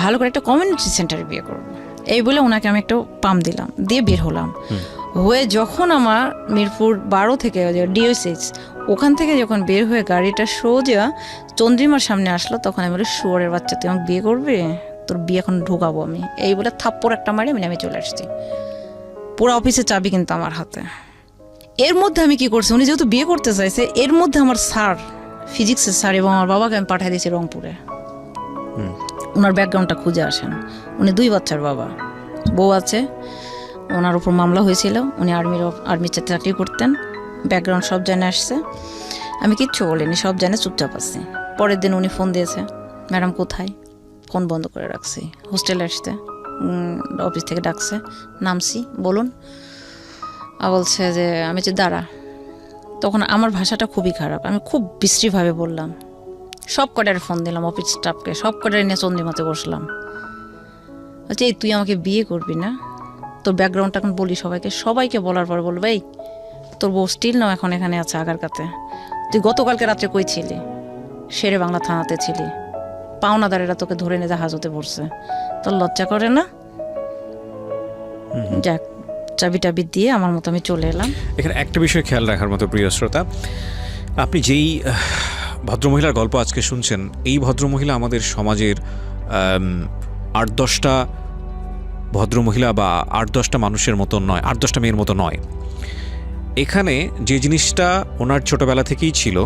ভালো করে একটা কমিউনিটি সেন্টারে বিয়ে করব। এই বলে ওনাকে আমি একটা পাম দিলাম, দিয়ে বের হলাম। হয়ে যখন আমার মিরপুর 12 থেকে DO6 ওখান থেকে যখন বের হয়ে গাড়িটা সোজা চন্দ্রিমার সামনে আসলো, তখন আমি বলি শুয়োরের বাচ্চা, তুই আমাকে বিয়ে করবে? তোর বিয়ে এখন ঢুকাবো আমি। এই বলে থাপ্পড় একটা মারি আমি চলে আসছি। পুরো অফিসের চাবি কিন্তু আমার হাতে। এর মধ্যে আমি কি করছি, উনি যেহেতু বিয়ে করতে চাইছে, এর মধ্যে আমার স্যার, ফিজিক্সের স্যার এবং আমার বাবাকে আমি পাঠিয়ে দিয়েছি রংপুরে। ওনার ব্যাকগ্রাউন্ডটা খুঁজে আসেন। উনি 2 বাচ্চার বাবা, বউ আছে, ওনার উপর মামলা হয়েছিল, উনি আর্মিতে চাকরি করতেন, ব্যাকগ্রাউন্ড সব জানে আসছে। আমি কিচ্ছু বলিনি, সব জানে, চুপচাপ আছি। পরের দিন উনি ফোন দিয়েছে, ম্যাডাম কোথায়? ফোন বন্ধ করে রাখছি, হোস্টেলে আসতে অফিস থেকে ডাকছে, নামছি, বলুন। বলছে যে আমি যে দাঁড়া। তখন আমার ভাষাটা খুবই খারাপ, আমি খুব বিশ্রীভাবে বললাম। সব কটার ফোন দিলাম অফিস স্টাফকে, সব কটার নিয়ে চন্দ্রিমাতে বসলাম। আচ্ছা, এই তুই আমাকে বিয়ে করবি না? তোর ব্যাকগ্রাউন্ডটা এখন বলি সবাইকে বলার পর বলবো, এই তোর বউ স্টিল নাও এখন এখানে আছে আগারকাতে। তুই গতকালকে রাত্রে কই ছিলি? শেরে বাংলা থানাতে ছিলি, পাওনাদারেরা তোকে ধরে নিয়ে হাজতে পড়ছে, তোর লজ্জা করে না? যাক, চাবি টাবি দিয়ে আমার মতো আমি চলে এলাম। এখানে একটা বিষয় খেয়াল রাখার মতো, প্রিয় শ্রোতা, আপনি যেই ভদ্রমহিলার গল্প আজকে শুনছেন, এই ভদ্রমহিলা আমাদের সমাজের 8-10টা ভদ্রমহিলা বা 8-10টা মানুষের মতো নয়, 8-10টা মেয়ের মতো নয়। এখানে যে জিনিসটা ওনার ছোটবেলা থেকেই ছিল,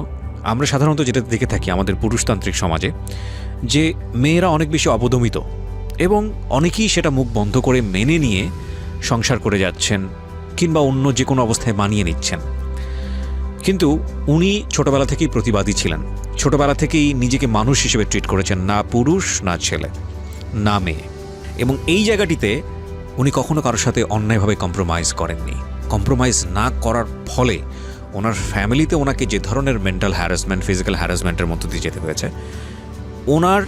আমরা সাধারণত যেটা দেখে থাকি আমাদের পুরুষতান্ত্রিক সমাজে, যে মেয়েরা অনেক বেশি অবদমিত এবং অনেকেই সেটা মুখ বন্ধ করে মেনে নিয়ে সংসার করে যাচ্ছেন কিংবা অন্য যে কোনো অবস্থায় মানিয়ে নিচ্ছেন। কিন্তু উনি ছোটবেলা থেকেই প্রতিবাদী ছিলেন, ছোটবেলা থেকেই নিজেকে মানুষ হিসেবে ট্রিট করেছেন, না পুরুষ না ছেলে না মেয়ে। এবং এই জায়গাটিতে উনি কখনো কারোর সাথে অন্যায়ভাবে কম্প্রোমাইজ করেননি। কম্প্রোমাইজ না করার ফলে ওনার ফ্যামিলিতে ওনাকে যে ধরনের মেন্টাল হ্যারাসমেন্ট, ফিজিক্যাল হ্যারাসমেন্টের মধ্য দিয়ে যেতে হয়েছে, ওনার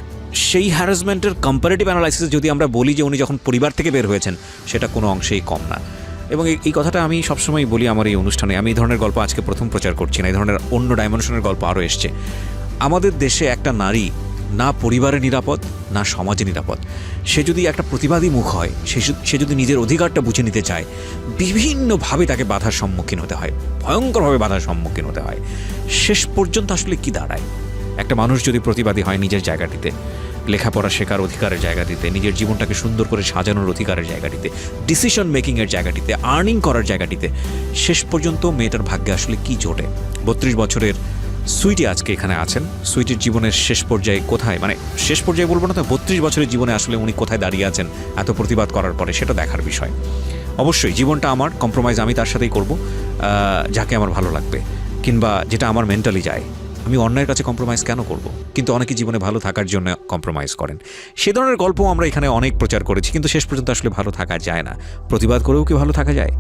সেই হ্যারাসমেন্টের কম্পারেটিভ অ্যানালাইসিস যদি আমরা বলি যে উনি যখন পরিবার থেকে বের হয়েছেন, সেটা কোনো অংশেই কম না। এবং এই কথাটা আমি সবসময় বলি আমার এই অনুষ্ঠানে। আমি এই ধরনের গল্প আজকে প্রথম প্রচার করছি না, এই ধরনের অন্য ডাইমেনশনের গল্প আরও এসছে। আমাদের দেশে একটা নারী না পরিবারে নিরাপদ না সমাজে নিরাপদ। সে যদি একটা প্রতিবাদী মুখ হয়, সে যদি নিজের অধিকারটা বুঝে নিতে চায়, বিভিন্নভাবে তাকে বাধার সম্মুখীন হতে হয়, ভয়ঙ্করভাবে বাধার সম্মুখীন হতে হয়। শেষ পর্যন্ত আসলে কি দাঁড়ায়? একটা মানুষ যদি প্রতিবাদী হয় নিজের জায়গাটিতে, লেখাপড়া শেখার অধিকারের জায়গাটিতে, নিজের জীবনটাকে সুন্দর করে সাজানোর অধিকারের জায়গাটিতে, ডিসিশন মেকিংয়ের জায়গাটিতে, আর্নিং করার জায়গাটিতে, শেষ পর্যন্ত মেয়েটার ভাগ্যে আসলে কি জোটে? 32 বছরের সুইটি আজকে এখানে আছেন। সুইটির জীবনের শেষ পর্যায়ে কোথায়, মানে শেষ পর্যায়ে বলবো না তো, 32 বছরের জীবনে আসলে উনি কোথায় দাঁড়িয়ে আছেন এত প্রতিবাদ করার পরে, সেটা দেখার বিষয়। অবশ্যই জীবনটা আমার, কম্প্রোমাইজ আমি তার সাথেই করব যাকে আমার ভালো লাগবে কিংবা যেটা আমার মেন্টালি যায়। আমি অন্যায়ের কাছে কম্প্রোমাইজ কেন করব? কিন্তু অনেকে জীবনে ভালো থাকার জন্য কম্প্রোমাইজ করেন। সে ধরনের গল্প আমরা এখানে অনেক প্রচার করেছি, কিন্তু শেষ পর্যন্ত আসলে ভালো থাকা যায় না। প্রতিবাদ করেও কি ভালো থাকা যায়?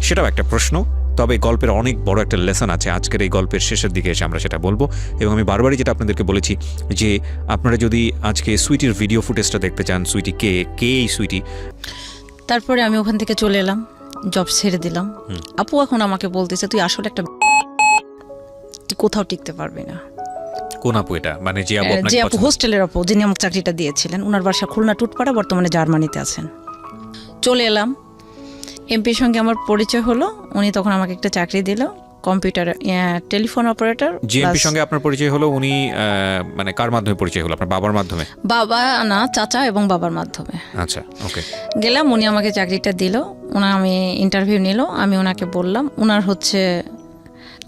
সেটাও একটা প্রশ্ন। তবে গল্পের অনেক বড় একটা লেসন আছে আজকের এই গল্পের শেষের দিকে এসে আমরা সেটা বলবো। এবং আমি বারবারই যেটা আপনাদেরকে বলেছি যে আপনারা যদি আজকে সুইটির ভিডিও ফুটেজটা দেখতে চান, সুইটি কে এই সুইটি। তারপরে আমি ওখান থেকে চলে এলাম, জব ছেড়ে দিলাম। আপু এখন আমাকে বলতেছে, তুই আসলে একটা, তুই কোথাও টিকতে পারবি না। কোন আপু এটা? মানে যে আপু যে আপু হোস্টেলের আপু, যিনি আমাকে চাকরিটা দিয়েছিলেন, ওনার বাসা খুলনা টুটপাড়া, বর্তমানে জার্মানিতে আছেন। চলে এলাম, এমপির সঙ্গে আমার পরিচয় হলো। উনি তখন আমাকে একটা চাকরি দিল, কম্পিউটার টেলিফোন অপারেটর। যে এমপির সঙ্গে আপনার পরিচয় হলো, উনি মানে কার মাধ্যমে পরিচয় হলো? আপনার বাবার মাধ্যমে? বাবা না, চাচা এবং বাবার মাধ্যমে। আচ্ছা, ওকে। গেলাম, উনি আমাকে চাকরিটা দিল। আমি ইন্টারভিউ নিল, আমি ওনাকে বললাম,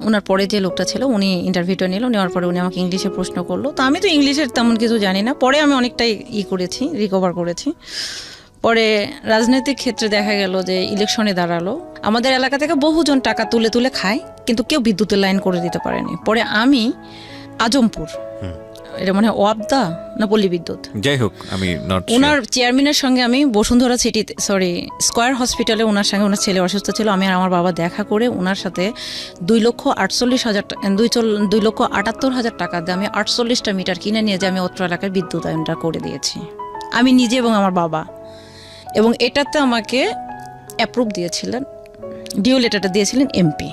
ওনার পরে যে লোকটা ছিল উনি ইন্টারভিউটা নিল, নেওয়ার পরে উনি আমাকে ইংলিশে প্রশ্ন করলো। তো আমি তো ইংলিশের তেমন কিছু জানি না, পরে আমি অনেকটাই করেছি, রিকভার করেছি। পরে রাজনৈতিক ক্ষেত্রে দেখা গেল যে ইলেকশনে দাঁড়ালো, আমাদের এলাকা থেকে বহুজন টাকা তুলে তুলে খায়, কিন্তু কেউ বিদ্যুতের লাইন করে দিতে পারেনি। পরে আমি আজমপুর, এটা মানে ওয়াবদা না পল্লী বিদ্যুৎ, যাই হোক, আমি ওনার চেয়ারম্যানের সঙ্গে আমি বসুন্ধরা স্কয়ার হসপিটালে ওনার সঙ্গে, ওনার ছেলে অসুস্থ ছিল, আমি আর আমার বাবা দেখা করে ওনার সাথে 2,78,000 টাকা দিয়ে আমি 48টা মিটার কিনে নিয়ে যে আমি অত্র এলাকার বিদ্যুতায়নটা করে দিয়েছি, আমি নিজে এবং আমার বাবা। এবং এটাতে আমাকে অ্যাপ্রুভ দিয়েছিলেন, ডিও লেটারটা দিয়েছিলেন এমপি।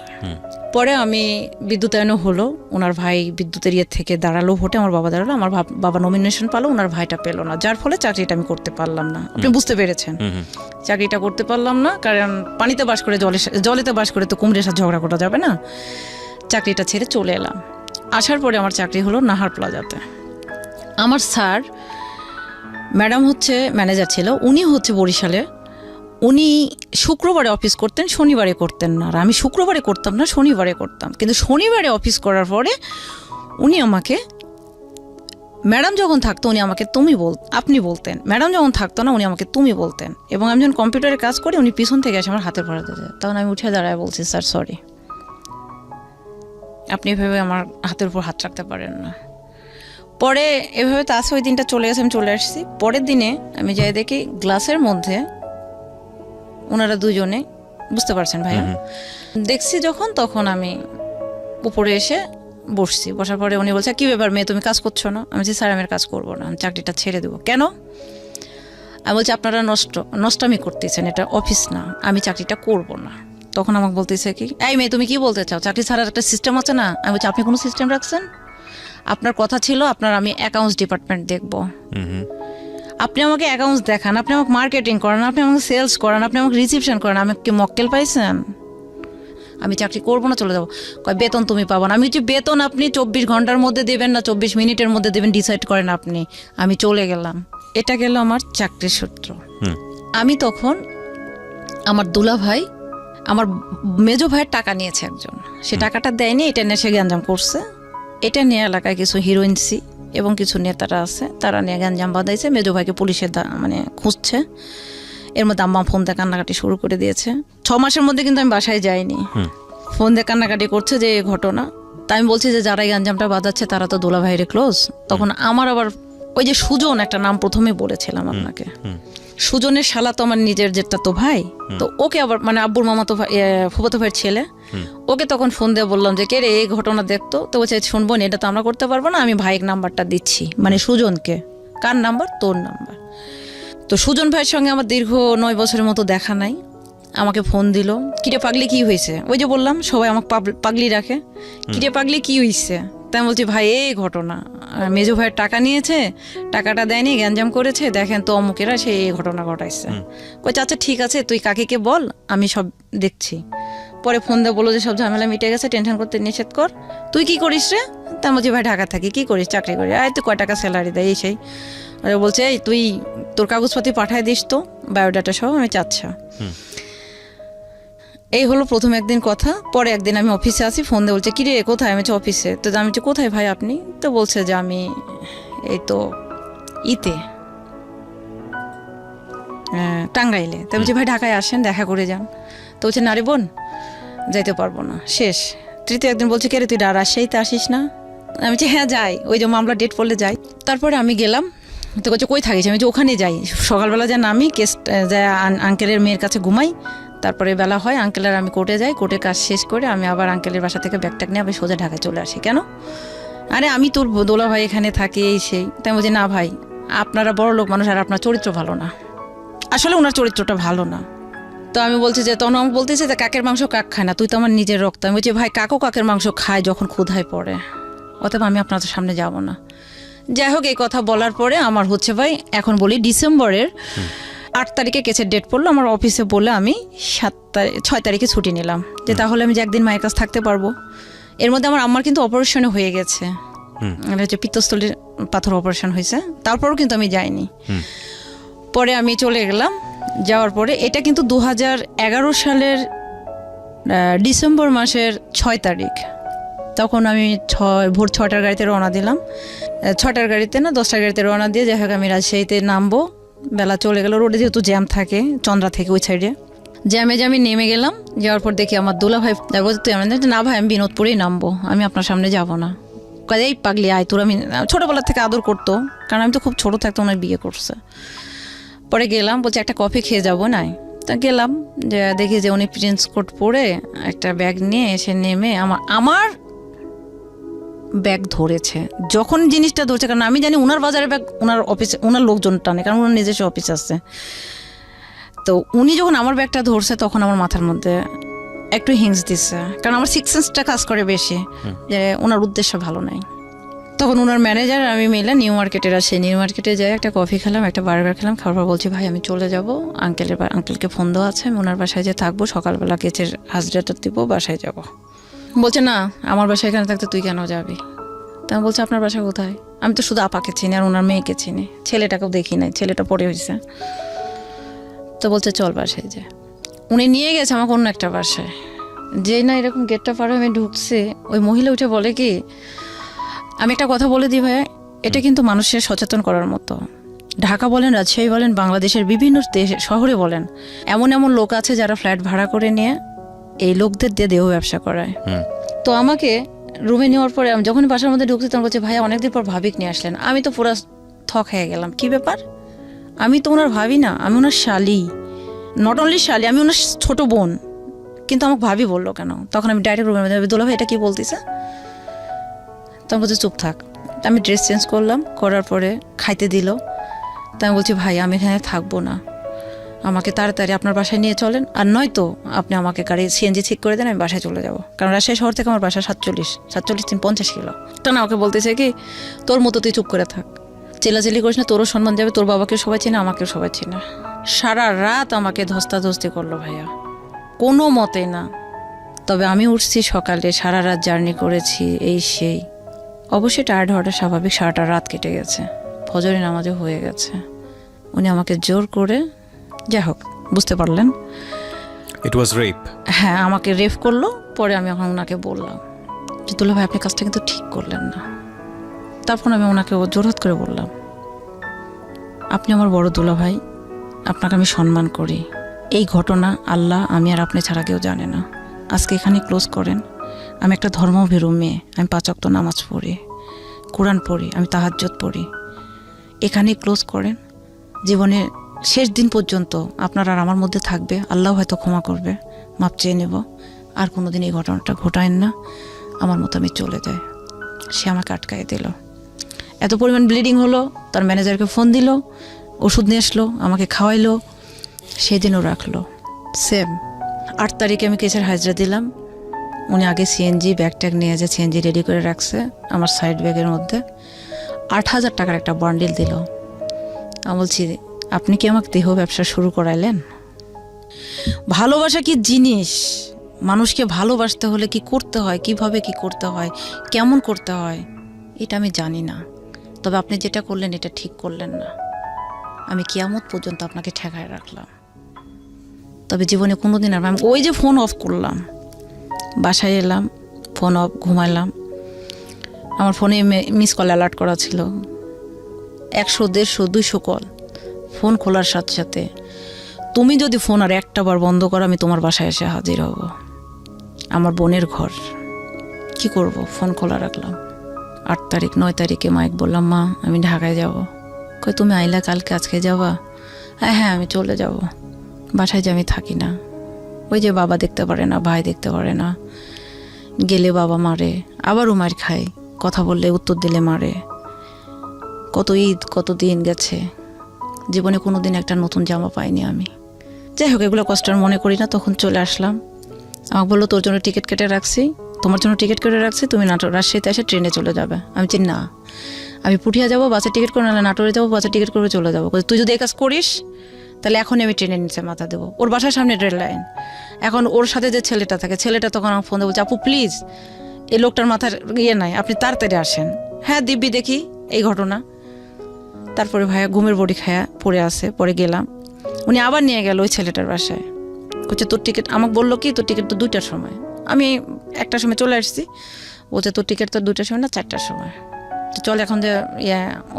পরে আমি বিদ্যুতায়নও হলো, ওনার ভাই বিদ্যুতের থেকে দাঁড়ালো ভোটে, আমার বাবা দাঁড়ালো, আমার বাবা নমিনেশন পালো, ওনার ভাইটা পেলো না, যার ফলে চাকরিটা আমি করতে পারলাম না। আপনি বুঝতে পেরেছেন, চাকরিটা করতে পারলাম না, কারণ পানিতে বাস করে জলেতে বাস করে তো কুমড়ের সাথে ঝগড়া করা যাবে না। চাকরিটা ছেড়ে চলে এলাম। আসার পরে আমার চাকরি হলো নাহার প্লাজাতে। আমার স্যার, ম্যাডাম হচ্ছে ম্যানেজার ছিল, উনি হচ্ছে বরিশালে, উনি শুক্রবারে অফিস করতেন, শনিবারে করতেন না। আর আমি শুক্রবারে করতাম না, শনিবারে করতাম। কিন্তু শনিবারে অফিস করার পরে উনি আমাকে ম্যাডাম যখন থাকতো উনি আমাকে আপনি বলতেন, ম্যাডাম যখন থাকতো না উনি আমাকে তুমি বলতেন, এবং আমি যখন কম্পিউটারে কাজ করি উনি পিছন থেকে এসে আমার হাতের পড়াতে যায়, তখন আমি উঠে দাঁড়ায় বলছি স্যার সরি, আপনি এভাবে আমার হাতের উপর হাত রাখতে পারেন না। পরে এভাবে তো আসে, ওই দিনটা চলে গেছে, আমি চলে আসছি। পরের দিনে আমি যাই দেখি গ্লাসের মধ্যে ওনারা দুজনে, বুঝতে পারছেন ভাইয়া, দেখছি যখন, তখন আমি উপরে এসে বসছি। বসার পরে উনি বলছে কি ব্যাপার মেয়ে, তুমি কাজ করছো না? আমি বলছি স্যার আমি আর কাজ করবো না, আমি চাকরিটা ছেড়ে দেবো। কেন? আমি বলছি আপনারা নষ্টমি করতেছেন, এটা অফিস না, আমি চাকরিটা করব না। তখন আমাকে বলতেছে কি, এই মেয়ে তুমি কি বলতে চাও, চাকরি ছাড়ার একটা সিস্টেম আছে না? আমি বলছি আপনি কোনো সিস্টেম রাখছেন? আপনার কথা ছিল আপনার আমি অ্যাকাউন্টস ডিপার্টমেন্ট দেখবো, আপনি আমাকে অ্যাকাউন্টস দেখান, আপনি আমাকে মার্কেটিং করান, আপনি আমাকে সেলস করান, আপনি আমাকে রিসিপশন করান, আমি কি মক্কেল পাইছেন? আমি চাকরি করবো না, চলে যাবো। কয় বেতন তুমি পাবো না। আমি যে বেতন আপনি 24 ঘন্টার মধ্যে দেবেন না 24 মিনিটের মধ্যে দেবেন ডিসাইড করেন আপনি। আমি চলে গেলাম। এটা গেল আমার চাকরির সূত্র। আমি তখন আমার দুলা ভাই, আমার মেজো ভাইয়ের টাকা নিয়েছে একজন, সে টাকাটা দেয়নি, এটা নিয়ে সে গ্যাঞ্জাম করছে। এটা নিয়ে এলাকায় কিছু হিরোইনসি এবং কিছু নেতারা আছে, তারা নিয়ে গ্যাঞ্জাম বাঁধাইছে। মেজো ভাইকে পুলিশের মানে খুঁজছে। এর মধ্যে আম্মা ফোন দিয়ে কান্নাকাটি শুরু করে দিয়েছে। 6 মাসের মধ্যে কিন্তু আমি বাসায় যাইনি, ফোন দিয়ে কান্নাকাটি করছে যে এই ঘটনা। তাই আমি বলছি যে যারা এই গ্যাঞ্জামটা বাজাচ্ছে তারা তো দোলা ভাইরে ক্লোজ। তখন আমার আবার ওই যে সুজন, একটা নাম প্রথমে বলেছিলাম আপনাকে, সুজনের শালা তো আমার নিজের যেটা তো ভাই, তো ওকে আবার মানে আব্বুর মামা তো ফুফাতো ভাইয়ের ছেলে, ওকে তখন ফোন দিয়ে বললাম যে কে রে এই ঘটনা দেখতো। তো বলছে শুনবো না, এটা তো আমরা করতে পারবো না, আমি ভাইয়ের নাম্বারটা দিচ্ছি, মানে সুজনকে। কার নাম্বার? তোর নাম্বার। তো সুজন ভাইয়ের সঙ্গে আমার দীর্ঘ 9 বছরের মতো দেখা নাই। আমাকে ফোন দিল, কিরে পাগলি কি হয়েছে? ওই যে বললাম সবাই আমাকে পাগলি রাখে, কিরে পাগলি কি হয়েছে? তাই আমি বলছি ভাই এই ঘটনা, মেজো ভাইয়ের টাকা নিয়েছে, টাকাটা দেয়নি, গ্যাঞ্জাম করেছে, দেখেন তো অমুকেরা সে এই ঘটনা ঘটাইছে। কই আচ্ছা ঠিক আছে তুই কাকিকে বল, আমি সব দেখছি। পরে ফোন দিয়ে বললো যে সব ঝামেলা মিটে গেছে, টেনশন করতে নিষেধ কর। তুই কি করিস রে? তা বলছি ভাই ঢাকা থাকি। কি করিস? চাকরি করি। আয় তুই কয় টাকা স্যালারি দেয়? এই সেই। বলছে এই তুই তোর কাগজপাতি পাঠায় দিস তো, বায়োডাটা সহ। আমি চাচ্ছা। এই হলো প্রথম একদিন কথা। পরে একদিন আমি অফিসে আসি, ফোন দিয়ে বলছে কিরে কোথায়? আমি হচ্ছে অফিসে। তো আমি হচ্ছে কোথায় ভাই আপনি? তো বলছে যে আমি এই তো টাঙ্গাইলে। তো বলছি ভাই ঢাকায় আসেন, দেখা করে যান। তো বলছে না রে বোন, যাইতে পারবো না, শেষ। তৃতীয় একদিন বলছে কে রে তুই রাজশাহীতে আসিস না? আমি বলছি হ্যাঁ যাই, ওই যে মামলা ডেট পড়লে যাই। তারপরে আমি গেলাম। তো বলছে কই থাকিস? আমি যে ওখানে যাই, সকালবেলা যা নামি কেস যায় আঙ্কেলের মেয়ের কাছে ঘুমাই, তারপরে বেলা হয় আঙ্কেলের আমি কোর্টে যাই, কোর্টে কাজ শেষ করে আমি আবার আঙ্কেলের বাসা থেকে ব্যাগটাক নিয়ে আমি সোজা ঢাকায় চলে আসি। কেন? আরে আমি তোর দোলা ভাই এখানে থাকি, এই সেই। তাই বলছি না ভাই আপনারা বড় লোক মানুষ, আর আপনার চরিত্র ভালো না। আসলে ওনার চরিত্রটা ভালো না। তো আমি বলছি যে তখন আমাকে বলতেছে যে কাকের মাংস কাক খায় না, তুই তো আমার নিজের রক্ত। আমি বলছি ভাই কাকও কাকের মাংস খায় যখন ক্ষুধায় পড়ে, অতএব আমি আপনাদের সামনে যাব না। যাই হোক এই কথা বলার পরে আমার হচ্ছে ভাই এখন বলি ডিসেম্বরের 8 তারিখে কেসের ডেট পড়লো। আমার অফিসে বলে আমি 6 তারিখে ছুটি নিলাম, যে তাহলে আমি যে একদিন মায়ের কাছে থাকতে পারবো। এর মধ্যে আমার আম্মার কিন্তু অপারেশনে হয়ে গেছে, হচ্ছে পিত্তস্থলীর পাথর অপারেশন হয়েছে, তারপরও কিন্তু আমি যাইনি। পরে আমি চলে গেলাম। যাওয়ার পরে এটা কিন্তু 2011 সালের ডিসেম্বর মাসের 6 তারিখ। তখন আমি ভোর 6টার গাড়িতে রওনা দিলাম, 6টার গাড়িতে না 10টার গাড়িতে রওনা দিয়ে যাই হোক আমি রাজশাহীতে নামবো। বেলা চলে গেল, রোডে যেহেতু জ্যাম থাকে চন্দ্রা থেকে ওই সাইডে, জ্যামে নেমে গেলাম। যাওয়ার পর দেখি আমার দুলা ভাই দেখো তুই আমি না ভাই আমি বিনোদপুরেই নামবো, আমি আপনার সামনে যাব না। কাজে এই পাগলি আয় তোর। আমি ছোটোবেলা থেকে আদর করতো, কারণ আমি তো খুব ছোটো থাকতে ওনার বিয়ে করছে। পরে গেলাম, বলছে একটা কফি খেয়ে যাবো নাই? তা গেলাম, যে দেখি যে উনি প্রিন্স কোট পরে একটা ব্যাগ নিয়ে এসে নেমে আমার ব্যাগ ধরেছে। যখন জিনিসটা ধরছে, কারণ আমি জানি ওনার বাজারের ব্যাগ ওনার অফিসে ওনার লোকজন টানে, কারণ ওনার নিজস্ব অফিস আছে। তো উনি যখন আমার ব্যাগটা ধরছে তখন আমার মাথার মধ্যে একটু হিংস দিচ্ছে, কারণ আমার 6 সেন্সটা কাজ করে বেশি, যে ওনার উদ্দেশ্য ভালো নাই। তখন ওনার ম্যানেজার আমি মিলে নিউ মার্কেটের আসে, নিউ মার্কেটে যাই একটা কফি খেলাম, একটা বার্গার খেলাম। খাওয়ার পর বলছি ভাই আমি চলে যাব, আঙ্কেলকে ফোন দেওয়া আছে, আমি ওনার বাসায় যে থাকবো, সকালবেলা কেচের হাজরাটা দিব, বাসায় যাব। বলছে না আমার বাসায় এখানে থাকতে তুই কেন যাবি? তা বলছে আপনার বাসা কোথায়? আমি তো শুধু আপাকে চিনি আর ওনার মেয়েকে চিনি, ছেলেটাকেও দেখি নাই, ছেলেটা পড়ে হয়েছে। তো বলছে চল বাসায় যে। উনি নিয়ে গেছে আমাকে অন্য একটা বাসায়। যেই না এরকম গেটটা পার আমি ঢুকছে, ওই মহিলা উঠে বলে কি, আমি একটা কথা বলে দিই ভাই, এটা কিন্তু মানুষের সচেতন করার মতো। ঢাকা বলেন, রাজশাহী বলেন, বাংলাদেশের বিভিন্ন শহরে বলেন, এমন এমন লোক আছে যারা ফ্ল্যাট ভাড়া করে নিয়ে এই লোকদের দিয়ে দেহ ব্যবসা করায়। তো আমাকে রুমে নেওয়ার পরে আমি যখন বাসার মধ্যে ঢুকছি তখন বলছে, ভাইয়া অনেকদিন পর ভাবিক নিয়ে আসলেন। আমি তো পুরো থক হয়ে গেলাম, কি ব্যাপার? আমি তো ওনার ভাবি না, আমি ওনার শালি, নট অনলি শালি, আমি ওনার ছোট বোন, কিন্তু আমাকে ভাবি বললো কেন? তখন আমি ডাইরেক্ট রুমের মধ্যে, দুলা ভাই এটা কি বলতেছে? তখন বলছে চুপ থাক। আমি ড্রেস চেঞ্জ করলাম, করার পরে খাইতে দিল। তাই আমি বলছি, ভাই আমি এখানে থাকবো না, আমাকে তাড়াতাড়ি আপনার বাসায় নিয়ে চলেন, আর নয়তো আপনি আমাকে গাড়ি সিএনজি ঠিক করে দেন, আমি বাসায় চলে যাব। কারণ রাজশাহী শহর থেকে আমার বাসা 47-50 কিলো। তখন আমাকে বলতেছে কি, তোর মতো তুই চুপ করে থাক, চেলাচেলি করিস না, তোরও সম্মান যাবে, তোর বাবাকেও সবাই চেনে, আমাকেও সবাই চেনে। সারা রাত আমাকে ধস্তাধস্তি করলো ভাইয়া, কোনো মতে না। তবে আমি উঠছি সকালে, সারা রাত জার্নি করেছি, এই সেই। অবশ্যই টায়ার্ড হওয়াটা স্বাভাবিক, সারাটা রাত কেটে গেছে, ফজরে নামাজও হয়ে গেছে। উনি আমাকে জোর করে, যাই হোক বুঝতে পারলেন, ইট ওয়াজ রেপ। হ্যাঁ আমাকে রেপ করলো। পরে আমি এখন ওনাকে বললাম যে দুলা ভাই আপনি কাজটা কিন্তু ঠিক করলেন না। তারপর আমি ওনাকে জোরহাত করে বললাম, আপনি আমার বড় দুলা ভাই, আপনাকে আমি সম্মান করি, এই ঘটনা আল্লাহ, আমি আর আপনি ছাড়া কেউ জানে না। আজকে এখানে ক্লোজ করেন। আমি একটা ধর্মভীরু মেয়ে, আমি 5 ওয়াক্ত নামাজ পড়ি, কোরআন পড়ি, আমি তাহাজ্জুদ পড়ি। এখানেই ক্লোজ করেন। জীবনে শেষ দিন পর্যন্ত আপনার আর আমার মধ্যে থাকবে, আল্লাহ হয়তো ক্ষমা করবে, মাপ চেয়ে নেব। আর কোনোদিন এই ঘটনাটা ঘটায়েন না, আমার মতো আমি চলে যাই। সে আমাকে আটকায় দিল। এত পরিমাণ ব্লিডিং হলো, তার ম্যানেজারকে ফোন দিল, ওষুধ নিয়ে আসলো, আমাকে খাওয়াইলো, সেদিনও রাখলো। সেম 8 তারিখে আমি কেসের হাজরা দিলাম। উনি আগে সিএনজি ব্যাগ ট্যাগ নিয়ে যে সিএনজি রেডি করে রাখছে আমার সাইড ব্যাগের মধ্যে। 8,000 টাকার একটা বান্ডিল দিল। আমি বলছি, আপনি কি আমাকে দেহ ব্যবসা শুরু করাইলেন? ভালোবাসা কি জিনিস, মানুষকে ভালোবাসতে হলে কি করতে হয়, কিভাবে কি করতে হয়, কেমন করতে হয়, এটা আমি জানি না। তবে আপনি যেটা করলেন এটা ঠিক করলেন না। আমি কিয়ামত পর্যন্ত আপনাকে ঠেকায় রাখলাম। তবে জীবনে কোনোদিন আর, আমি ওই যে ফোন অফ করলাম, বাসায় এলাম, ফোন অফ, ঘুমাইলাম। আমার ফোনে মিস কল অ্যালার্ট করা ছিল 100, 150, 200 কল। ফোন খোলার সাথে সাথে, তুমি যদি ফোন আর একটা বার বন্ধ করো, আমি তোমার বাসায় এসে হাজির হব। আমার বোনের ঘর, কি করব? ফোন খোলা রাখলাম। 8 তারিখ, 9 তারিখে মাইক বললাম, মা আমি ঢাকায় যাব। কই তুমি আইলা কালকে, আজকে যাবা? হ্যাঁ আমি চলে যাব। বাসায় যে আমি থাকি না, ওই যে বাবা দেখতে পারে না, ভাই দেখতে পারে না, গেলে বাবা মারে, আবারও মার খাই, কথা বললে উত্তর দিলে মারে। কত ঈদ, কত দিন গেছে, জীবনে কোনো দিন একটা নতুন জামা পাইনি আমি। যাই হোক, এগুলো কষ্ট আর মনে করি না। তখন চলে আসলাম। আমাকে বললো, তোর জন্য টিকিট কেটে রাখছি, তোমার জন্য টিকিট কেটে রাখছি, তুমি রাজশাহীতে এসে ট্রেনে চলে যাবে। আমি চিনি না, আমি পুঠিয়া যাবো, বাসের টিকিট করে, নাহলে নাটোরে যাবো, বাসের টিকিট করে চলে যাবো। তুই যদি এই কাজ করিস তাহলে এখনই আমি ট্রেনের নিচে মাথা দেবো। ওর বাসার সামনে রেল লাইন। এখন ওর সাথে যে ছেলেটা থাকে, ছেলেটা তখন আমার ফোন দিয়ে বলছে, আপু প্লিজ এই লোকটার মাথার ইয়ে নাই, আপনি তাড়াতাড়ি আসেন। হ্যাঁ দিব্যি দেখি এই ঘটনা। তারপরে ভাইয়া ঘুমের বড়ি খায়া পড়ে আসে। পরে গেলাম, উনি আবার নিয়ে গেল ওই ছেলেটার বাসায়। বলছে তোর টিকিট, আমাকে বললো কি তোর টিকিট তো 2টার সময়। আমি 1টার সময় চলে আসছি। বলছে তোর টিকিট তো 2টার সময় না, 4টার সময়। তো চল এখন যে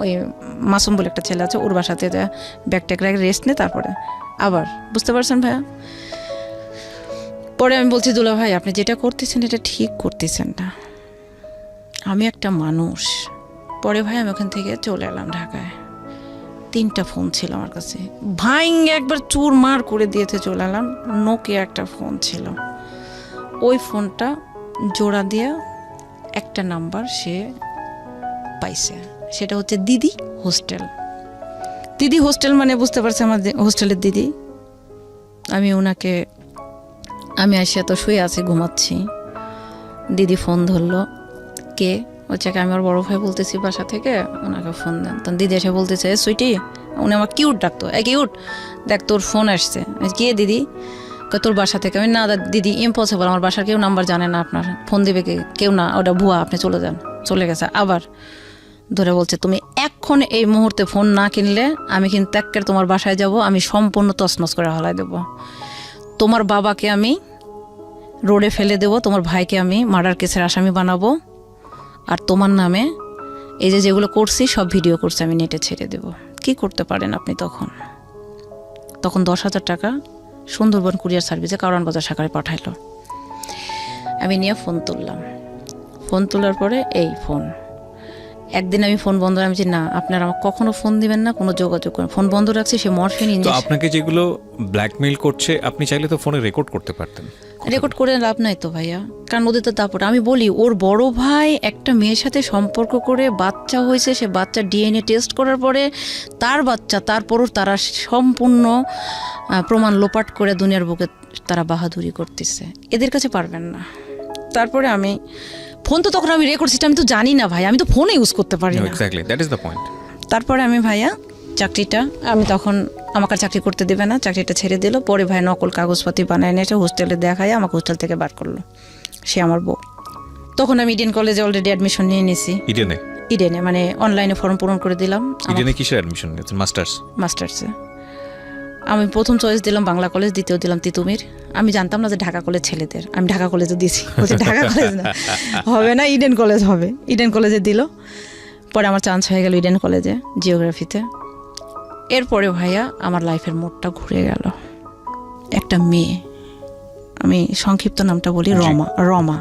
ওই মাসুম বলে একটা ছেলে আছে, ওর বাসাতে ব্যাগ ট্যাগ রেখে রেস্ট নে, তারপরে আবার। বুঝতে পারছেন ভাইয়া? পরে আমি বলছি, দুলা ভাই আপনি যেটা করতেছেন এটা ঠিক করতেছেন না, আমি একটা মানুষ। পরে ভাই আমি ওখান থেকে চলে এলাম ঢাকায়। 3টা ফোন ছিল আমার কাছে, ভাইং একবার চুরমার করে দিয়েছে। চলে এলাম, নোকিয়া একটা ফোন ছিল। ওই ফোনটা জোড়া দিয়ে একটা নাম্বার সে পাইছে, সেটা হচ্ছে দিদি হোস্টেল। দিদি হোস্টেল মানে বুঝতে পারছে, আমার হোস্টেলের দিদি। আমি ওনাকে, আমি আসে তো শুয়ে আছি, ঘুমাচ্ছি। দিদি ফোন ধরলো, কে? হচ্ছে আমি আমার বড় ভাই বলতেছি বাসা থেকে, ওনাকে ফোন দেন। তখন দিদি এসে বলতেছে, সুইটি, উনি আমার কিউট ডাকতো, কিউট দেখ তোর ফোন আসছে। কে দিদি? তোর বাসা থেকে। আমি না দিদি ইম্পসিবল, আমার বাসার কেউ নাম্বার জানে না, আপনার ফোন দেবে কেউ না, ওটা ভুয়া, আপনি চলে যান। চলে গেছে। আবার ধরে বলছে, তুমি এখন এই মুহূর্তে ফোন না কিনলে আমি কিন্তু একের তোমার বাসায় যাব, আমি সম্পূর্ণ তছনছ করে হলাই দেব। তোমার বাবাকে আমি রোডে ফেলে দেব, তোমার ভাইকে আমি মার্ডার কেসের আসামি বানাবো, আর তোমার নামে এই যে যেগুলো করছি সব ভিডিও করছি, আমি নেটে ছেড়ে দেব। কি করতে পারেন আপনি তখন? তখন 10,000 টাকা সুন্দরবন কুরিয়ার সার্ভিসে কারওয়ান বাজার শাখায় পাঠাইলো। আমি নিয়ে ফোন তুললাম। ফোন তোলার পরে এই ফোন, একদিন আমি ফোন বন্ধ, আমি যে না আপনারা আমাকে কখনো ফোন দিবেন না, কোনো যোগাযোগ করেন। ফোন বন্ধ রাখছি, সে মরফিন তো ইঞ্জেকশন। আপনাকে যেগুলো ব্ল্যাকমেইল করছে আপনি চাইলে তো ফোনে রেকর্ড করতে পারতেন। রেকর্ড করে লাভ নাই তো ভাইয়া, কারণ ওদের তো দাপট। আমি বলি ওর বড় ভাই একটা মেয়ের সাথে সম্পর্ক করে বাচ্চা হয়েছে, সে বাচ্চা ডিএনএ টেস্ট করার পরে তার বাচ্চা, তারপরও তারা সম্পূর্ণ প্রমাণ লোপাট করে দুনিয়ার বুকে তারা বাহাদুরি করতেছে। এদের কাছে পারবেন না। তারপরে আমি ফোন তো তখন আমি রেকর্ড সিস্টেম আমি তো জানি না ভাই, আমি তো ফোনে ইউজ করতে পারি না। Exactly, that is the point. তারপরে আমি ভাইয়া চাকরিটা, আমি তখন আমাকে চাকরি করতে দেবে না, চাকরিটা ছেড়ে দিল। পরে ভাই নকল কাগজপাতি বানায় নিয়ে হোস্টেলে দেখায় আমাকে হোস্টেল থেকে বার করলো, সে আমার বউ। তখন আমি ইডেন কলেজে অলরেডি অ্যাডমিশন নিয়ে নিছি। ইডেনে মানে অনলাইনে ফর্ম পূরণ করে দিলাম। ইডেনে কিসের অ্যাডমিশন নিয়েছেন? মাস্টার্সে। আমি প্রথম চয়েস দিলাম বাংলা কলেজ, দ্বিতীয় দিলাম তিতুমির। আমি জানতাম না যে ঢাকা কলেজ ছেলেদের, আমি ঢাকা কলেজে দিয়েছি। বলছে ঢাকা কলেজ না, হবে না, ইডেন কলেজ হবে। ইডেন কলেজে দিল। পরে আমার চান্স হয়ে গেল ইডেন কলেজে জিওগ্রাফিতে। এরপরে ভাইয়া আমার লাইফের মোড়টা ঘুরে গেল। একটা মেয়ে, আমি সংক্ষিপ্ত নামটা বলি, রমা।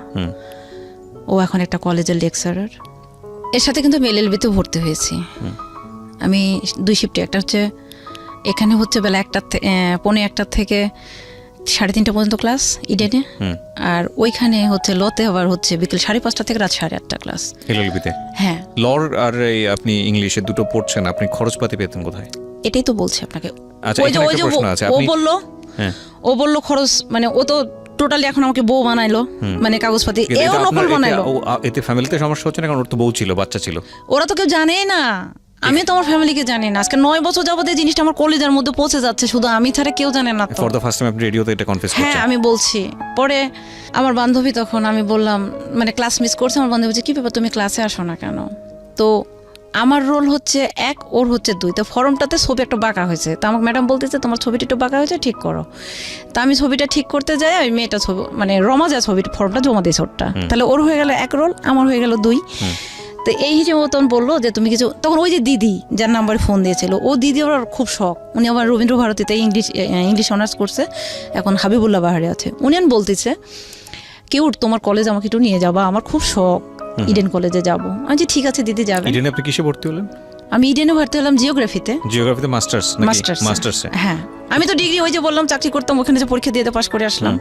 ও এখন একটা কলেজের লেকচারার। এর সাথে কিন্তু আমি এলএলবিতে ভর্তি হয়েছি। আমি 2 শিফটে, একটা হচ্ছে এখানে হচ্ছে বেলা 1:15 থেকে 3:30 পর্যন্ত ক্লাস ইডেনে, আর ওইখানে হচ্ছে লতে আবার হচ্ছে বিকেল 5:30 থেকে রাত 8:30 ক্লাস এলএলবিতে। হ্যাঁ, লর আর এই আপনি ইংলিশে দুটো পড়ছেন, আপনি খরচপাতি পেতেন কোথায়? এটাই তো বলছি আপনাকে। আচ্ছা, ওই যে এখানে একটা প্রশ্ন আছে। ও আপনি বললো, হ্যাঁ, ও বললো খরচ, মানে ও তো টোটালি এখন আমাকে বউ বানাইলো, মানে কাগজপাতি কিন্তু এও এটা নকল আপনার- বানাইলো। এতে ফ্যামিলিতে সমস্যা হচ্ছে না? কারণ ওর তো বউ ছিল, বাচ্চা ছিল। ওরা তো কেউ জানেই না, আমি তো আমার ফ্যামিলিকে জানি না। আজকে 9 বছর যাবত এই জিনিসটা আমার কলিজার মধ্যে পৌঁছে যাচ্ছে, শুধু আমি ছাড়া কেউ জানে না তো। ফর দ্য ফার্স্ট টাইম আপনি রেডিওতে এটা কনফেস হ্যাঁ, করছেন। আমি বলছি। পরে আমার বান্ধবী, তখন আমি বললাম, মানে ক্লাস মিস করছে, আমার বান্ধবী বলছে কি ব্যাপার তুমি ক্লাসে আসো না কেন? তো আমার রোল হচ্ছে 1, ওর হচ্ছে 2। তো ফর্মটাতে ছবি একটা বাঁকা হয়েছে, তো আমাকে ম্যাডাম বলতেছে তোমার ছবিটা একটু বাঁকা হয়েছে, ঠিক করো। তা আমি ছবিটা ঠিক করতে যাই, ওই মেয়েটা ছবি মানে রমা যা ছবিটা ফর্মটা জমা দিয়েছে ওরটা, তাহলে ওর হয়ে গেল 1 রোল, আমার হয়ে গেল 2। তো এই হিসেবে ও তখন বললো যে তুমি কিছু, তখন ওই যে দিদি যার নাম্বারে ফোন দিয়েছিল, ও দিদি ওর খুব শখ, উনি আবার রবীন্দ্র ভারতীতে ইংলিশ অনার্স করছে, এখন হাবিবুল্লাহ বাহারে আছে। উনি বলতেছে কেউ তোমার কলেজ আমাকে একটু নিয়ে যাবা, আমার খুব শখ ইডেন কলেজে যাবো। আমি যে ঠিক আছে দিদি যাবে। ইডেনে আপনি কিসে ভর্তি হলেন? আমি ইডেনে ভর্তি হলাম জিওগ্রাফিতে। জিওগ্রাফিতে মাস্টার্স নাকি? মাস্টার্সে। হ্যাঁ, আমি তো ডিগ্রি ওই যে বললাম চাকরি করতাম, ওখানে যে পরীক্ষা দিয়ে পাশ করে আসলাম।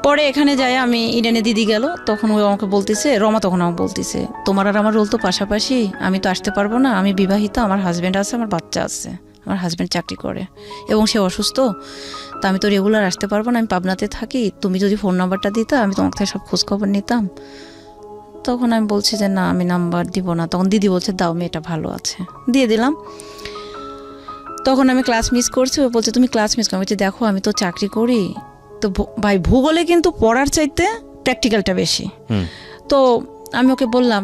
পরে এখানে যাই আমি, ইডেনে দিদি গেল, তখন ও আমাকে বলতেছে, রমা তখন আমাকে বলতেছে তোমার আর আমার রোল তো পাশাপাশি, আমি তো আসতে পারবো না, আমি বিবাহিত, আমার হাজব্যান্ড আছে, আমার বাচ্চা আছে, আমার হাজব্যান্ড চাকরি করে এবং সে অসুস্থ, তা আমি তো রেগুলার আসতে পারবো না, আমি পাবনাতে থাকি, তুমি যদি ফোন নাম্বারটা দিতা আমি তোমার থেকে সব খোঁজখবর নিতাম। তখন আমি বলছি যে না আমি নাম্বার দিব না। তখন দিদি বলছে দাও, মেয়েটা ভালো আছে, দিয়ে দিলাম। তখন আমি ক্লাস মিস করছি, ও বলছে তুমি ক্লাস মিস করো। আমি বলছি দেখো আমি তো চাকরি করি, তো ভাই ভূগোলে কিন্তু পড়ার চাইতে প্র্যাকটিক্যালটা বেশি। তো আমি ওকে বললাম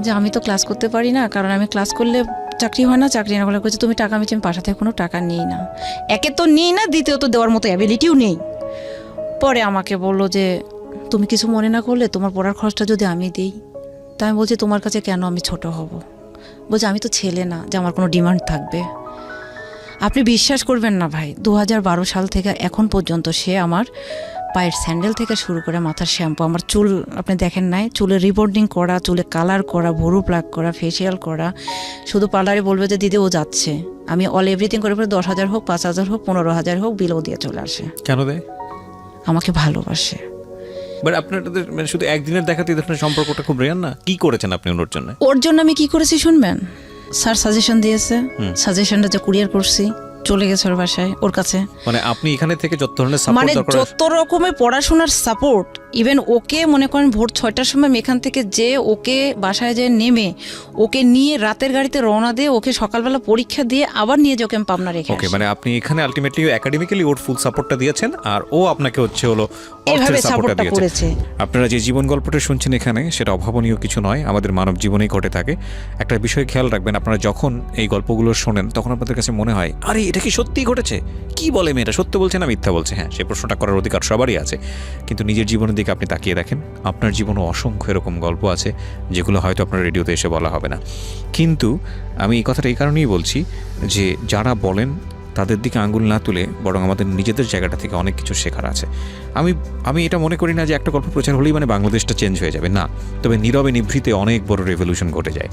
যে আমি তো ক্লাস করতে পারি না, কারণ আমি ক্লাস করলে চাকরি হয় না, চাকরি না করলে তুমি টাকা, আমি বাসা থেকে কোনো টাকা নিই না, একে তো নিই না, দ্বিতীয়ত দেওয়ার মতো অ্যাবিলিটিও নেই। পরে আমাকে বললো যে তুমি কিছু মনে না করলে তোমার পড়ার খরচটা যদি আমি দিই। তাই আমি বলছি তোমার কাছে কেন আমি ছোট হব? বলছে আমি তো ছেলে না যে আমার কোনো ডিমান্ড থাকবে। আপনি বিশ্বাস করবেন না ভাই, 2012 সাল থেকে এখন পর্যন্ত সে আমার পায়ের স্যান্ডেল থেকে শুরু করে মাথার শ্যাম্পু, আমার চুল আপনি দেখেন নাই, চুলে রিবন্ডিং করা, চুলে কালার করা, ভরু প্লাক করা, ফেসিয়াল করা, শুধু পার্লারে বলবে যে দিদি ও যাচ্ছে, আমি অল এভরিথিং করে 10,000 হোক, 5,000 হোক, 15,000 হোক, বিলও দিয়ে চলে আসে। কেন দেয়? আমাকে ভালোবাসে। বাট আপনাদের মানে শুধু একদিনের দেখাতে আপনার সম্পর্কটা খুব রেয়ার না? কি করেছেন আপনি ওর জন্য? ওর জন্য আমি কি করেছি শুনবেন? স্যার সাজেশন দিয়েছে, সাজেশনটা যে কুরিয়ার করছি, চলে গেছে ওর বাসায়, ওর কাছে। মানে আপনি এখানে থেকে যত ধরনের সাপোর্ট মানে দরকার, যত রকমের পড়াশোনার সাপোর্ট, ইভেন ওকে মনে করেন ভোর 6টার সময় আমি এখান থেকে যে ওকে বাসায় যে নেমে ওকে নিয়ে রাতের গাড়িতে রওনা দিয়ে ওকে সকালবেলা পরীক্ষা দিয়ে আবার নিয়ে যে ওকে আমি পাবনা রেখে ওকে, আসি। মানে আপনি এখানে আলটিমেটলি একাডেমিক্যালি ওর ফুল সাপোর্টটা দিয়েছেন, আর ও আপনাকে হচ্ছে হলো এইভাবে অর্থের সাপোর্টটা সাপোর্টটা করেছে। দিয়েছে। আপনারা যে জীবন গল্পটা শুনছেন এখানে, সেটা অভাবনীয় কিছু নয়, আমাদের মানব জীবনেই ঘটে থাকে। একটা বিষয় খেয়াল রাখবেন, আপনারা যখন এই গল্পগুলো শোনেন তখন আপনাদের কাছে মনে হয় আরে এটা কি সত্যিই ঘটেছে, কি বলে মেয়েটা, সত্য বলছে না মিথ্যা বলছে? হ্যাঁ, সেই প্রশ্নটা করার অধিকার সবারই আছে, কিন্তু নিজের জীবনে দিকে আপনি তাকিয়ে দেখেন, আপনার জীবনে অসংখ্য এরকম গল্প আছে যেগুলো হয়তো আপনার রেডিওতে এসে বলা হবে না। কিন্তু আমি এই কথাটা এই কারণেই বলছি যে যারা বলেন তাদের দিকে আঙ্গুল না তুলে বরং আমাদের নিজেদের জায়গাটা থেকে অনেক কিছু শেখার আছে। আমি এটা মনে করি না যে একটা গল্প প্রচার হলেই মানে বাংলাদেশটা চেঞ্জ হয়ে যাবে, না। তবে নীরবে নিভৃতে অনেক বড় রেভলিউশন ঘটে যায়।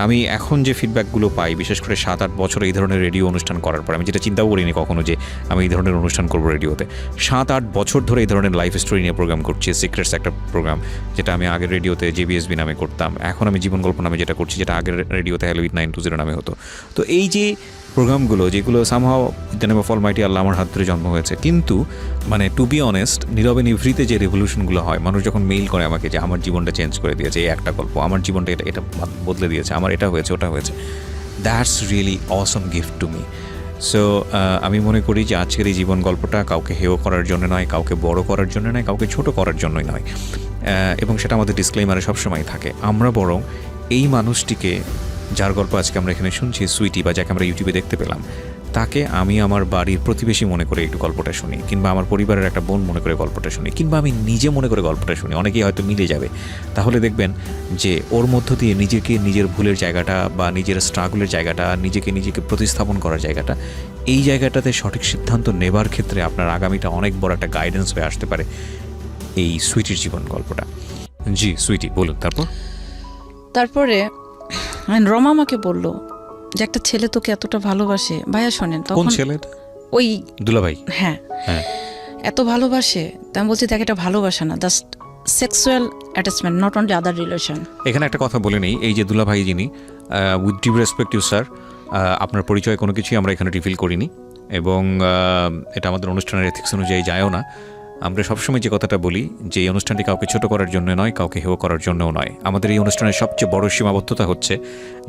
আমি এখন যে ফিডব্যাকগুলো পাই, বিশেষ করে 7-8 বছর এই ধরনের রেডিও অনুষ্ঠান করার পর, আমি যেটা চিন্তাও করিনি কখনো যে আমি এই ধরনের অনুষ্ঠান করবো রেডিওতে। 7-8 বছর ধরে এই ধরনের লাইফ স্টোরি নিয়ে প্রোগ্রাম করছি। সিক্রেটস একটা প্রোগ্রাম, যেটা আমি আগের রেডিওতে JBSB নামে করতাম, এখন আমি জীবন গল্প নামে যেটা করছি, যেটা আগের রেডিওতে হ্যালো উইথ 920 নামে হতো। তো এই যে প্রোগ্রামগুলো, যেগুলো somehow the name of almighty Allah আমার হাত ধরে জন্ম হয়েছে, কিন্তু মানে টু বি অনেস্ট, নীরবে নিভৃতে যে রেভলিউশনগুলো হয়, মানুষ যখন মেইল করে আমাকে যে আমার জীবনটা চেঞ্জ করে দিয়েছে এই একটা গল্প, আমার জীবনটা এটা বদলে দিয়েছে, আমার এটা হয়েছে ওটা হয়েছে, that's really Assam gift to me. So আমি মনে করি যে আজকের এই জীবন গল্পটা কাউকে হেয় করার জন্য নয়, কাউকে বড় করার জন্য নয়, কাউকে ছোট করার জন্যই নয়, এবং সেটা আমাদের ডিসক্লেইমারে সবসময় থাকে। আমরা বরং এই মানুষটিকে, যার গল্প আজকে আমরা এখানে শুনছি, সুইটি, বা যাকে আমরা ইউটিউবে দেখতে পেলাম, তাকে আমি আমার বাড়ির প্রতিবেশী মনে করে একটু গল্পটা শুনি, কিংবা আমার পরিবারের একটা বোন মনে করে গল্পটা শুনি, কিংবা আমি নিজে মনে করে গল্পটা শুনি, অনেকেই হয়তো মিলে যাবে। তাহলে দেখবেন যে ওর মধ্য দিয়ে নিজেকে, নিজের ভুলের জায়গাটা বা নিজের স্ট্রাগলের জায়গাটা, নিজেকে প্রতিস্থাপন করার জায়গাটা, এই জায়গাটাতে সঠিক সিদ্ধান্ত নেবার ক্ষেত্রে আপনার আগামীটা অনেক বড় একটা গাইডেন্স হয়ে আসতে পারে এই সুইটির জীবন গল্পটা। জি সুইটি, বলুন। তারপরে রমা আমাকে বলল যে একটা ছেলে তোকে এতটা ভালোবাসে। ভাইয়া শোনেন, কোন তখন ছেলেটা? ওই দুলাভাই। হ্যাঁ, হ্যাঁ, এত ভালোবাসে। তা আমি বলছি দেখ, এটা ভালোবাসা না, just sexual attachment, not only other relation. এখানে একটা কথা বলে নেই, এই যে দুলাভাই যিনি, with due respect you sir, আপনার পরিচয় কোনো কিছুই আমরা এখানে রিভিল করিনি, এবং এটা আমাদের অনুষ্ঠানের এথিক্স অনুযায়ী যায়ও না। আমরা সবসময় যে কথাটা বলি যে এই অনুষ্ঠানটি কাউকে ছোট করার জন্য নয়, কাউকে হেয় করার জন্যও নয়। আমাদের এই অনুষ্ঠানের সবচেয়ে বড় সীমাবদ্ধতা হচ্ছে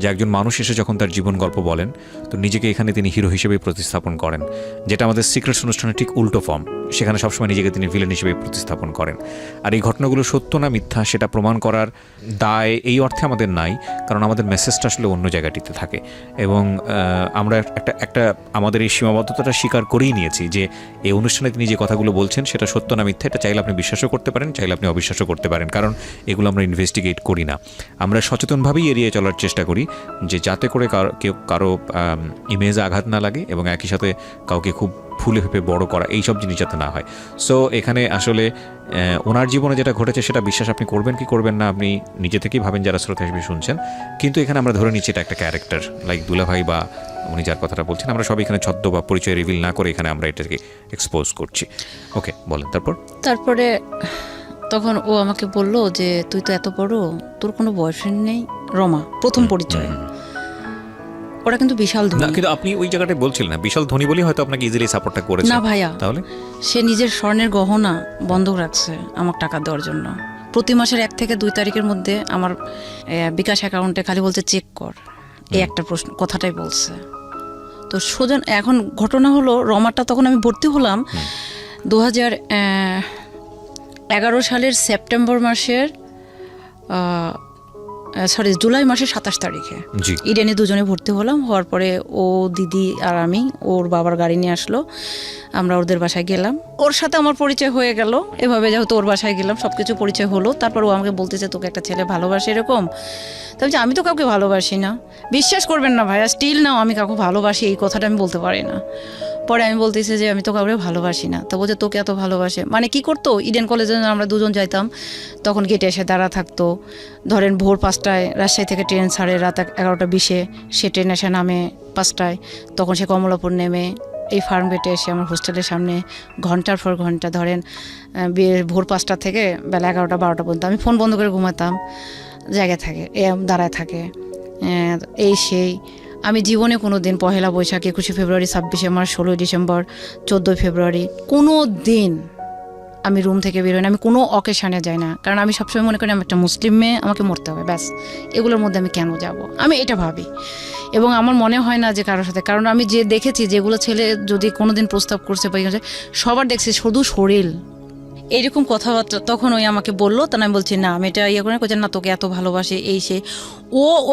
যে একজন মানুষ এসে যখন তার জীবন গল্প বলেন, তো নিজেকে এখানে তিনি হিরো হিসেবেই প্রতিস্থাপন করেন, যেটা আমাদের সিক্রেটস অনুষ্ঠানের ঠিক উল্টো ফর্ম। সেখানে সবসময় নিজেকে তিনি ভিলেন হিসেবে প্রতিস্থাপন করেন। আর এই ঘটনাগুলো সত্য না মিথ্যা সেটা প্রমাণ করার দায় এই অর্থে আমাদের নাই, কারণ আমাদের মেসেজটা আসলে অন্য জায়গাটিতে থাকে, এবং আমরা একটা আমাদের এই সীমাবদ্ধতাটা স্বীকার করেই নিয়েছি যে এই অনুষ্ঠানে তিনি যে কথাগুলো বলছেন সেটা সত্য না মিথ্যা, এটা চাইলে আপনি বিশ্বাসও করতে পারেন, চাইলে আপনি অবিশ্বাসও করতে পারেন, কারণ এগুলো আমরা ইনভেস্টিগেট করি না। আমরা সচেতনভাবেই এড়িয়ে চলার চেষ্টা করি, যে যাতে করে কারো ইমেজে আঘাত না লাগে, এবং একই সাথে কাউকে খুব ফুলে ফেপে বড় করা, এইসব জিনিস যাতে না হয়। সো এখানে আসলে ওনার জীবনে যেটা ঘটেছে সেটা বিশ্বাস আপনি করবেন কি করবেন না আপনি নিজে থেকেই ভাবেন, যারা শ্রোতা হিসেবে শুনছেন। কিন্তু এখানে আমরা ধরে নিচ্ছি এটা একটা ক্যারেক্টার, লাইক দুলাভাই বা উনি যার কথাটা বলছেন, আমরা সব এখানে ছদ্ম বা পরিচয় রিভিল না করে এখানে আমরা এটাকে এক্সপোজ করছি। ওকে, বলেন। তারপরে তখন ও আমাকে বলল যে তুই তো এত বড়, তোর কোনো বয়ফ্রেন্ড নেই। রমা, প্রথম পরিচয়। ওরা কিন্তু বিশাল ধনী। কিন্তু আপনি ওই জায়গাটায় বলছিলেন না বিশাল ধনী বলেই হয়তো আপনাকে ইজিলি সাপোর্টটা করেছে। না ভাইয়া, তাহলে সে নিজের স্বর্ণের গহনা বন্ধক রাখছে আমার টাকা দেওয়ার জন্য। প্রতি মাসের 1 থেকে 2 তারিখের মধ্যে আমার বিকাশ অ্যাকাউন্টে খালি বলছে চেক কর, এই একটা প্রশ্ন কথাটাই বলছে। তো সোজা এখন ঘটনা হলো, রমাটা তখন আমি ভর্তি হলাম 2011 সালের সেপ্টেম্বর মাসের জুলাই মাসের 27 তারিখে ইডেনে দুজনে ভর্তি হলাম। হওয়ার পরে ও দিদি আর আমি ওর বাবার গাড়ি নিয়ে আসলো, আমরা ওদের বাসায় গেলাম, ওর সাথে আমার পরিচয় হয়ে গেল। এভাবে যেহেতু ওর বাসায় গেলাম সব কিছু পরিচয় হলো। তারপর ও আমাকে বলতেছে তোকে একটা ছেলে ভালোবাসে এরকম। তবে আমি তো কাউকে ভালোবাসি না, বিশ্বাস করবেন না ভাইয়া, স্টিল নাও আমি কাউকে ভালোবাসি এই কথাটা আমি বলতে পারি না। পরে আমি বলতেছি যে আমি তো কাউকে ভালোবাসি না। তো বলছে তোকে এত ভালোবাসে মানে কি করতো, ইডেন কলেজে আমরা দুজন যাইতাম, তখন গেটে এসে দাঁড়া থাকতো। ধরেন ভোর 5টায় রাজশাহী থেকে ট্রেন ছাড়ে, রাত 11টা 20-এ, সে ট্রেন এসে নামে 5টায়, তখন সে কমলাপুর নেমে এই ফার্ম গেটে এসে আমার হোস্টেলের সামনে ঘন্টার পর ঘন্টা, ধরেন ভোর 5টা থেকে বেলা 11টা-12টা পর্যন্ত আমি ফোন বন্ধ করে ঘুমাতাম, জায়গায় থাকে দাঁড়ায় থাকে এই সেই। আমি জীবনে কোনো দিন 1 বৈশাখ, 21 ফেব্রুয়ারি, 26 মার্চ, 16 ডিসেম্বর, 14 ফেব্রুয়ারি কোনো দিন আমি রুম থেকে বেরোই না, আমি কোনো অকেশানে যাই না, কারণ আমি সবসময় মনে করি আমি একটা মুসলিম মেয়ে, আমাকে মরতে হবে ব্যাস, এগুলোর মধ্যে আমি কেন যাব, আমি এটা ভাবি। এবং আমার মনে হয় না যে কারোর সাথে, কারণ আমি যে দেখেছি যেগুলো ছেলে যদি কোনো দিন প্রস্তাব করছে বা সবার দেখছি শুধু শরীর এইরকম কথাবার্তা। তখন ওই আমাকে বললো, তখন আমি বলছি না আমি এটা ইয়ে করে করছেন না, তোকে এত ভালোবাসে এই সে।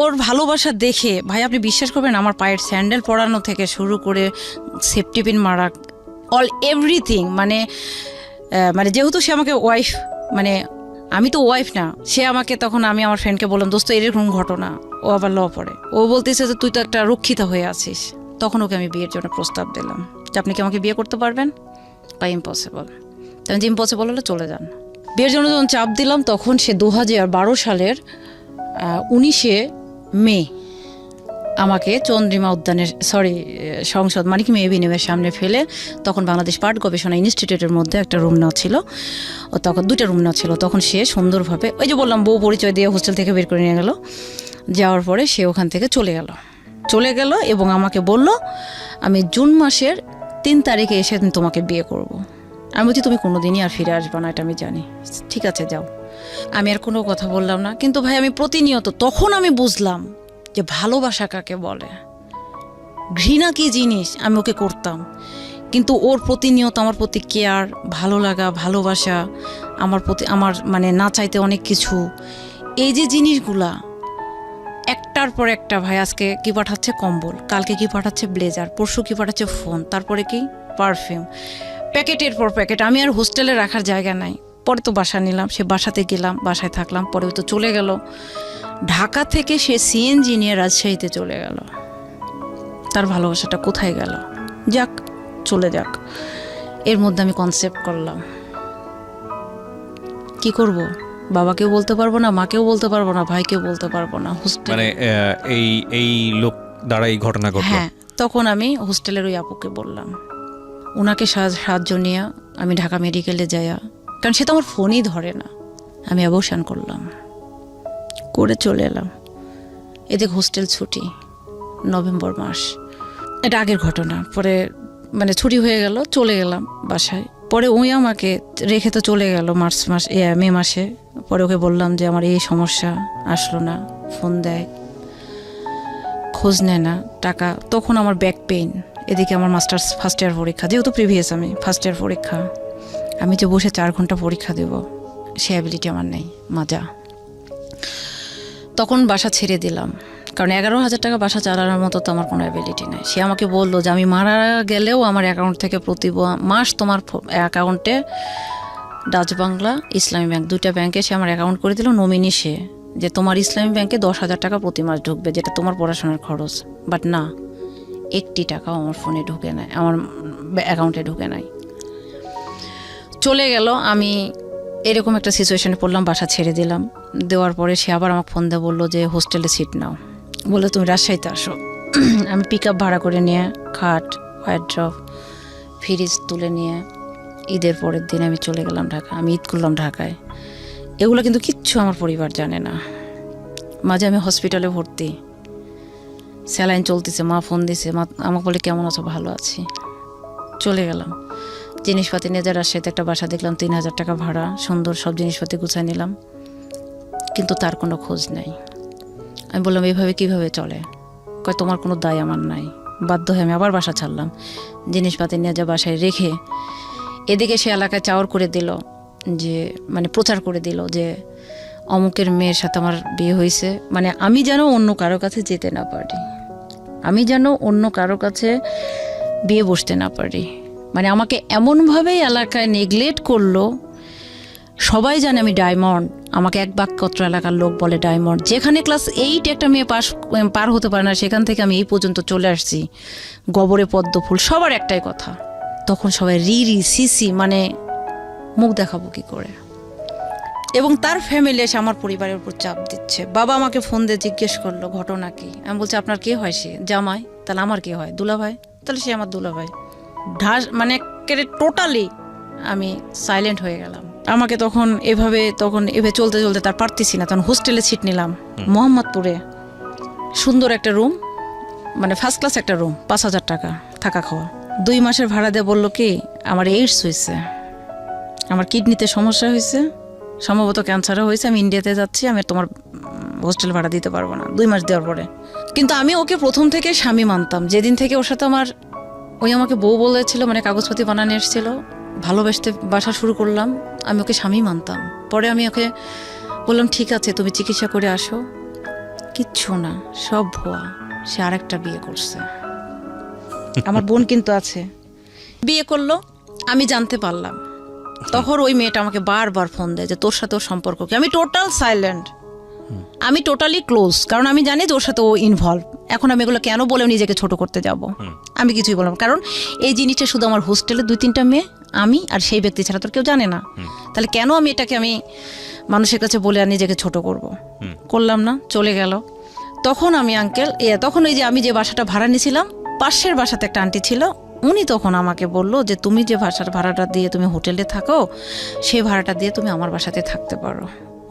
ওর ভালোবাসা দেখে ভাই আপনি বিশ্বাস করবেন, আমার পায়ের স্যান্ডেল পরানো থেকে শুরু করে সেফটি পিন মারা, অল এভরিথিং, মানে যেহেতু সে আমাকে ওয়াইফ মানে আমি তো ওয়াইফ না, সে আমাকে তখন আমি আমার ফ্রেন্ডকে বললাম দোস্ত এরকম ঘটনা, ও আবার ল পড়ে, ও বলতেছে যে তুই তো একটা রক্ষিতা হয়ে আছিস। তখন ওকে আমি বিয়ের জন্য প্রস্তাব দিলাম যে আপনি কি আমাকে বিয়ে করতে পারবেন, বা ইম্পসিবল। তখন যে ইম্পসিবল হলে চলে যান। বিয়ের জন্য যখন চাপ দিলাম তখন সে 2012 সালের 19শে মে আমাকে চন্দ্রিমা উদ্যানের সংসদ মানে কি মেবিনিমের সামনে ফেলে, তখন বাংলাদেশ পাট গবেষণা ইনস্টিটিউটের মধ্যে একটা রুম নেওয়া ছিল, ও তখন 2টা রুম নেওয়া ছিল। তখন সে সুন্দরভাবে ওই যে বললাম বউ পরিচয় দিয়ে হোস্টেল থেকে বের করে নিয়ে গেল। যাওয়ার পরে সে ওখান থেকে চলে গেল এবং আমাকে বলল আমি জুন মাসের 3 তারিখে এসে আমি তোমাকে বিয়ে করব। আমি বলছি তুমি কোনোদিনই আর ফিরে আসবে না, এটা আমি জানি, ঠিক আছে যাও। আমি আর কোনো কথা বললাম না। কিন্তু ভাই আমি প্রতিনিয়ত, তখন আমি বুঝলাম যে ভালোবাসা কাকে বলে, ঘৃণা কি জিনিস আমি ওকে করতাম। কিন্তু ওর প্রতিনিয়ত আমার প্রতি কেয়ার, ভালো লাগা, ভালোবাসা, আমার প্রতি আমার মানে না চাইতে অনেক কিছু, এই যে জিনিসগুলা একটার পর একটা। ভাই আজকে কি পাঠাচ্ছে কম্বল, কালকে কি পাঠাচ্ছে ব্লেজার, পরশু কি পাঠাচ্ছে ফোন, তারপরে কি পারফিউম, প্যাকেটের পর প্যাকেট। আমি আর হোস্টেলে রাখার জায়গা নাই। পরে তো বাসা নিলাম, সে বাসাতে গেলাম, বাসায় থাকলাম। পরে তো চলে গেল ঢাকা থেকে, সে সিএনজি নিয়ে রাজশাহীতে চলে গেল। তার ভালোবাসাটা কোথায় গেল? যাক, চলে যাক। এর মধ্যে আমি কনসেপ্ট করলাম, কি করব, বাবাকেও বলতে পারবো না, মাকেও বলতে পারবো না, ভাইকেও বলতে পারবো না। মানে এই লোক দ্বারা এই ঘটনা ঘটলো। হ্যাঁ, তখন আমি হোস্টেলের ওই আপুকে বললাম, ওনাকে সাহায্য নিয়ে আমি ঢাকা মেডিকেলে যাইয়া, কারণ সে তো আমার ফোনই ধরে না, আমি অ্যাবর্শন করলাম, করে চলে এলাম। এদিকে হোস্টেল ছুটি, নভেম্বর মাস, এটা আগের ঘটনা। পরে মানে ছুটি হয়ে গেল, চলে গেলাম বাসায়। পরে ওই আমাকে রেখে তো চলে গেল মে মাসে। পরে ওকে বললাম যে আমার এই সমস্যা, আসলো না, ফোন দেয়, খোঁজ নেয় না, টাকা। তখন আমার ব্যাক পেইন, এদিকে আমার মাস্টার্স ফার্স্ট ইয়ার পরীক্ষা, যেহেতু প্রিভিয়াস আমি ফার্স্ট ইয়ার পরীক্ষা, আমি যে বসে 4 ঘন্টা পরীক্ষা দেব সে অ্যাবিলিটি আমার নেই, মাজা। তখন বাসা ছেড়ে দিলাম, কারণ 11,000 টাকা বাসা চালানোর মতো তো আমার কোনো অ্যাবিলিটি নেই। সে আমাকে বললো যে আমি মারা গেলেও আমার অ্যাকাউন্ট থেকে প্রতি মাস তোমার অ্যাকাউন্টে ডাচ বাংলা, ইসলামী ব্যাংক, 2টা ব্যাংকে সে আমার অ্যাকাউন্ট করে দিল। নমিনি সে, যে তোমার ইসলামী ব্যাংকে 10,000 টাকা প্রতি মাস ঢুকবে, যেটা তোমার পড়াশোনার খরচ। বাট না, 1টি টাকাও আমার ফোনে ঢুকে নাই, আমার অ্যাকাউন্টে ঢুকে নাই। চলে গেল। আমি এরকম একটা সিচুয়েশনে পড়লাম, বাসা ছেড়ে দিলাম। দেওয়ার পরে সে আবার আমাকে ফোন দিয়ে বললো যে হোস্টেলে সিট নাও, বলে তুমি রাজশাহীতে আসো। আমি পিক আপ ভাড়া করে নিয়ে খাট, হোয়াইট ড্রপ, ফ্রিজ তুলে নিয়ে ঈদের পরের দিন আমি চলে গেলাম ঢাকা। আমি ঈদ করলাম ঢাকায়। এগুলো কিন্তু কিচ্ছু আমার পরিবার জানে না। মাঝে আমি হসপিটালে ভর্তি, স্যালাইন চলতেছে, মা ফোন দিছে, মা আমাকে বলে কেমন আছো, ভালো আছি। চলে গেলাম, জিনিসপাতি নিয়ে যা রাজশাহীতে একটা বাসা দেখলাম, 3,000 টাকা ভাড়া, সুন্দর সব জিনিসপাতি গুছাই নিলাম। কিন্তু তার কোনো খোঁজ নাই। আমি বললাম এইভাবে কিভাবে চলে? কয় তোমার কোনো দায় আমার নাই। বাধ্য হয়ে আমি আবার বাসা ছাড়লাম, জিনিসপাতি নিয়ে যা বাসায় রেখে। এদিকে সে এলাকায় চাওয়ার করে দিল, যে মানে প্রচার করে দিল যে অমুকের মেয়ের সাথে আমার বিয়ে হয়েছে। মানে আমি যেন অন্য কারো কাছে যেতে না পারি, আমি যেন অন্য কারো কাছে বিয়ে বসতে না পারি। মানে আমাকে এমনভাবেই এলাকায় নেগলেক্ট করলো। সবাই জানে আমি ডায়মন্ড, আমাকে এক বাক্যত্র এলাকার লোক বলে ডায়মন্ড। যেখানে ক্লাস 8 একটা মেয়ে পার হতে পারে না, সেখান থেকে আমি এই পর্যন্ত চলে আসছি, গবরে পদ্ম ফুল। সবার একটাই কথা, তখন সবাই রি সিসি, মানে মুখ দেখাবো কি করে। এবং তার ফ্যামিলি এসে আমার পরিবারের উপর চাপ দিচ্ছে। বাবা আমাকে ফোন দিয়ে জিজ্ঞেস করলো ঘটনা কি। আমি বলছি আপনার কে হয়? সে জামাই। তাহলে আমার কে হয়? দুলাভাই। তাহলে সে আমার দুলাভাই। মানে টোটালি আমি সাইলেন্ট হয়ে গেলাম। আমাকে তখন এভাবে চলতে চলতে তার পারতেছি না। তখন হোস্টেলে সিট নিলাম মোহাম্মদপুরে, সুন্দর একটা রুম, মানে ফার্স্ট ক্লাস একটা রুম, 5,000 টাকা থাকা খাওয়া। 2 মাসের ভাড়া দিয়ে বললো কি আমার এইডস হয়েছে, আমার কিডনিতে সমস্যা হয়েছে, সম্ভবত ক্যান্সারও হয়েছে, আমি ইন্ডিয়াতে যাচ্ছি, আমি তোমার হোস্টেল ভাড়া দিতে পারবো না। 2 মাস দেওয়ার পরে কিন্তু আমি ওকে প্রথম থেকে স্বামী মানতাম। যেদিন থেকে ওর সাথে আমার ওই আমাকে বউ বলেছিল, মানে কাগজপাতি বানানো এসেছিল, ভালোবাসতে বাসা শুরু করলাম, আমি ওকে স্বামী মানতাম। পরে আমি ওকে বললাম ঠিক আছে তুমি চিকিৎসা করে আসো। কিচ্ছু না, সব ভুয়া। সে আরেকটা বিয়ে করছে। আমার বোন কিন্তু আছে, বিয়ে করলো, আমি জানতে পারলাম। তখন ওই মেয়েটা আমাকে বারবার ফোন দেয় যে তোর সাথে ওর সম্পর্ক কি। আমি টোটাল সাইলেন্ট, আমি টোটালি ক্লোজ, কারণ আমি জানি যে ওর সাথে ও ইনভলভ। এখন আমি এগুলো কেন বলে নিজেকে ছোট করতে যাব, আমি কিছুই বললাম, কারণ এই জিনিসটা শুধু আমার হোস্টেলে 2-3টা মেয়ে, আমি আর সেই ব্যক্তি ছাড়া তোর কেউ জানে না। তাহলে কেন আমি এটাকে আমি মানুষের কাছে বলে আর নিজেকে ছোট করব, করলাম না, চলে গেল। তখন আমি আঙ্কেল তখন ওই যে আমি যে বাসাটা ভাড়া নিয়েছিলাম, পাশের বাসাতে একটা আন্টি ছিল, উনি তখন আমাকে বলল যে তুমি যে ভাড়াটা দিয়ে তুমি হোটেলে থাকো, সেই ভাড়াটা দিয়ে তুমি আমার বাসাতে থাকতে পারো।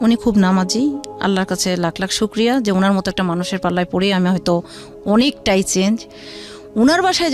উনি খুব নামাজি, আল্লাহর কাছে লাখ লাখ শুক্রিয়া যে ওনার মতো একটা মানুষের পাল্লায় পড়ে আমি হয়তো অনেকটাই চেঞ্জ। ওনার বাসায়